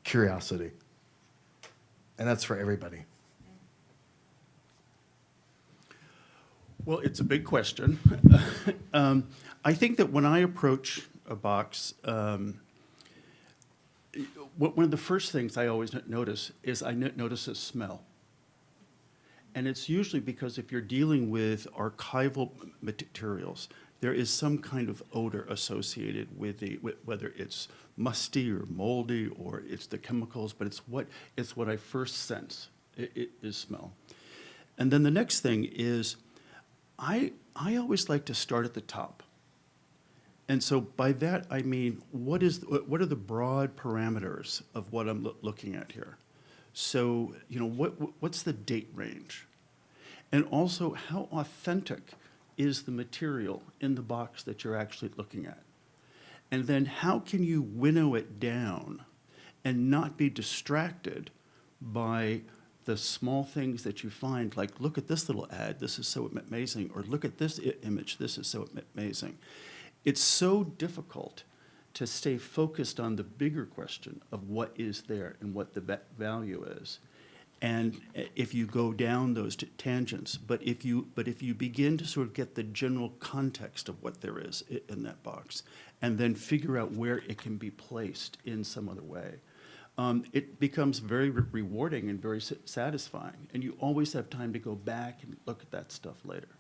curiosity. And that's for everybody. Well, it's a big question. I think that when I approach a box, one of the first things I always notice is I notice a smell. And it's usually because if you're dealing with archival materials, there is some kind of odor associated with whether it's musty or moldy or it's the chemicals, but it's what I first sense. It is smell. And then the next thing is I always like to start at the top. And so by that I mean what are the broad parameters of what I'm looking at here? So, you know, what's the date range? And also, how authentic is the material in the box that you're actually looking at? And then how can you winnow it down and not be distracted by the small things that you find, like, look at this little ad, this is so amazing, or look at this image, this is so amazing. It's so difficult to stay focused on the bigger question of what is there and what the value is. And if you go down those tangents, but if you begin to sort of get the general context of what there is in that box, and then figure out where it can be placed in some other way, it becomes very rewarding and very satisfying. And you always have time to go back and look at that stuff later.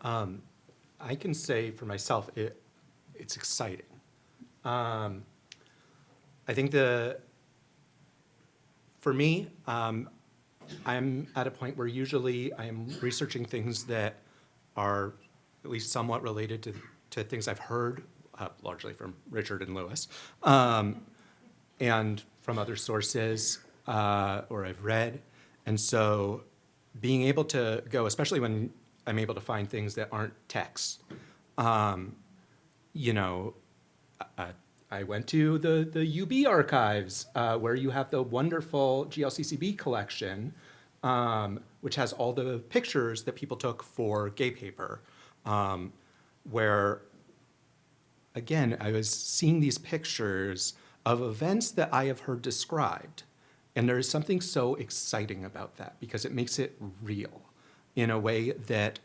I can say for myself, it's exciting. I think for me, I'm at a point where usually I am researching things that are at least somewhat related to things I've heard, largely from Richard and Lewis, and from other sources, or I've read. And so being able to go, especially when I'm able to find things that aren't text, you know, I went to the UB archives where you have the wonderful GLCCB collection, which has all the pictures that people took for gay paper, where, again, I was seeing these pictures of events that I have heard described. And there is something so exciting about that because it makes it real in a way that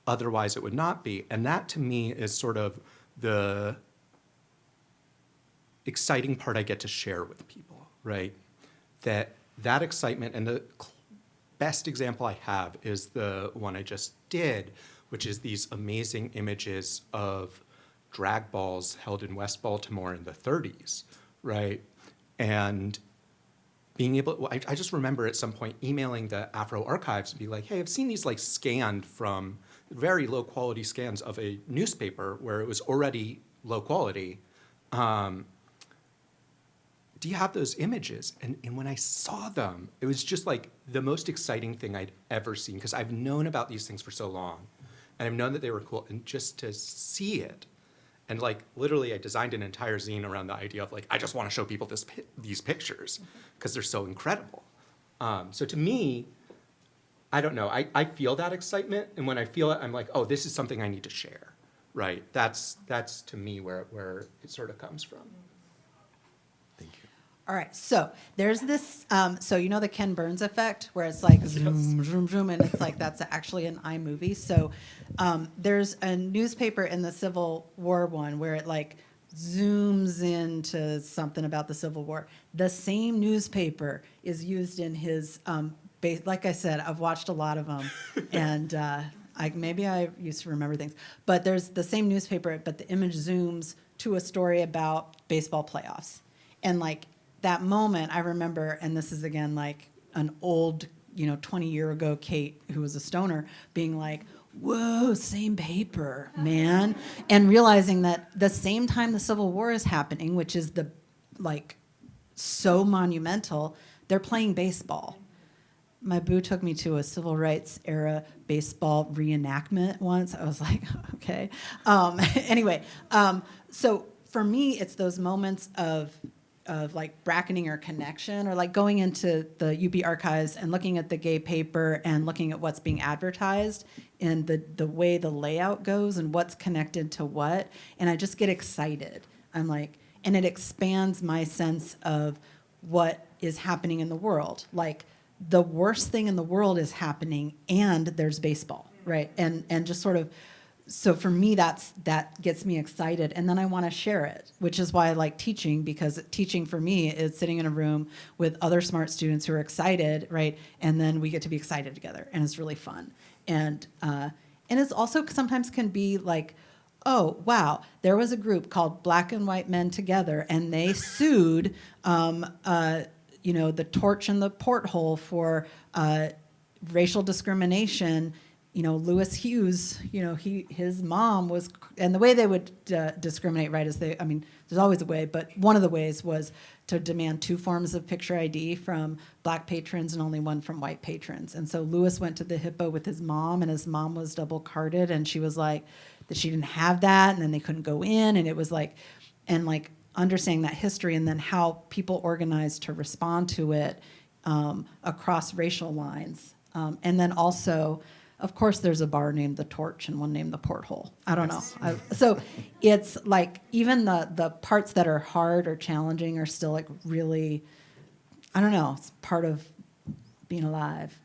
otherwise it would not be. And that to me is sort of the exciting part I get to share with people, right? That excitement, and the best example I have is the one I just did, which is these amazing images of drag balls held in West Baltimore in the 30s, right? And being able, I just remember at some point emailing the Afro Archives and be like, hey, I've seen these like scanned from very low quality scans of a newspaper where it was already low quality. Do you have those images? And when I saw them, it was just like the most exciting thing I'd ever seen, because I've known about these things for so long, and I've known that they were cool, and just to see it, and like literally I designed an entire zine around the idea of like, I just want to show people these pictures, because they're so incredible. So to me, I don't know, I feel that excitement, and when I feel it, I'm like, oh, this is something I need to share, right? That's to me where it sort of comes from. Thank you. All right, so there's this, so you know the Ken Burns effect, where it's like zoom, zoom, zoom, and it's like that's actually an iMovie. So there's a newspaper in the Civil War one where it like zooms into something about the Civil War. The same newspaper is used in his, like I said, I've watched a lot of them, and maybe I used to remember things, but there's the same newspaper, but the image zooms to a story about baseball playoffs. And like that moment, I remember, and this is again like an old, 20-year ago Kate, who was a stoner, being like, whoa, same paper, man. And realizing that the same time the Civil War is happening, which is the like so monumental, they're playing baseball. My boo took me to a civil rights era baseball reenactment once. I was like, okay. Anyway, so for me, it's those moments of like bracketing or connection, or like going into the UB archives and looking at the gay paper and looking at what's being advertised and the way the layout goes and what's connected to what. And I just get excited. I'm like, and it expands my sense of what is happening in the world. Like the worst thing in the world is happening and there's baseball, right? And just sort of, so for me, that gets me excited, and then I want to share it, which is why I like teaching, because teaching for me is sitting in a room with other smart students who are excited, right? And then we get to be excited together, and it's really fun. And it's also sometimes can be like, oh, wow, there was a group called Black and White Men Together, and they sued, the Torch and the Porthole for racial discrimination. Lewis Hughes, his mom was, and the way they would discriminate, right, is there's always a way, but one of the ways was to demand 2 forms of picture ID from Black patrons and only 1 from white patrons. And so Lewis went to the Hippo with his mom, and his mom was double carded, and she was like, that she didn't have that, and then they couldn't go in, and it was like, and like understanding that history, and then how people organized to respond to it across racial lines. And then also, of course, there's a bar named the Torch and one named the Porthole. I don't know. So it's like even the parts that are hard or challenging are still like really, I don't know, it's part of being alive.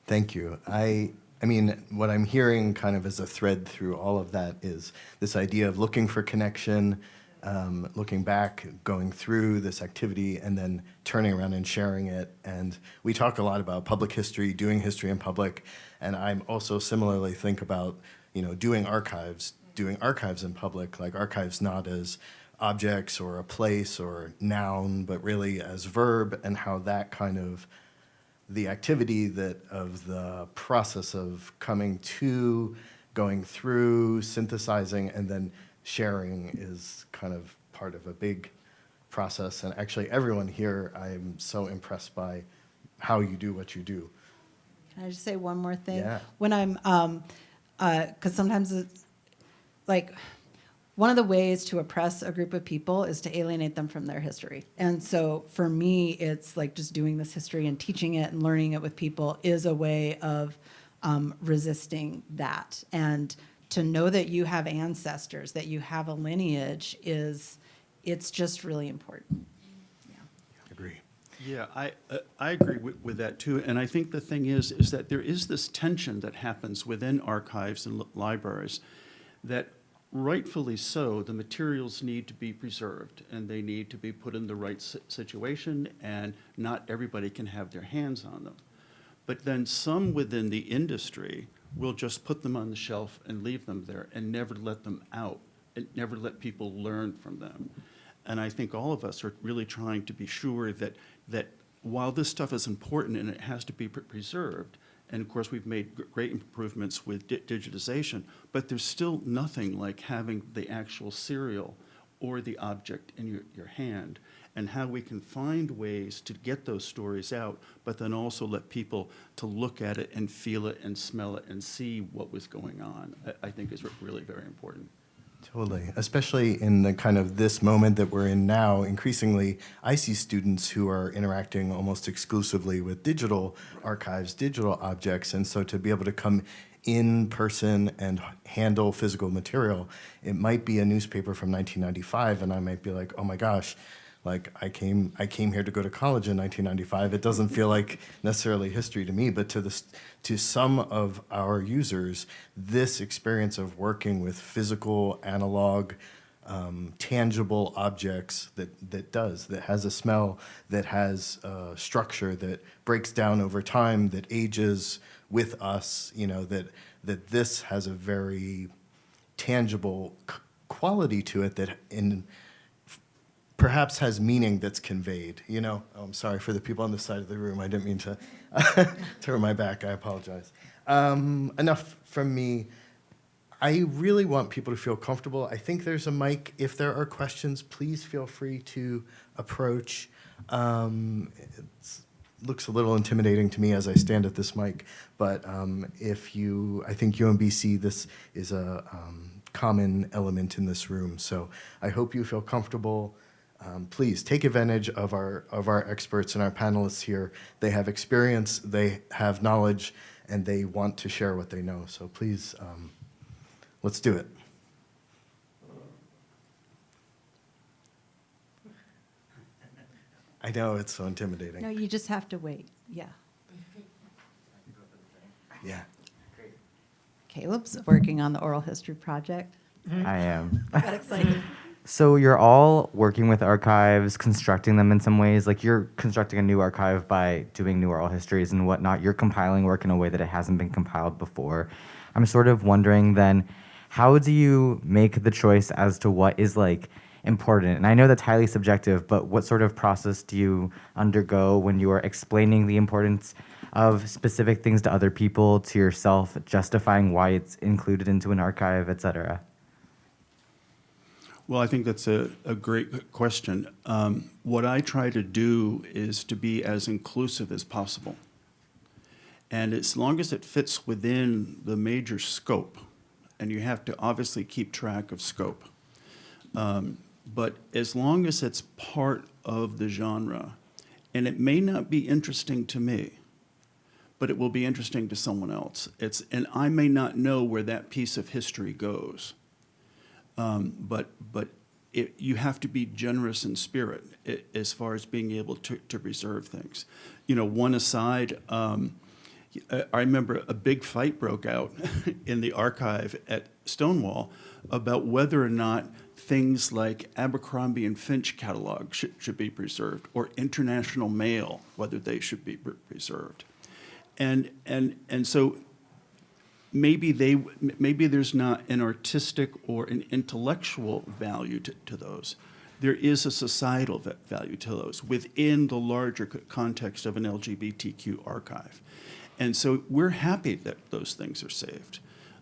Thank you. I mean, what I'm hearing kind of as a thread through all of that is this idea of looking for connection, looking back, going through this activity, and then turning around and sharing it. And we talk a lot about public history, doing history in public, and I'm also similarly think about, doing archives in public, like archives not as objects or a place or noun, but really as verb, and how that kind of the activity of the process of coming to, going through, synthesizing, and then sharing is kind of part of a big process. And actually everyone here, I'm so impressed by how you do what you do. Can I just say one more thing? Yeah. When I'm, because sometimes it's like, one of the ways to oppress a group of people is to alienate them from their history. And so for me, it's like just doing this history and teaching it and learning it with people is a way of resisting that. And to know that you have ancestors, that you have a lineage it's just really important. Agree. Yeah, I agree with that too. And I think the thing is that there is this tension that happens within archives and libraries that rightfully so, the materials need to be preserved and they need to be put in the right situation, and not everybody can have their hands on them. But then some within the industry will just put them on the shelf and leave them there and never let them out and never let people learn from them. And I think all of us are really trying to be sure that while this stuff is important and it has to be preserved, and of course we've made great improvements with digitization, but there's still nothing like having the actual serial or the object in your hand, and how we can find ways to get those stories out, but then also let people to look at it and feel it and smell it and see what was going on, I think is really very important. Totally, especially in the kind of this moment that we're in now. Increasingly, I see students who are interacting almost exclusively with digital archives, digital objects, and so to be able to come in person and handle physical material, it might be a newspaper from 1995, and I might be like, oh my gosh, like I came here to go to college in 1995. It doesn't feel like necessarily history to me, but to some of our users, this experience of working with physical, analog, tangible objects that has a smell, that has a structure, that breaks down over time, that ages with us, that this has a very tangible quality to it that perhaps has meaning that's conveyed, Oh, I'm sorry for the people on this side of the room. I didn't mean to turn my back. I apologize. Enough from me. I really want people to feel comfortable. I think there's a mic. If there are questions, please feel free to approach. It looks a little intimidating to me as I stand at this mic, but I think UMBC, this is a common element in this room. So I hope you feel comfortable. Please take advantage of our experts and our panelists here. They have experience, they have knowledge, and they want to share what they know. So please, let's do it. I know it's so intimidating. No, you just have to wait. Yeah. Yeah. Caleb's working on the oral history project. I am. Got excited. So you're all working with archives, constructing them in some ways. Like you're constructing a new archive by doing new oral histories and whatnot. You're compiling work in a way that it hasn't been compiled before. I'm sort of wondering then, how do you make the choice as to what is like important? And I know that's highly subjective, but what sort of process do you undergo when you are explaining the importance of specific things to other people, to yourself, justifying why it's included into an archive, et cetera? Well, I think that's a great question. What I try to do is to be as inclusive as possible. And as long as it fits within the major scope, and you have to obviously keep track of scope, but as long as it's part of the genre, and it may not be interesting to me, but it will be interesting to someone else. And I may not know where that piece of history goes. But you have to be generous in spirit as far as being able to preserve things. One aside, I remember a big fight broke out in the archive at Stonewall about whether or not things like Abercrombie and Finch catalog should be preserved, or International Mail, whether they should be preserved. And so maybe there's not an artistic or an intellectual value to those. There is a societal value to those within the larger context of an LGBTQ archive. And so we're happy that those things are saved.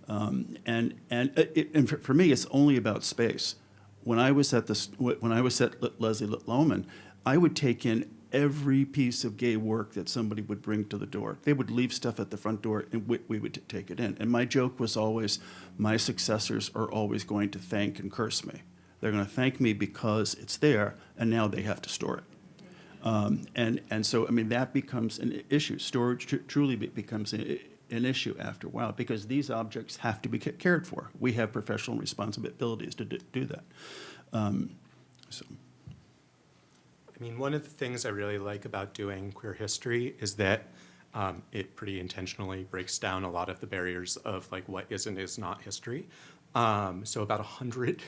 And for me, it's only about space. When I was at Leslie Lohman, I would take in every piece of gay work that somebody would bring to the door. They would leave stuff at the front door, and we would take it in. And my joke was always, my successors are always going to thank and curse me. They're going to thank me because it's there, and now they have to store it. And so, I mean, that becomes an issue. Storage truly becomes an issue after a while, because these objects have to be cared for. We have professional responsibilities to do that. So. I mean, one of the things I really like about doing queer history is that it pretty intentionally breaks down a lot of the barriers of like what is and is not history. So about 100,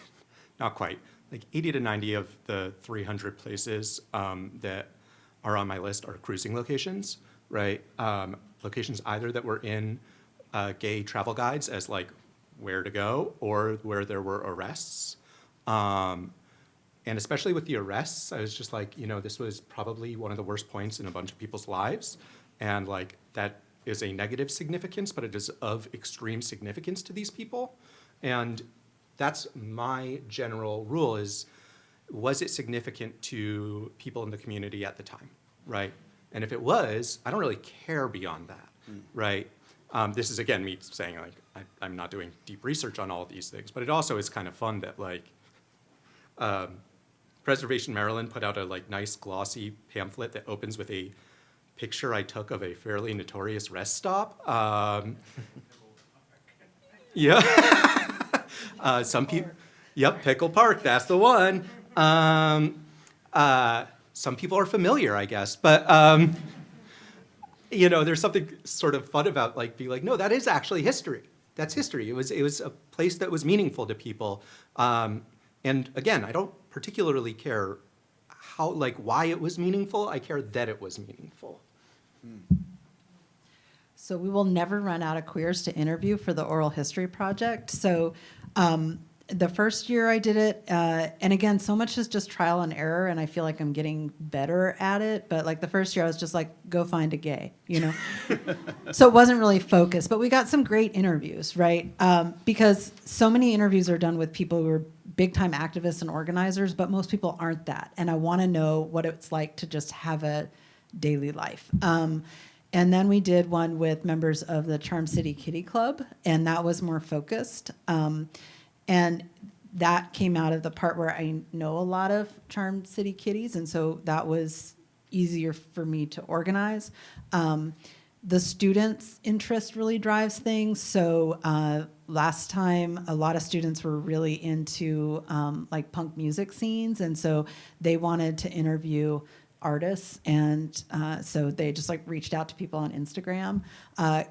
not quite, like 80 to 90 of the 300 places that are on my list are cruising locations, right? Locations either that were in gay travel guides as like where to go, or where there were arrests. And especially with the arrests, I was just like, you know, this was probably one of the worst points in a bunch of people's lives. And like, that is a negative significance, but it is of extreme significance to these people. And that's my general rule is, was it significant to people in the community at the time, right? And if it was, I don't really care beyond that, right? This is, again, me saying, like, I'm not doing deep research on all of these things, but it also is kind of fun that, like, Preservation Maryland put out a like nice glossy pamphlet that opens with a picture I took of a fairly notorious rest stop. Yeah. Some people, yep, Pickle Park, that's the one. Some people are familiar, I guess, but you know, there's something sort of fun about like being like, no, that is actually history. That's history. It was a place that was meaningful to people. And again, I don't particularly care how, like, why it was meaningful. I care that it was meaningful. So we will never run out of queers to interview for the oral history project. So the first year I did it, and again, so much is just trial and error, and I feel like I'm getting better at it. But like the first year, I was just like, go find a gay, you know? So it wasn't really focused, but we got some great interviews, right? Because so many interviews are done with people who are big-time activists and organizers, but most people aren't that. And I want to know what it's like to just have a daily life. And then we did one with members of the Charm City Kitty Club, and that was more focused. And that came out of the part where I know a lot of Charm City kitties, and so that was easier for me to organize. The students' interest really drives things. So last time, a lot of students were really into like punk music scenes, and so they wanted to interview artists, and so they just like reached out to people on Instagram.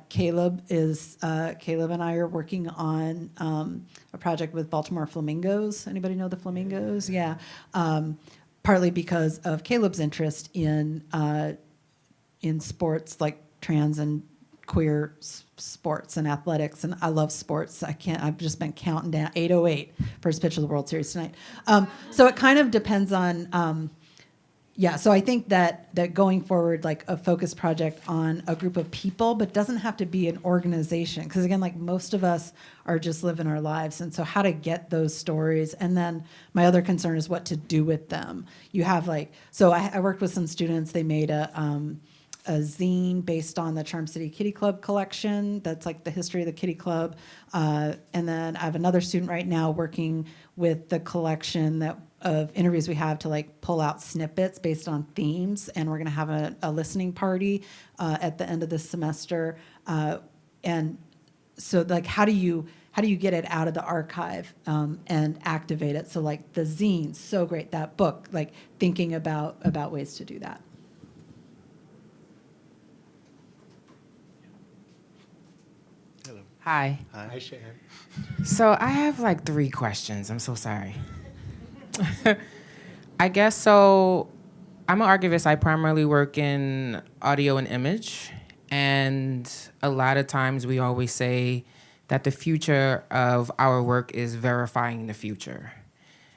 Caleb and I are working on a project with Baltimore Flamingos. Anybody know the Flamingos? Yeah. Partly because of Caleb's interest in sports, like trans and queer sports and athletics, and I love sports. I've just been counting down 8:08 first pitch of the World Series tonight. So it kind of depends on. Yeah, so I think that going forward, like a focus project on a group of people, but doesn't have to be an organization. Because again, like most of us are just living our lives. And so how to get those stories. And then my other concern is what to do with them. You have like, so I worked with some students. They made a zine based on the Charm City Kitty Club collection. That's like the history of the Kitty Club. And then I have another student right now working with the collection of interviews we have to like pull out snippets based on themes, and we're going to have a listening party at the end of this semester. And so like how do you get it out of the archive and activate it? So like the zine, so great, that book, like thinking about ways to do that. Hello. Hi. Hi, Shannon. So I have like 3 questions. I'm so sorry. I guess so. I'm an archivist. I primarily work in audio and image. And a lot of times we always say that the future of our work is verifying the future.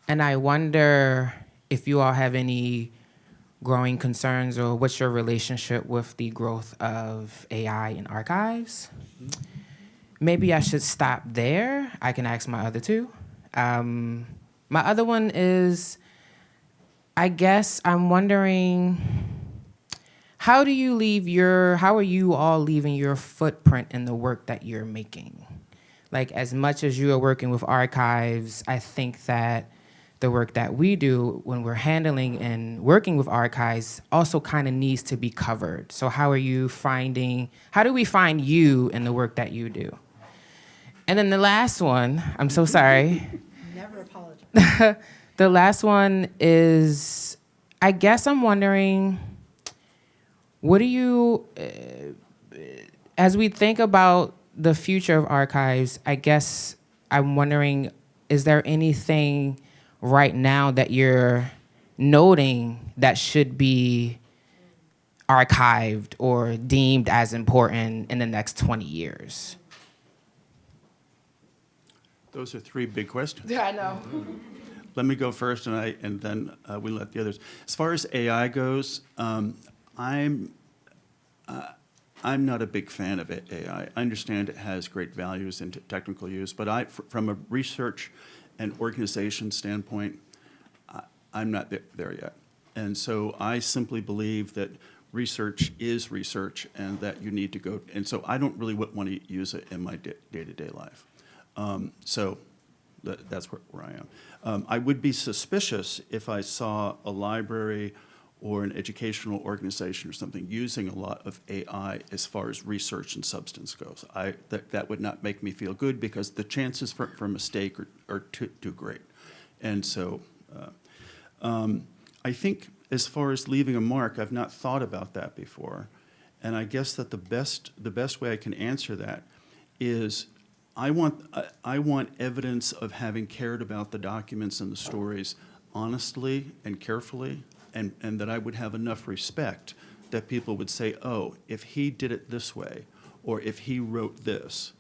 And I wonder if you all have any growing concerns, or what's your relationship with the growth of AI in archives? Maybe I should stop there. I can ask my other 2. My other one is, I guess I'm wondering how are you all leaving your footprint in the work that you're making? Like, as much as you are working with archives, I think that the work that we do when we're handling and working with archives also kind of needs to be covered. So how do we find you in the work that you do? And then the last one, I'm so sorry. Never apologize. The last one is, I guess I'm wondering, what do you, as we think about the future of archives, I guess I'm wondering, is there anything right now that you're noting that should be archived or deemed as important in the next 20 years? Those are three big questions. Yeah, I know. Let me go first, and then we let the others. As far as AI goes, I'm not a big fan of AI. I understand it has great values and technical use, but from a research and organization standpoint, I'm not there yet. And so I simply believe that research is research, and that you need to go. And so I don't really want to use it in my day-to-day life. So that's where I am. I would be suspicious if I saw a library or an educational organization or something using a lot of AI as far as research and substance goes. That would not make me feel good, because the chances for mistake are too great. And so I think as far as leaving a mark, I've not thought about that before. And I guess that the best way I can answer that is I want evidence of having cared about the documents and the stories honestly and carefully, and that I would have enough respect that people would say, oh, if he did it this way, or if he wrote this,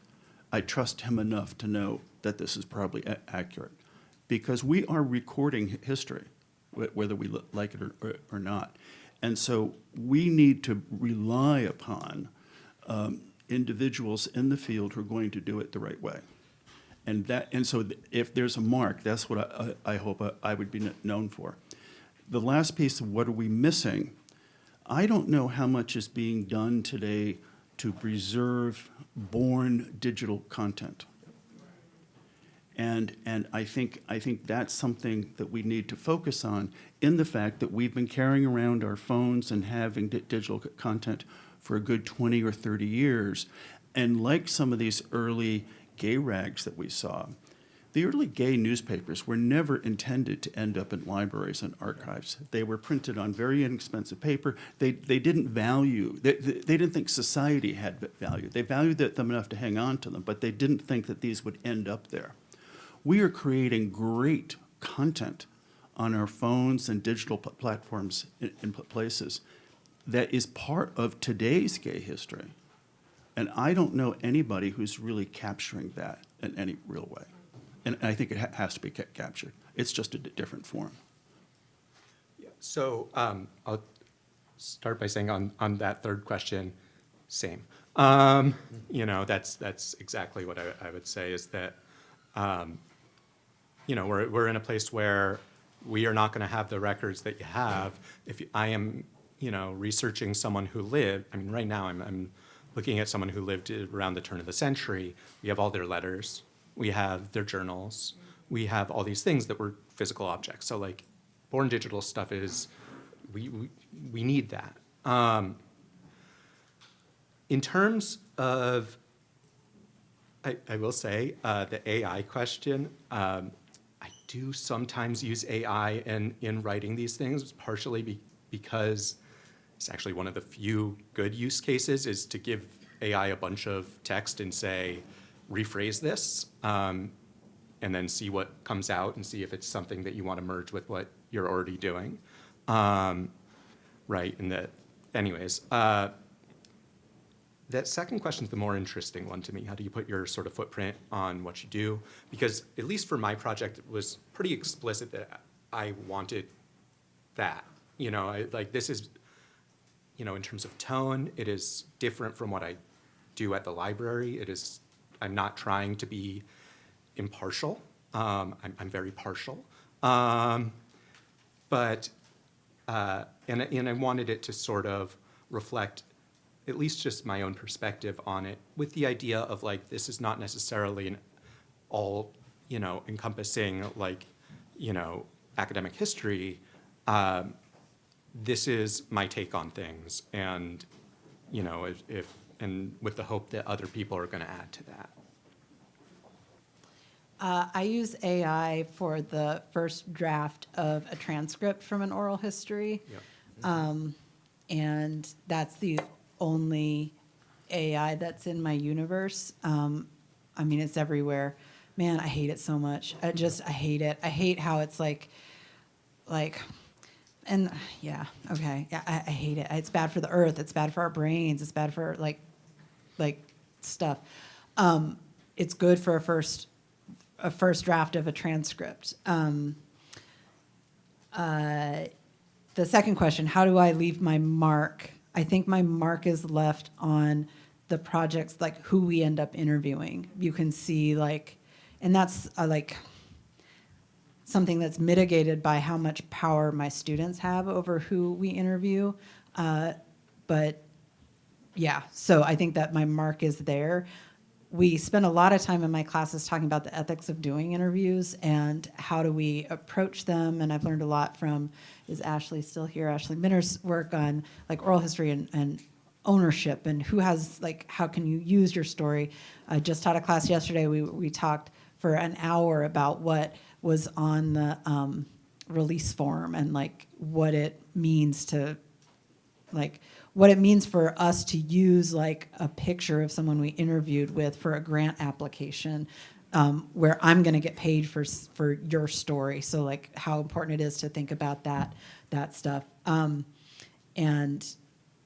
I trust him enough to know that this is probably accurate. Because we are recording history, whether we like it or not. And so we need to rely upon individuals in the field who are going to do it the right way. And so if there's a mark, that's what I hope I would be known for. The last piece of what are we missing, I don't know how much is being done today to preserve born digital content. And I think that's something that we need to focus on, in the fact that we've been carrying around our phones and having digital content for a good 20 or 30 years. And like some of these early gay rags that we saw, the early gay newspapers were never intended to end up in libraries and archives. They were printed on very inexpensive paper. They didn't value, they didn't think society had value. They valued them enough to hang on to them, but they didn't think that these would end up there. We are creating great content on our phones and digital platforms in places that is part of today's gay history. And I don't know anybody who's really capturing that in any real way. And I think it has to be captured. It's just a different form. Yeah. So I'll start by saying on that third question, same. That's exactly what I would say, is that we're in a place where we are not going to have the records that you have. If I am researching someone who lived, right now I'm looking at someone who lived around the turn of the century. We have all their letters. We have their journals. We have all these things that were physical objects. So like born digital stuff is, we need that. In terms of, I will say, the AI question, I do sometimes use AI in writing these things, partially because it's actually one of the few good use cases, is to give AI a bunch of text and say, rephrase this, and then see what comes out and see if it's something that you want to merge with what you're already doing. Right, and that, anyways. That second question is the more interesting one to me. How do you put your sort of footprint on what you do? Because at least for my project, it was pretty explicit that I wanted that. This is, in terms of tone, it is different from what I do at the library. I'm not trying to be impartial. I'm very partial. And I wanted it to sort of reflect at least just my own perspective on it, with the idea of like, this is not necessarily an all, encompassing like, academic history. This is my take on things, and, and with the hope that other people are going to add to that. I use AI for the first draft of a transcript from an oral history. Yep. And that's the only AI that's in my universe. I mean, it's everywhere. Man, I hate it so much. I hate it. I hate how it's and yeah, okay. Yeah, I hate it. It's bad for the earth. It's bad for our brains. It's bad for like stuff. It's good for a first draft of a transcript. The second question, how do I leave my mark? I think my mark is left on the projects, like who we end up interviewing. You can see and that's something that's mitigated by how much power my students have over who we interview. But yeah, so I think that my mark is there. We spend a lot of time in my classes talking about the ethics of doing interviews and how do we approach them. And I've learned a lot from, is Ashley still here? Ashley Minner's work on oral history and ownership and who has, how can you use your story. I just taught a class yesterday. We talked for an hour about what was on the release form and what it means to what it means for us to use a picture of someone we interviewed with for a grant application, where I'm going to get paid for your story. So how important it is to think about that stuff. And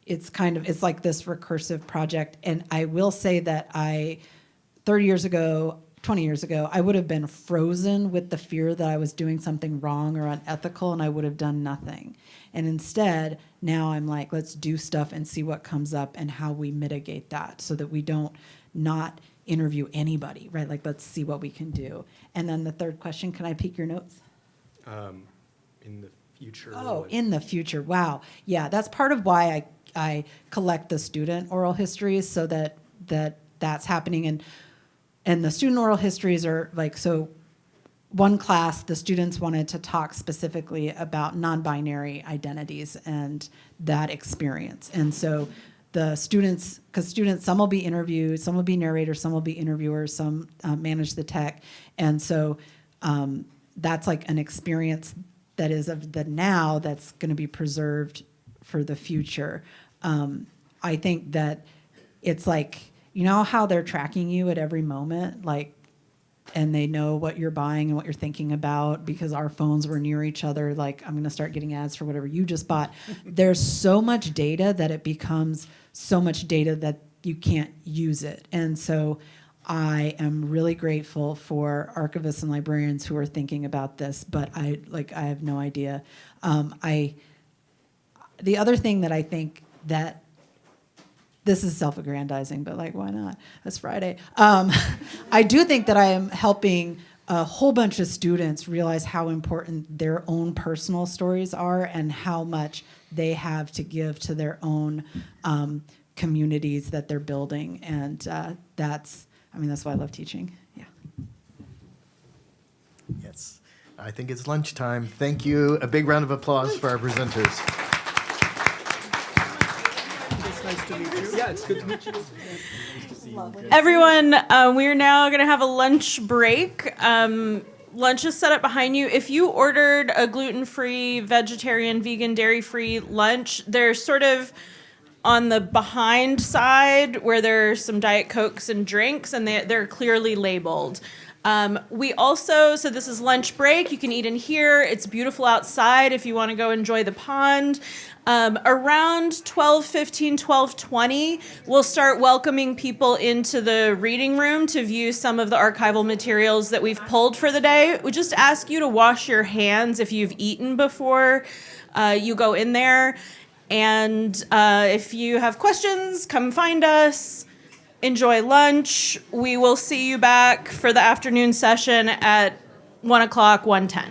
it's like this recursive project. And I will say that 20 years ago, I would have been frozen with the fear that I was doing something wrong or unethical, and I would have done nothing. And instead, now I'm let's do stuff and see what comes up and how we mitigate that so that we don't not interview anybody, right? Let's see what we can do. And then the third question, can I peek your notes? In the future. Oh, in the future. Wow. Yeah, that's part of why I collect the student oral histories so that's happening. And the student oral histories are so one class, the students wanted to talk specifically about non-binary identities and that experience. And so the students, because some will be interviewed, some will be narrators, some will be interviewers, some manage the tech. And so that's an experience that is of the now that's going to be preserved for the future. I think that it's how they're tracking you at every moment, and they know what you're buying and what you're thinking about because our phones were near each other. I'm going to start getting ads for whatever you just bought. There's so much data that it becomes so much data that you can't use it. And so I am really grateful for archivists and librarians who are thinking about this, but I have no idea. The other thing that I think that this is self-aggrandizing, but why not? It's Friday. I do think that I am helping a whole bunch of students realize how important their own personal stories are and how much they have to give to their own communities that they're building. And that's why I love teaching. Yeah. Yes. I think it's lunchtime. Thank you. A big round of applause for our presenters. Nice to meet you. Yeah, it's good to meet you. Everyone, we're now going to have a lunch break. Lunch is set up behind you. If you ordered a gluten-free, vegetarian, vegan, dairy-free lunch, there's sort of on the behind side where there's some Diet Cokes and drinks, and they're clearly labeled. We also, so this is lunch break. You can eat in here. It's beautiful outside if you want to go enjoy the pond. Around 12:15, 12:20, we'll start welcoming people into the reading room to view some of the archival materials that we've pulled for the day. We just ask you to wash your hands if you've eaten before you go in there. And if you have questions, come find us. Enjoy lunch. We will see you back for the afternoon session at 1 o'clock, 1:10.